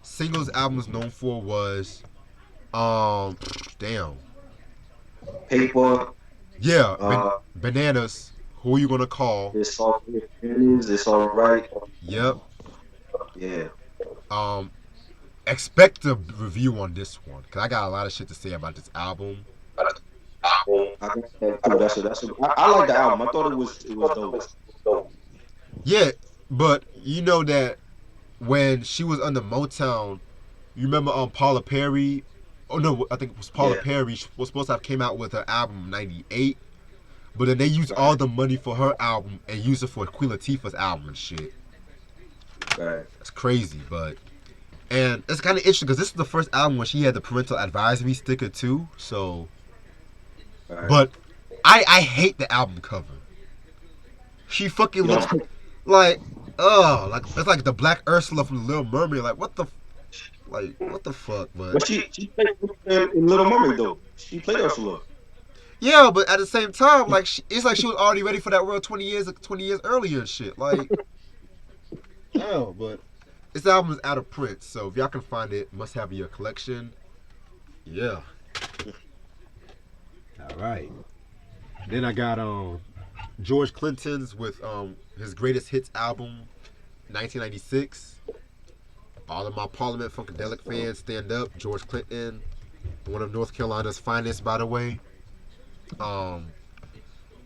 singles album was known for was damn. Paper. Yeah, Uh, Bananas. Who you gonna call? It's all. It's all right. Yep. Yeah. Expect a review on this one because I got a lot of shit to say about this album. I got that too. I like the album. I thought it was dope. Yeah, but you know that when she was under Motown, you remember Paula Perry? Oh no, I think it was Paula Perry. She was supposed to have came out with her album in '98, but then they used all the money for her album and used it for Queen Latifah's album and shit. Right. That's crazy, and it's kind of interesting because this is the first album where she had the parental advisory sticker too. So, Right. but I hate the album cover. She fucking looks like it's like the Black Ursula from the Little Mermaid. Like what the fuck? But she played in Little Mermaid though. She played Ursula. Yeah, but at the same time, like it's like she was already ready for that world 20 years earlier and shit. Like, hell, but this album is out of print, so if y'all can find it, must have in your collection. Yeah. All right. Then I got George Clinton's with his greatest hits album, 1996. All of my Parliament Funkadelic fans stand up. George Clinton, one of North Carolina's finest, by the way.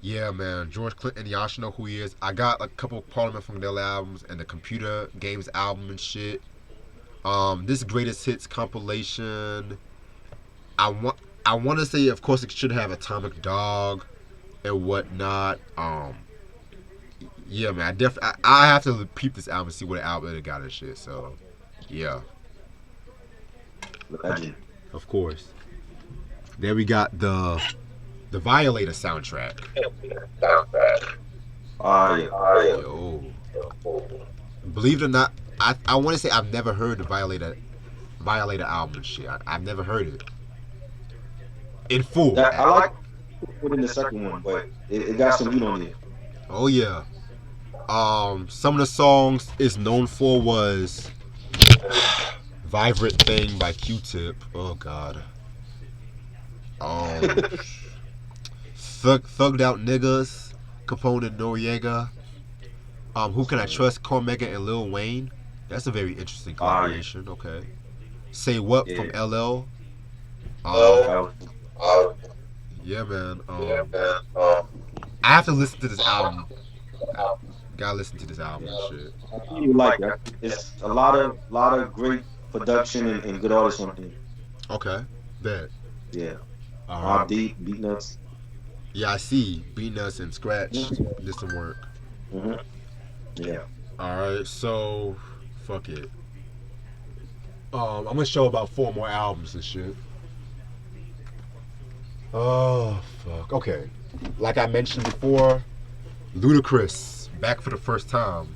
Yeah, man, George Clinton, y'all should know who he is. I got a couple Parliament Funkadelic albums and the Computer Games album and shit. This greatest hits compilation. I want to say, of course, it should have Atomic Dog and whatnot. Yeah, man, I have to peep this album and see what album it got and shit. So, yeah, Legend. of course. Then we got the Violator soundtrack. Yeah. Yo, believe it or not, I want to say I've never heard the Violator album and shit. I've never heard it in full. I like put in the second one, but it got some heat on it. Oh yeah. Some of the songs it's known for was "Vibrant Thing" by Q-Tip. Oh God. Thugged Out Niggas, Capone and Noriega. Who Can I Trust? Cormega and Lil Wayne. That's a very interesting collaboration. Okay. Say What from LL. Um, That was, yeah, man. I have to listen to this album. I gotta listen to this album and shit. I think you like it. It's a lot of great production and good artists on here. Okay, bet. Yeah, All Mob right. Deep, Beat Nuts. Yeah, I see. Beat Us and Scratch did some work. Mm-hmm. Yeah. All right, so fuck it. I'm gonna show about 4 more albums and shit. Oh fuck. Okay, like I mentioned before, Ludacris back for the first time.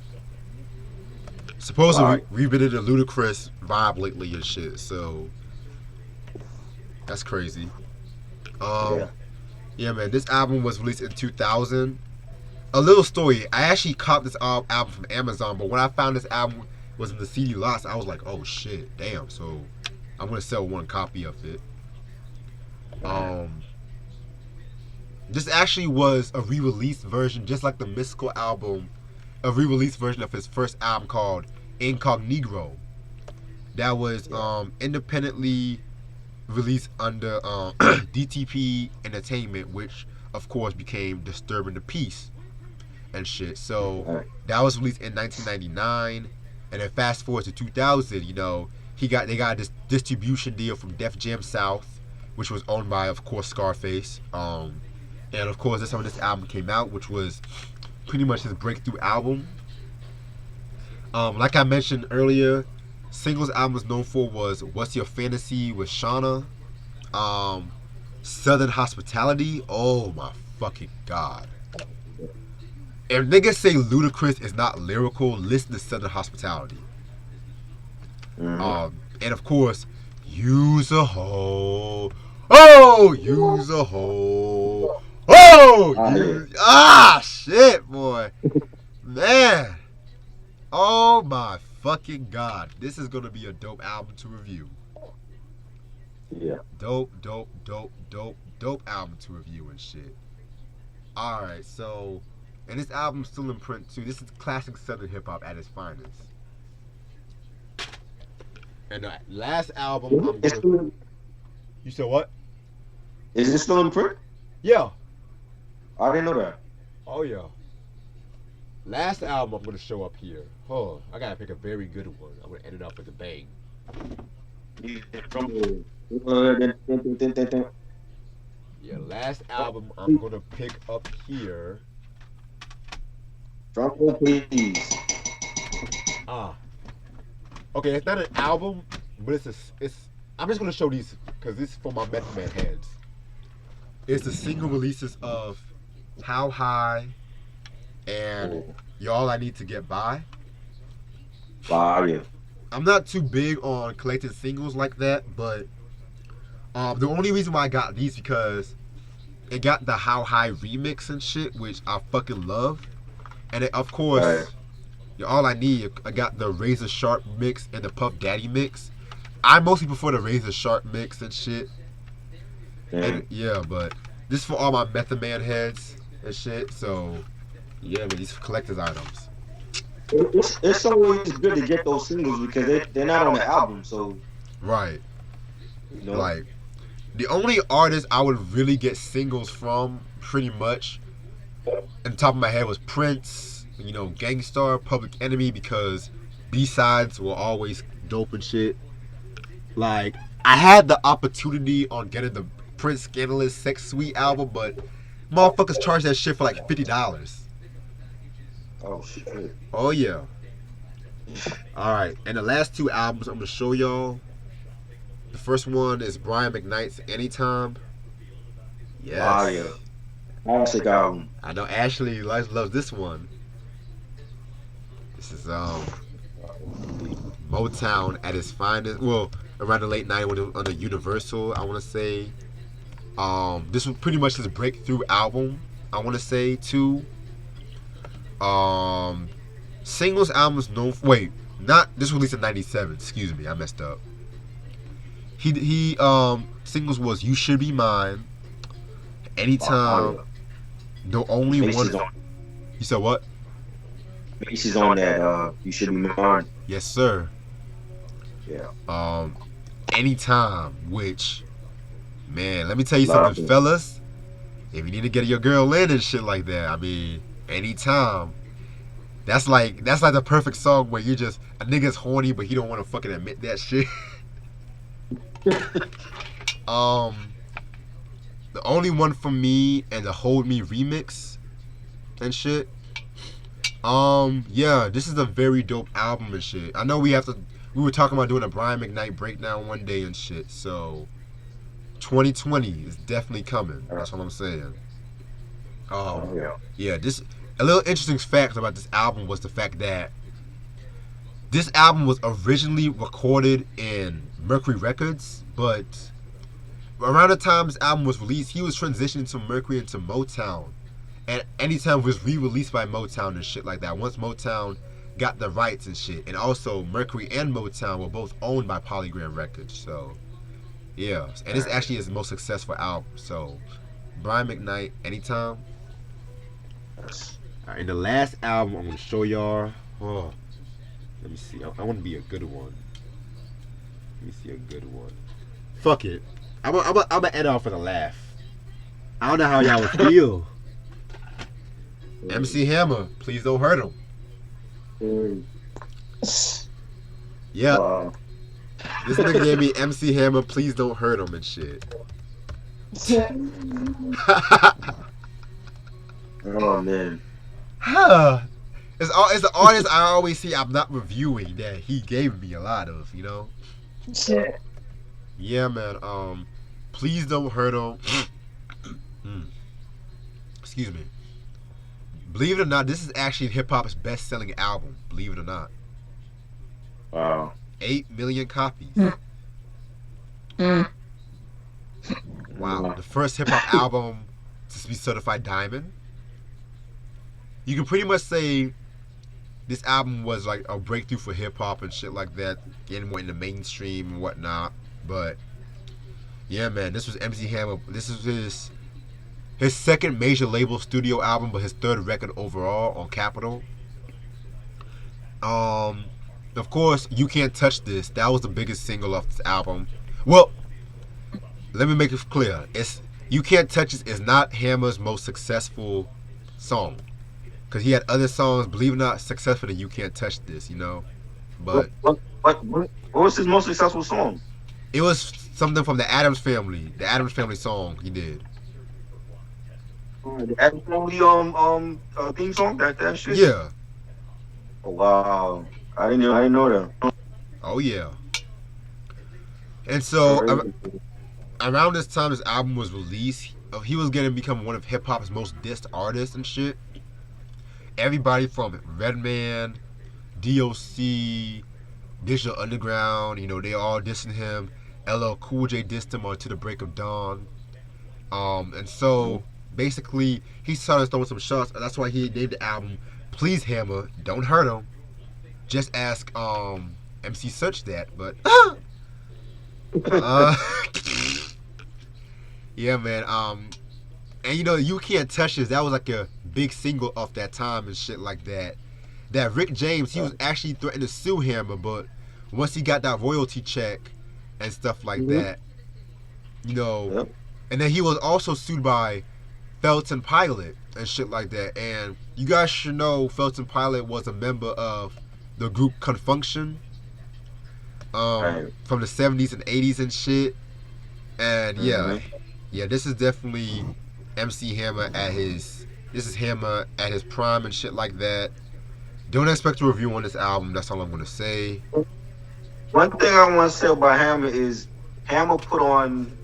Supposedly Alright. we've been in a Ludacris vibe lately and shit. So that's crazy. Yeah. Yeah, man. This album was released in 2000. A little story. I actually caught this album from Amazon, but when I found this album was in the CD lots, I was like, oh shit, damn. So I'm gonna sell one copy of it. This actually was a re-release version, just like the Mystical album, a re-release version of his first album called Incognito. That was independently released under DTP Entertainment, which of course became Disturbing the Peace and shit. So that was released in 1999, and then fast forward to 2000, you know, they got this distribution deal from Def Jam South, which was owned by, of course, Scarface. And of course, that's how this album came out, which was pretty much his breakthrough album. Like I mentioned earlier, singles album was known for was "What's Your Fantasy" with Shawnna, Southern Hospitality. Oh my fucking god! If niggas say Ludacris is not lyrical, listen to Southern Hospitality. Mm-hmm. And of course, Use a Hoe. Oh, use a hoe. Oh, shit, boy. Man. Oh my fucking god. This is gonna be a dope album to review. Yeah. Dope album to review and shit. Alright, so, and this album's still in print too. This is classic Southern hip hop at its finest. And the last album You said what? Is it still in print? Yeah. I didn't know that. Oh yeah. Last album I'm gonna show up here. Oh, I gotta pick a very good one. I'm gonna end it up with a bang. Yeah, last album I'm gonna pick up here. Drum roll, please. Okay, it's not an album, but it's. I'm just gonna show these because this is for my Method Man heads. It's the single releases of How High and You're All I Need to Get By. Wow, yeah. I'm not too big on collecting singles like that, but the only reason why I got these because it got the How High remix and shit, which I fucking love, and it, of course, You're All I Need. I got the Razor Sharp mix and the Puff Daddy mix. I mostly prefer the Razor Sharp mix and shit. And, yeah, but this is for all my Method Man heads and shit. So yeah, man, these collector's items. It's always good to get those singles because they're not on the album, so Right. you know. Like the only artist I would really get singles from, pretty much, on the top of my head was Prince, you know, Gangstar, Public Enemy, because B-sides were always dope and shit. Like, I had the opportunity on getting the Prince Scandalous Sex Suite album, but motherfuckers charge that shit for like $50. Oh shit. Oh yeah. Alright, and the last two albums I'm gonna show y'all. The first one is Brian McKnight's Anytime. Yes. Wow, yeah. Classic album. I know Ashley loves this one. This is Motown at its finest. Well, around the late 90s when it was under Universal, I want to say. This was pretty much his breakthrough album, I want to say, too. Singles albums known for, wait, not this was released in 97, excuse me, I messed up. He singles was You Should Be Mine, Anytime, The Only Macy's One. on. You said what? Macy's on that. You Should Be Mine. Yes, sir. Yeah. Anytime, which Man, let me tell you something, fellas. If you need to get your girl in and shit like that, I mean, anytime. That's like the perfect song where you just a nigga's horny but he don't want to fucking admit that shit. um, the only one for me and the Hold Me remix and shit. Yeah, this is a very dope album and shit. I know we were talking about doing a Brian McKnight breakdown one day and shit. So 2020 is definitely coming. That's what I'm saying. Yeah, this a little interesting fact about this album was the fact that this album was originally recorded in Mercury Records, but around the time this album was released, he was transitioning to Mercury into Motown. And anytime it was re-released by Motown and shit like that, once Motown got the rights and shit. And also, Mercury and Motown were both owned by Polygram Records. So, yeah. And this actually is his most successful album. So, Brian McKnight, anytime. Alright, and the last album I'm going to show y'all. Oh, let me see. I want to be a good one. Let me see a good one. Fuck it. I'm going to end off with a laugh. I don't know how y'all would feel. MC Hammer, please don't hurt him. Yeah. This nigga gave me MC Hammer, please don't hurt him and shit. Oh man. It's the artist I always see I'm not reviewing that he gave me a lot of, you know? Yeah, man. Please don't hurt him. Excuse me. Believe it or not, this is actually hip hop's best-selling album. Believe it or not. Wow. 8 million copies. Wow. The first hip hop album to be certified diamond. You can pretty much say this album was like a breakthrough for hip hop and shit like that, getting more in the mainstream and whatnot. But yeah, man, this was MC Hammer. This is his second major label studio album, but his third record overall on Capitol. Of course, You Can't Touch This. That was the biggest single off this album. Well, let me make it clear. You Can't Touch This is not Hammer's most successful song. Because he had other songs, believe it or not, successful than You Can't Touch This, you know? But what was his most successful song? It was something from the Addams Family. The Addams Family song he did. The Addams Family theme song? That shit? Yeah. Oh, wow. I didn't know that. Oh yeah. And so around this time this album was released, he was gonna become one of hip hop's most dissed artists and shit. Everybody from Redman, DOC, Digital Underground, you know, they all dissing him. LL Cool J dissed him on To the Break of Dawn. And so basically he started throwing some shots, and that's why he named the album Please Hammer, Don't Hurt Him. Just ask MC Search that, but yeah, man. And you know, You Can't Touch This, that was like a big single off that time and shit like that. That Rick James, he was actually threatening to sue Hammer, but once he got that royalty check and stuff like that, you know, and then he was also sued by Felton Pilot and shit like that. And you guys should know Felton Pilot was a member of the group Confunction from the 70s and 80s and shit. And yeah, this is definitely MC Hammer at his prime and shit like that. Don't expect a review on this album, that's all I'm gonna say. One thing I want to say about Hammer is Hammer put on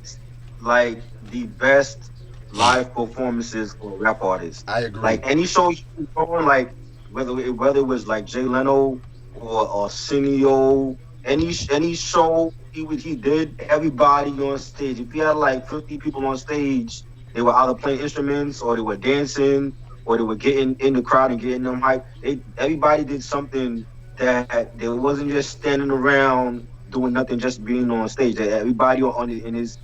like the best live performances for rap artists. I agree. Like any show he was on, like whether it was like Jay Leno or Arsenio, any show he did, everybody on stage. If he had like 50 people on stage, they were either playing instruments or they were dancing or they were getting in the crowd and getting them hype. Everybody did something that they wasn't just standing around doing nothing, just being on stage. That everybody in his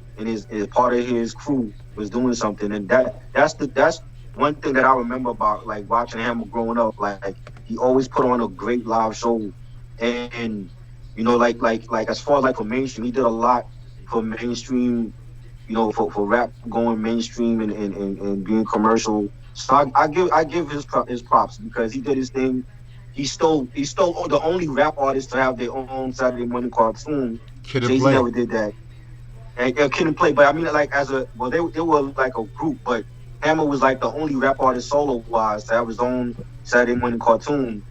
part of his crew was doing something, and that's one thing that I remember about like watching him growing up. Like he always put on a great live show, and you know, like as far as like for mainstream, he did a lot for mainstream for rap going mainstream and being commercial. So I give his props because he did his thing. He stole the only rap artist to have their own Saturday morning cartoon. Kid and Jay Z Play. never did that. And Kid and Play, but I mean like they were like a group, but Hammer was like the only rap artist solo wise to have his own Saturday morning cartoon,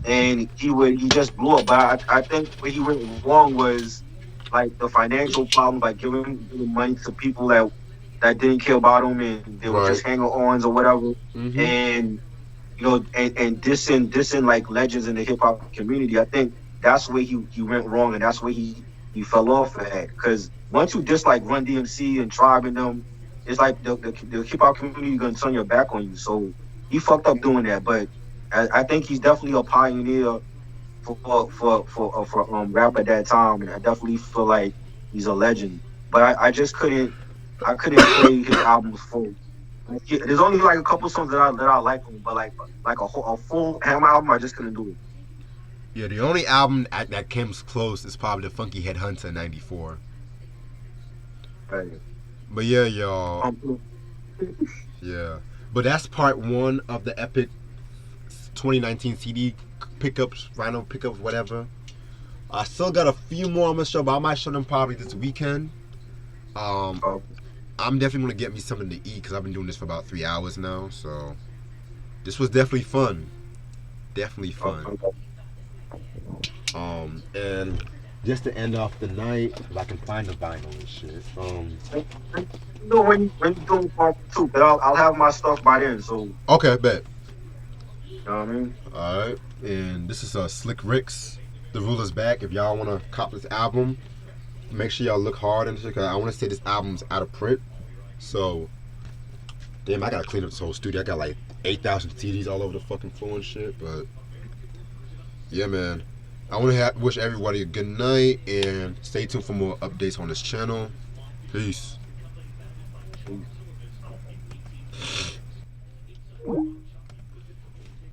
and he just blew up. But I think where he went wrong was like the financial problem, like giving money to people that didn't care about him and they were Right. just hanger-ons or whatever, Mm-hmm. and and dissing like legends in the hip hop community. I think that's where he went wrong, and that's where he fell off at. Because once you diss like Run DMC and Tribe and them, it's like the hip hop community gonna turn your back on you. So he fucked up doing that, but I think he's definitely a pioneer for rap at that time, and I definitely feel like he's a legend. But I just couldn't play his albums full. Like, yeah, there's only like a couple songs that I like him, but like a full Hammer album, I just couldn't do it. Yeah, the only album that comes close is probably the Funky Headhunter '94. Right. But yeah, y'all. Um, Yeah. But that's part one of the epic 2019 CD pickups, vinyl pickups, whatever. I still got a few more I'm gonna show, but I might show them probably this weekend. oh, I'm definitely gonna get me something to eat because I've been doing this for about 3 hours now. So this was definitely fun. Definitely fun. And just to end off the night, if I can find the vinyl and shit. when you doing part two, but I'll have my stuff by then. So Okay, bet. you know what I mean. All right, and this is Slick Rick's The Ruler's Back. If y'all wanna cop this album, make sure y'all look hard and shit. Cause I wanna say this album's out of print. So, damn, I gotta clean up this whole studio. I got like 8,000 CDs all over the fucking floor and shit. But yeah, man. I want to wish everybody a good night and stay tuned for more updates on this channel. Peace.